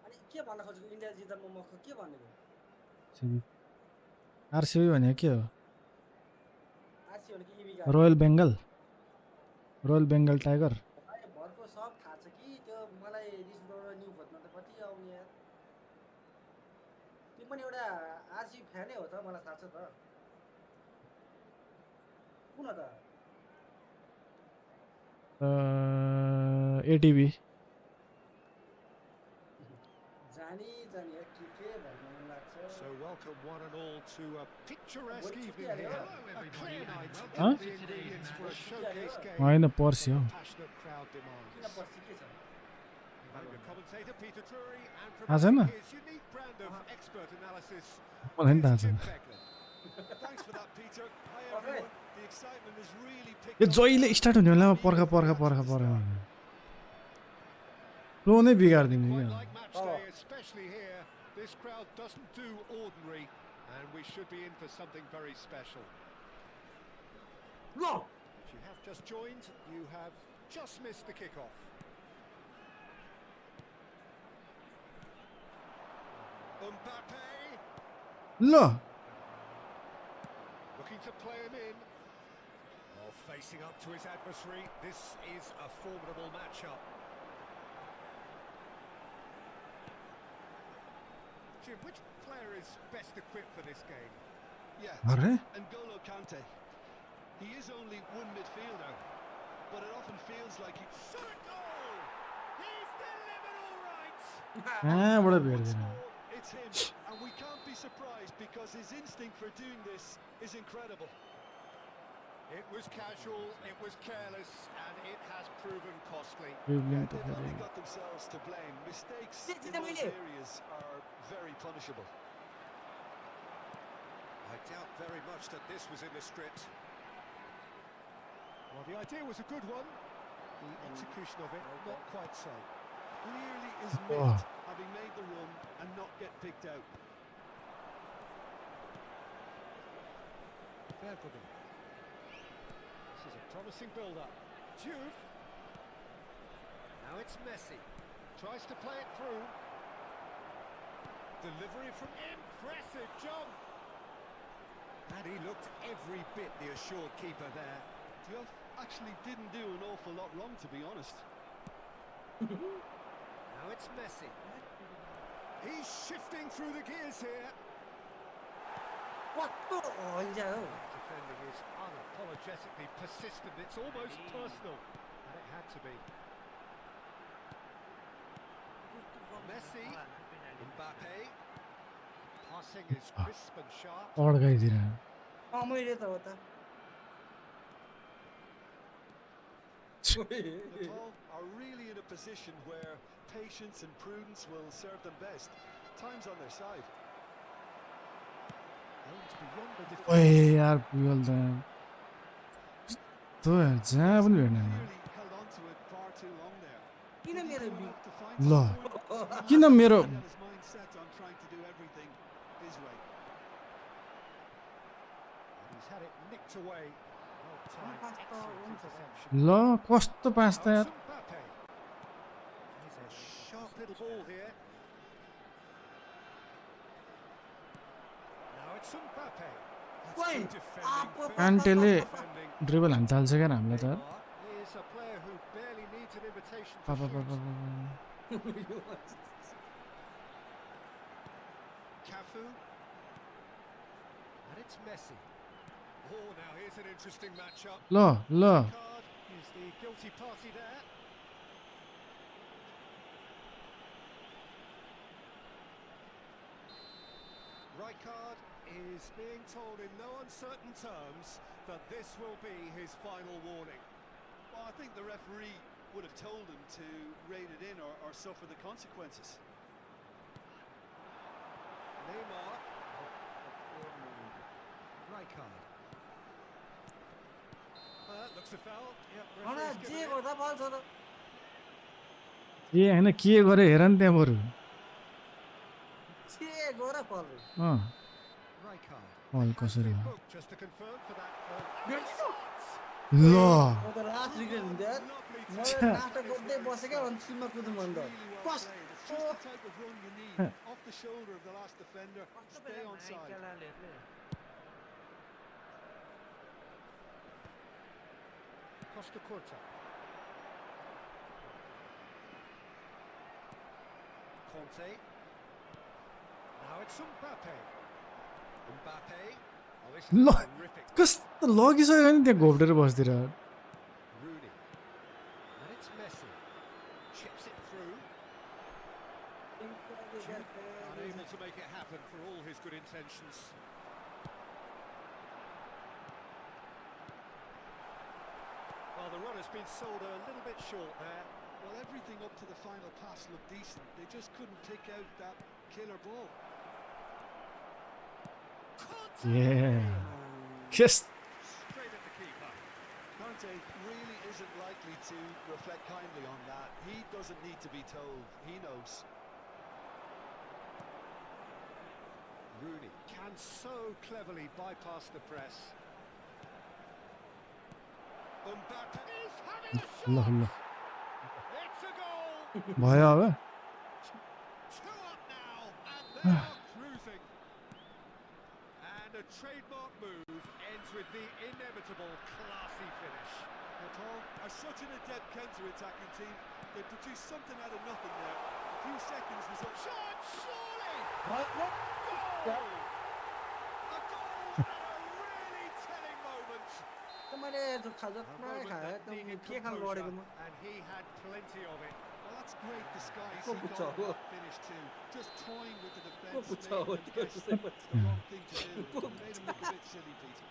Speaker 5: अनि के भन्न खोजेको इन्डिया जित्दा म के भनेको
Speaker 1: आरसीबी भनेको के हो
Speaker 5: आरसीबी भनेको इभी
Speaker 1: रोयल बेङ्गल टाइगर
Speaker 5: गाडी भरको सब थाहा छ कि त्यो मलाई रिस उठाउन न्यु खोज्न त कति आउने यार तिमी पनि एउटा आरसीबी फ्यानै हो त मलाई थाहा छ त कुन हो त
Speaker 1: एटिभी
Speaker 5: जानी यार के भन्नु मन लाग्छ
Speaker 2: So welcome one and all to a picturesque
Speaker 5: What
Speaker 2: evening
Speaker 5: took you
Speaker 2: here.
Speaker 5: out?
Speaker 2: A clear night,
Speaker 1: Huh?
Speaker 2: the ingredients for a showcase game.
Speaker 1: होइन पर्सि हो
Speaker 2: A passionate crowd
Speaker 5: किन
Speaker 2: demands.
Speaker 5: पर्सि के छ
Speaker 2: I'm your commentator Peter Drury and
Speaker 1: थाहा छैन
Speaker 2: providing his unique brand of expert analysis.
Speaker 1: मलाई नि थाहा
Speaker 2: Here's
Speaker 1: छैन
Speaker 2: Jim Begley.
Speaker 3: Thanks for that, Peter. Hi, everyone. The excitement has really picked
Speaker 1: yo
Speaker 3: up.
Speaker 1: जहिले स्टार्ट हुने बेलामा पर्ख फ्लो नै बिगारिदिने
Speaker 2: Quite
Speaker 1: क्या
Speaker 2: like match day, especially here. This crowd doesn't do ordinary, and we should be in for something very special.
Speaker 5: Low
Speaker 2: If you have just joined, you have just missed the kickoff. Mbappe
Speaker 1: ल
Speaker 2: looking to play him in. Oh, facing up to his adversary. This is a formidable matchup. Jim, which player is best equipped for this game?
Speaker 3: Yeah,
Speaker 1: अरे
Speaker 3: N'Golo Kante. He is only one midfielder, but it often feels like he...
Speaker 2: Shot at goal!
Speaker 1: कहाँबाट
Speaker 2: Once
Speaker 1: भेट्दैन
Speaker 2: more, it's him, and we can't be surprised because his instinct for doing this is incredible. It was casual, it was careless, and it has proven costly.
Speaker 1: ट्रिबलिङ त
Speaker 2: They've only
Speaker 1: फेरि
Speaker 2: got themselves to blame. Mistakes
Speaker 5: Did
Speaker 2: in
Speaker 5: they
Speaker 2: those
Speaker 5: really?
Speaker 2: areas are very punishable. I doubt very much that this was in the script. Well, the idea was a good one. The execution of it, not quite so. Clearly is miffed, having made the run and not get picked out. Bergoguen. This is a promising build-up. Diouf. Now it's Messi. Tries to play it through. Delivery from impressive jump. And he looked every bit the assured keeper there. Diouf actually didn't do an awful lot wrong, to be honest. Now it's Messi. He's shifting through the gears here.
Speaker 5: What the hell?
Speaker 2: Defending is unapologetically persistent. It's almost personal. And it had to be. Messi. Mbappe. Passing is crisp and sharp.
Speaker 1: अड्काइदिएर
Speaker 5: मैले त हो त
Speaker 2: Nepal are really in a position where patience and prudence will serve them best. Time's on their side. Aims beyond the defense.
Speaker 1: ओए यार पुगल त त यार जहाँ पनि भेट्दैन
Speaker 2: Clearly held on to it far too long there.
Speaker 5: किन मेरो
Speaker 2: He'll
Speaker 5: be
Speaker 2: have to find
Speaker 1: ल
Speaker 2: some point.
Speaker 1: किन मेरो
Speaker 2: He had his mind set on trying to do everything his way. And he's had it nicked away. Well-timed, excellent interception.
Speaker 1: ल कस्तो पास त यार
Speaker 2: Mbappe. He's a sharp little ball here. Now it's Mbappe. That's
Speaker 5: Wait.
Speaker 2: good defending, very
Speaker 1: कान्टेले
Speaker 2: good defending.
Speaker 1: Dribble हान्न थाल्छ क्या हामीलाई त
Speaker 2: Neymar is a player who barely needs an invitation to shoot. Cafu. And it's Messi. Oh, now here's an interesting matchup.
Speaker 1: ल ल
Speaker 2: Card is the guilty party there. Rijkaard is being told in no uncertain terms that this will be his final warning.
Speaker 3: Well, I think the referee would have told him to rein it in or suffer the consequences.
Speaker 2: Neymar. Rijkaard. Looks a foul. Yep, referee's given
Speaker 5: J
Speaker 2: it.
Speaker 5: गर्दा पाल्छ त
Speaker 1: ए होइन के गरे हेर नि त्यहाँ बरु
Speaker 5: जे गर पर्यो
Speaker 1: अँ
Speaker 2: Rijkaard.
Speaker 1: बल
Speaker 2: Has
Speaker 1: कसरी
Speaker 2: been
Speaker 1: भयो
Speaker 2: booked, just to confirm for that.
Speaker 1: ल
Speaker 5: म त लास्ट रिग्रेट हुन्छ यार
Speaker 2: Lovely
Speaker 5: म
Speaker 2: touch.
Speaker 5: नाटक गर्दै बसेकै अन्तिममा कुद्नु मन त
Speaker 2: Really well
Speaker 5: कस्तो
Speaker 2: played. It's just the type of run you need. Off the shoulder of the last defender. Stay on side. Costa Curta. Conte. Now it's Mbappe. Mbappe. Oh, this is
Speaker 1: ल
Speaker 2: terrific.
Speaker 1: कस्तो लगिसक्यो नि त्यहाँ घोप्टेर बस्दिएर
Speaker 2: Rooney. And it's Messi. Chips it through. Unable to make it happen for all his good intentions. Well, the run has been sold a little bit short there.
Speaker 3: Well, everything up to the final pass looked decent. They just couldn't pick out that killer ball.
Speaker 1: A yes
Speaker 2: Straight at the keeper.
Speaker 3: Conte really isn't likely to reflect kindly on that. He doesn't need to be told. He knows.
Speaker 2: Rooney can so cleverly bypass the press. Mbappe is having a
Speaker 1: ल
Speaker 2: shot.
Speaker 1: ल
Speaker 2: It's a goal.
Speaker 1: भयो अब
Speaker 2: 2 up now, and they are cruising. And a trademark move ends with the inevitable classy finish.
Speaker 3: Nepal are such an adept counter-attacking team. They produced something out of nothing there. A few seconds was up.
Speaker 2: Shot, surely!
Speaker 5: What?
Speaker 2: Goal! A goal at a really telling moment.
Speaker 5: त मैले त्यो खाजा
Speaker 2: A
Speaker 5: पुरै
Speaker 2: moment
Speaker 5: खाएँ
Speaker 2: that
Speaker 5: त
Speaker 2: needed
Speaker 5: के खानु
Speaker 2: composure,
Speaker 5: लडेको म
Speaker 2: and he had plenty of it.
Speaker 3: Well, That's great disguise.
Speaker 6: Ko
Speaker 3: He
Speaker 6: pucha
Speaker 3: got
Speaker 6: ho?
Speaker 3: that finish too. Just toying with the
Speaker 6: Ko
Speaker 3: defence,
Speaker 6: pucha ho?
Speaker 3: making them
Speaker 6: त्यो
Speaker 3: guess
Speaker 6: सोचेपछि
Speaker 3: the wrong thing to do.
Speaker 6: Ko
Speaker 3: Made him look a bit silly, Peter.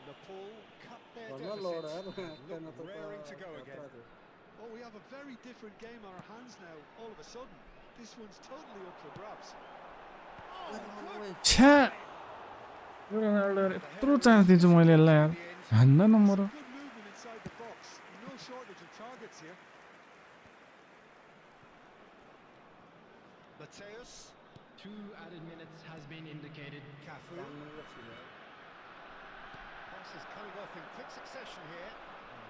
Speaker 2: Nepal cut their
Speaker 6: घरमा
Speaker 2: deficit.
Speaker 6: लड यार
Speaker 2: Look
Speaker 6: न त
Speaker 2: raring to go
Speaker 6: खतरा
Speaker 2: again.
Speaker 6: थियो
Speaker 3: Oh, we have a very different game on our hands now. All of a sudden, this one's totally up for grabs. Oh, good.
Speaker 1: छ्या यो Ronaldo यत्रो chance दिन्छु मैले यसलाई यार हान्न न मरो
Speaker 3: Good movement inside the box. No shortage of targets here.
Speaker 2: Mateus,
Speaker 4: Two added minutes has been indicated.
Speaker 2: Cafu. Pass is coming off in quick succession here.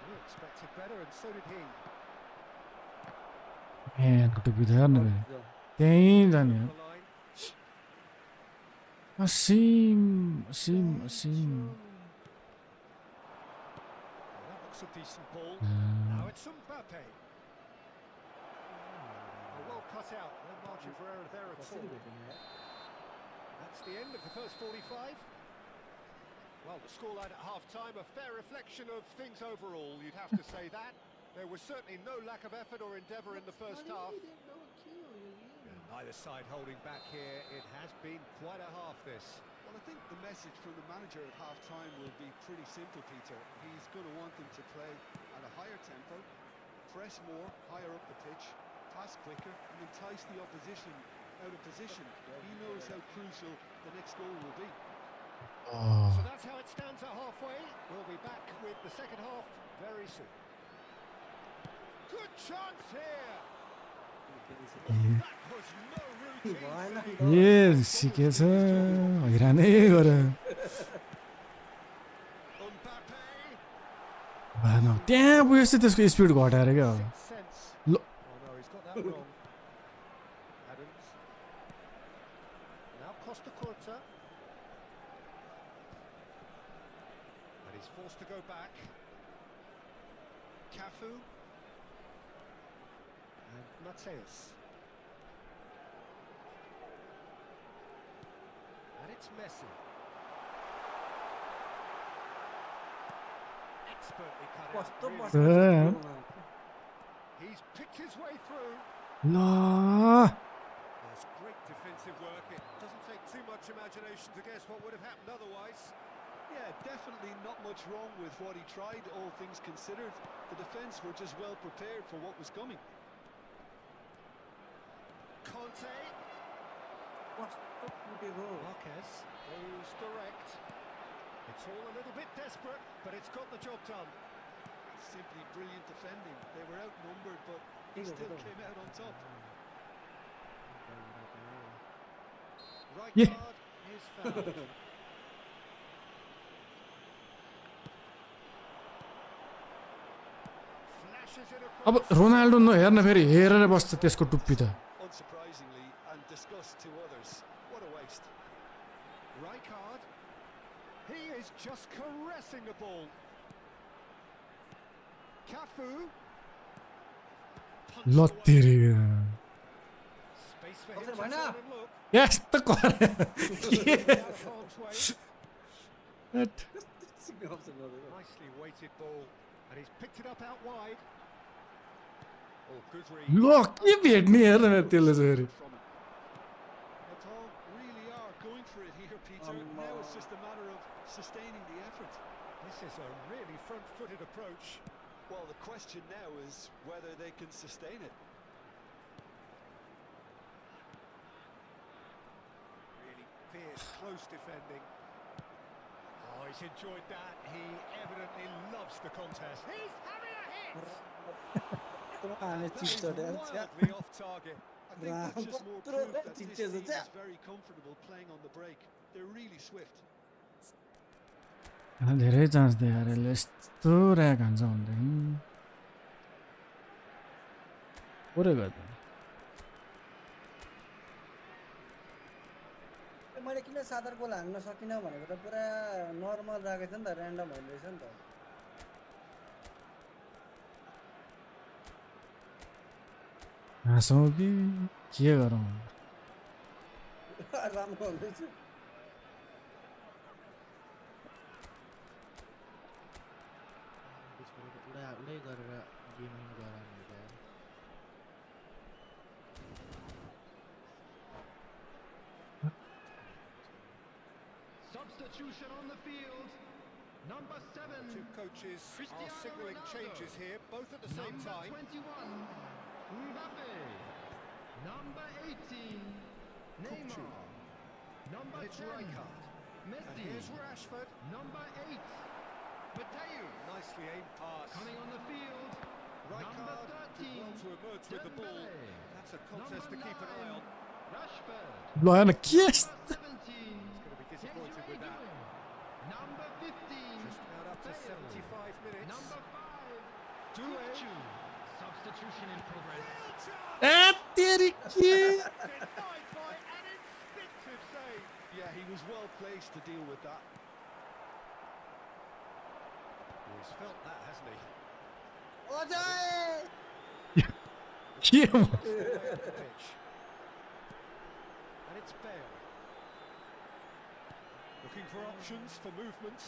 Speaker 2: We expected better, and so did he.
Speaker 1: ए टुपी थियो नि त्यहीँ जाने
Speaker 2: The line.
Speaker 1: Asim Asim Asim
Speaker 2: Well, that looks a decent ball. Now it's Mbappe. Well cut out. No margin for error there at
Speaker 6: कसरी
Speaker 2: all.
Speaker 6: भेटेन यार
Speaker 2: That's the end of the first 45. Well, the scoreline at half-time, a fair reflection of things overall, you'd have to say that. There was certainly no lack of effort or endeavour in the first half. And neither side holding back here. It has been quite a half, this.
Speaker 3: Well, I think the message from the manager at half-time will be pretty simple, Peter. He's going to want them to play at a higher tempo, press more, higher up the pitch, pass quicker, and entice the opposition out of position. He knows how crucial the next goal will be.
Speaker 2: So that's how it stands at halfway. We'll be back with the second half very soon. Good chance here. That was no routine
Speaker 6: भएन
Speaker 2: save.
Speaker 6: नि
Speaker 1: ए सिकेछ हैरानै गर
Speaker 2: Mbappe.
Speaker 1: भएन त्यहाँ पुगेपछि त्यसको speed घटाएर क्या अब
Speaker 2: Sixth sense.
Speaker 1: Lo-
Speaker 2: Oh no, he's got that wrong. Adams. Now Costa Curta. And he's forced to go back. Cafu. And Mateus. And it's Messi. Expertly cut out.
Speaker 6: कस्तो
Speaker 2: Really
Speaker 6: बस्छ
Speaker 1: Yeah.
Speaker 2: He's picked his way through.
Speaker 1: ल
Speaker 2: That's great defensive work. It doesn't take too much imagination to guess what would have happened otherwise.
Speaker 3: Yeah, definitely not much wrong with what he tried, all things considered. The defence were just well prepared for what was coming.
Speaker 2: Conte.
Speaker 6: कस्तो फुटेको
Speaker 2: Marquez goes direct. It's all a little bit desperate, but it's got the job done.
Speaker 3: Simply brilliant defending. They were outnumbered, but he
Speaker 6: Digo,
Speaker 3: still
Speaker 6: digo.
Speaker 3: came out on top.
Speaker 2: Right
Speaker 1: Yeah.
Speaker 2: guard is fouled. Flashes it across.
Speaker 1: अब Ronaldo नहेर्न फेरि हेरेर बस्छ त्यसको टुप्पी त
Speaker 3: Unsurprisingly, and discussed to others. What a waste.
Speaker 2: Rijkaard. He is just caressing the ball. Cafu. Punched
Speaker 1: ल
Speaker 2: away.
Speaker 1: तेरे
Speaker 2: Space for him
Speaker 6: Offside,
Speaker 2: to
Speaker 6: why
Speaker 2: turn
Speaker 6: not?
Speaker 2: and look.
Speaker 1: यस्तो
Speaker 2: Out of harm's way.
Speaker 6: सिक्ने option गरेको
Speaker 2: Nicely weighted ball. And he's picked it up out wide. Oh, good read.
Speaker 1: ल के भेट्ने हेर न त्यसले चाहिँ फेरि
Speaker 3: From it. Nepal really are going for it here, Peter. Now it's just a matter of sustaining the effort.
Speaker 2: This is a really front-footed approach.
Speaker 3: Well, the question now is whether they can sustain it.
Speaker 2: Really fierce, close defending. Oh, he's enjoyed that. He evidently loves the contest. He's having a hit!
Speaker 6: हाने
Speaker 2: That is
Speaker 6: चिप्छ
Speaker 2: wildly off target.
Speaker 3: I think that's just more
Speaker 6: Bro,
Speaker 3: proof that this
Speaker 6: teaches
Speaker 3: team
Speaker 6: it,
Speaker 3: is
Speaker 6: yeah.
Speaker 3: very comfortable playing on the break. They're really swift.
Speaker 1: धेरै chance दियो यार यसले यस्तो rack हान्छ भनेदेखि पुरै गर्दैन
Speaker 5: मैले किन सादर गोल हान्न सकिनँ भनेको त पुरा नर्मल राखेको थियो नि त ऱ्यान्डम होइन रहेछ नि त
Speaker 1: हाँसौँ कि के गरौँ
Speaker 5: राम्रो हुँदैछ
Speaker 6: पुरा उल्लै गरेर गेमिङ गराउने क्या
Speaker 4: Substitution on the field. Number 7.
Speaker 2: Two coaches are
Speaker 4: Cristiano
Speaker 2: signalling
Speaker 4: Ronaldo.
Speaker 2: changes here, both at the same
Speaker 4: Number
Speaker 2: time.
Speaker 4: 21. Mbappe. Number 18. Neymar. Number
Speaker 2: And it's
Speaker 4: 10.
Speaker 2: Rijkaard. And
Speaker 4: Messi.
Speaker 2: here's Rashford.
Speaker 4: Number 8. Mateo.
Speaker 2: Nicely aimed pass.
Speaker 4: Coming on the field. Number
Speaker 2: Rijkaard did
Speaker 4: 13.
Speaker 2: well to emerge with the ball.
Speaker 4: Dembele.
Speaker 2: That's a contest to keep an eye on.
Speaker 4: Rashford.
Speaker 1: ल हेर्न के
Speaker 4: Number 17.
Speaker 2: He's going to be disappointed with that.
Speaker 4: Number 15.
Speaker 2: Just about up to 75 minutes.
Speaker 4: Number 5.
Speaker 2: Doué.
Speaker 4: Substitution in progress.
Speaker 1: ए तेरी के
Speaker 2: Denied by an instinctive save.
Speaker 3: Yeah, he was well placed to deal with that.
Speaker 2: He's felt that, hasn't he?
Speaker 1: के हो
Speaker 2: Away up the pitch. And it's Bale. Looking for options for movement.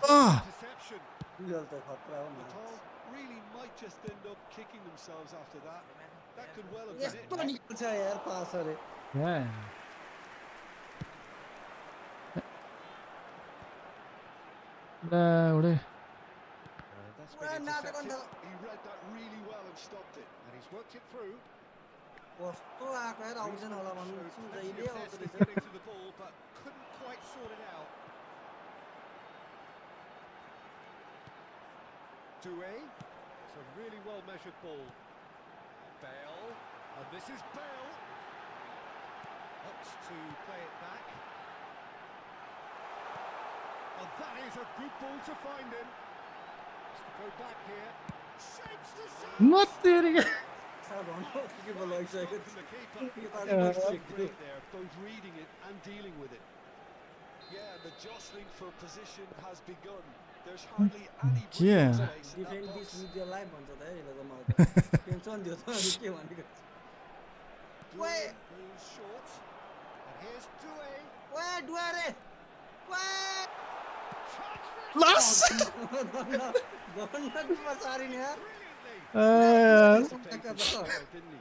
Speaker 1: Ah.
Speaker 2: Interception.
Speaker 5: Real त खतरा हो
Speaker 3: The
Speaker 5: नि
Speaker 3: tall really might just end up kicking themselves after that. That could well have been
Speaker 5: यस्तो
Speaker 3: it.
Speaker 5: निकल्छ यार पास अरे
Speaker 1: उडे
Speaker 2: That's
Speaker 5: पुरा
Speaker 2: been
Speaker 5: नाटक
Speaker 2: intercepted.
Speaker 5: अन्त
Speaker 3: He read that really well and stopped it.
Speaker 2: And he's worked it through.
Speaker 5: कस्तो आएको यार आउँदैन होला भन्नु
Speaker 2: Showed
Speaker 5: जहिले
Speaker 2: plenty of
Speaker 5: आउँदो
Speaker 2: zest in
Speaker 5: रहेछ
Speaker 2: getting to the ball, but couldn't quite sort it out. Doué. It's a really well measured ball. Bale. And this is Bale. Opts to play it back. And that is a good ball to find him. Has to go back here. Shapes the shot.
Speaker 1: म तेरी के
Speaker 5: साह्रो भन्नु के बोल आइसक्यो
Speaker 2: From the keeper.
Speaker 5: यो त
Speaker 3: He
Speaker 5: अलि
Speaker 3: was
Speaker 5: बढी
Speaker 3: great there, both reading it and dealing with it. Yeah, the jostling for position has begun. There's hardly any breathing
Speaker 1: Yeah.
Speaker 3: space in that
Speaker 5: defend this
Speaker 3: box.
Speaker 5: With your life भन्छ त यसले त मलाई त tension दियो त अनि के भनेको
Speaker 2: Doué goes short. And here's Doué.
Speaker 5: ओए डुआरे ओए
Speaker 2: Chance for
Speaker 1: लस
Speaker 5: गन्न किमा सारिने यार
Speaker 2: brilliantly.
Speaker 3: Didn't he?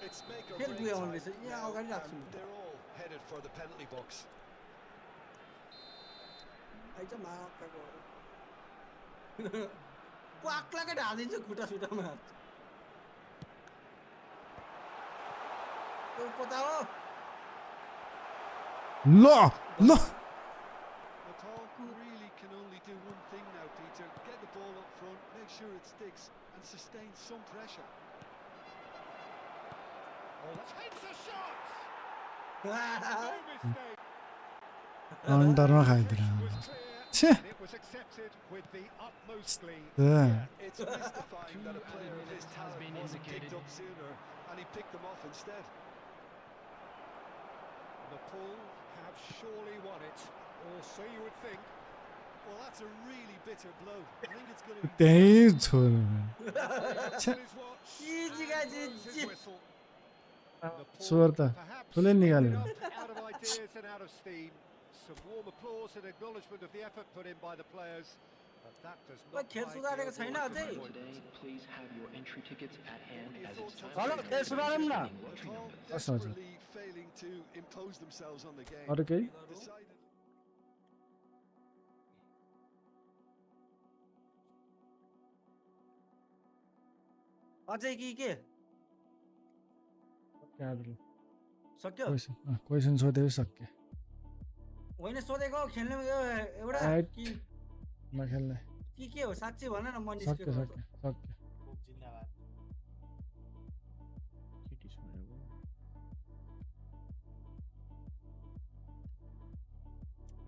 Speaker 3: It's make or
Speaker 5: फेरि
Speaker 3: break
Speaker 5: डुए
Speaker 3: time
Speaker 5: आउने रहेछ यहाँ
Speaker 3: now,
Speaker 5: अगाडि राख्छु
Speaker 3: and they're all headed for the penalty box.
Speaker 5: आइज माकाको पाक्लाकै ढालिदिन्छ खुट्टा सुट्टामा त्यो कता हो
Speaker 1: ल ल
Speaker 3: The tall really can only do one thing now, Peter. Get the ball up front, make sure it sticks, and sustain some pressure.
Speaker 2: Oh, takes a shot. No mistake.
Speaker 1: अन्डरमा
Speaker 2: Pitch
Speaker 1: खाइदिएर
Speaker 2: was clear,
Speaker 1: छे
Speaker 2: and it was accepted with the utmost glee.
Speaker 3: It's mystifying that a player of his talent wasn't picked up sooner, and he picked them off instead.
Speaker 2: Nepal have surely won it, or so you would think.
Speaker 3: Well, that's a really bitter blow. I think it's going to be
Speaker 1: त्यही छोरो
Speaker 2: On his watch,
Speaker 5: Easy,
Speaker 2: and
Speaker 5: guys,
Speaker 2: blows his
Speaker 5: easy.
Speaker 2: whistle.
Speaker 1: स्वर त
Speaker 2: Perhaps
Speaker 1: ठुलै निकाल्यो
Speaker 2: up out of ideas and out of steam. Some warm applause and acknowledgement of the effort put in by the players. But that does
Speaker 5: ओए
Speaker 2: not
Speaker 5: खेल
Speaker 2: quite
Speaker 5: सुधारेको
Speaker 2: deal
Speaker 5: छैन
Speaker 2: with
Speaker 5: अझै
Speaker 2: disappointment.
Speaker 4: Please have your entry tickets at hand as it's time
Speaker 5: hello खेल सुधारौँ न
Speaker 3: the tall
Speaker 1: That's not it.
Speaker 3: desperately failing to impose themselves on the game.
Speaker 1: अरू केही
Speaker 3: Decided.
Speaker 5: अझै कि के सक्यो
Speaker 1: क्वेसन सोधेको सक्यो
Speaker 5: होइन सोधेको खेल्ने यो एउटा
Speaker 1: Right.
Speaker 5: कि
Speaker 1: नखेल्ने
Speaker 5: कि के हो साँच्चै भन न म
Speaker 1: सक्यो
Speaker 5: निस्केको
Speaker 1: सक्यो सक्यो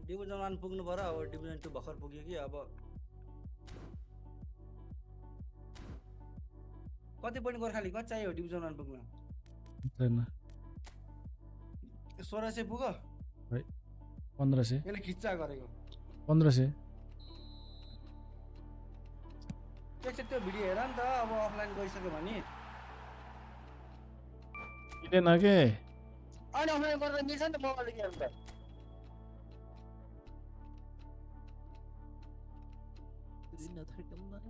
Speaker 5: डिभिजन 1 पुग्नु पर्यो अब डिभिजन 2 भर्खर पुग्यो कि अब कति पोइन्ट गोर्खाली कति चाहियो डिभिजन 1 पुग्न
Speaker 1: छैन
Speaker 5: 1600 पुग्यो
Speaker 1: 1500
Speaker 5: यसले खिच्चा गरेको
Speaker 1: 1500
Speaker 5: एकचोटि त्यो भिडियो हेर नि त अब अफलाइन गइसक्यो भने
Speaker 1: मिलेन के
Speaker 5: अनि अफलाइन गर्दा मिल्छ नि त मोबाइलले के हुन्छ
Speaker 10: नथर्कौँ न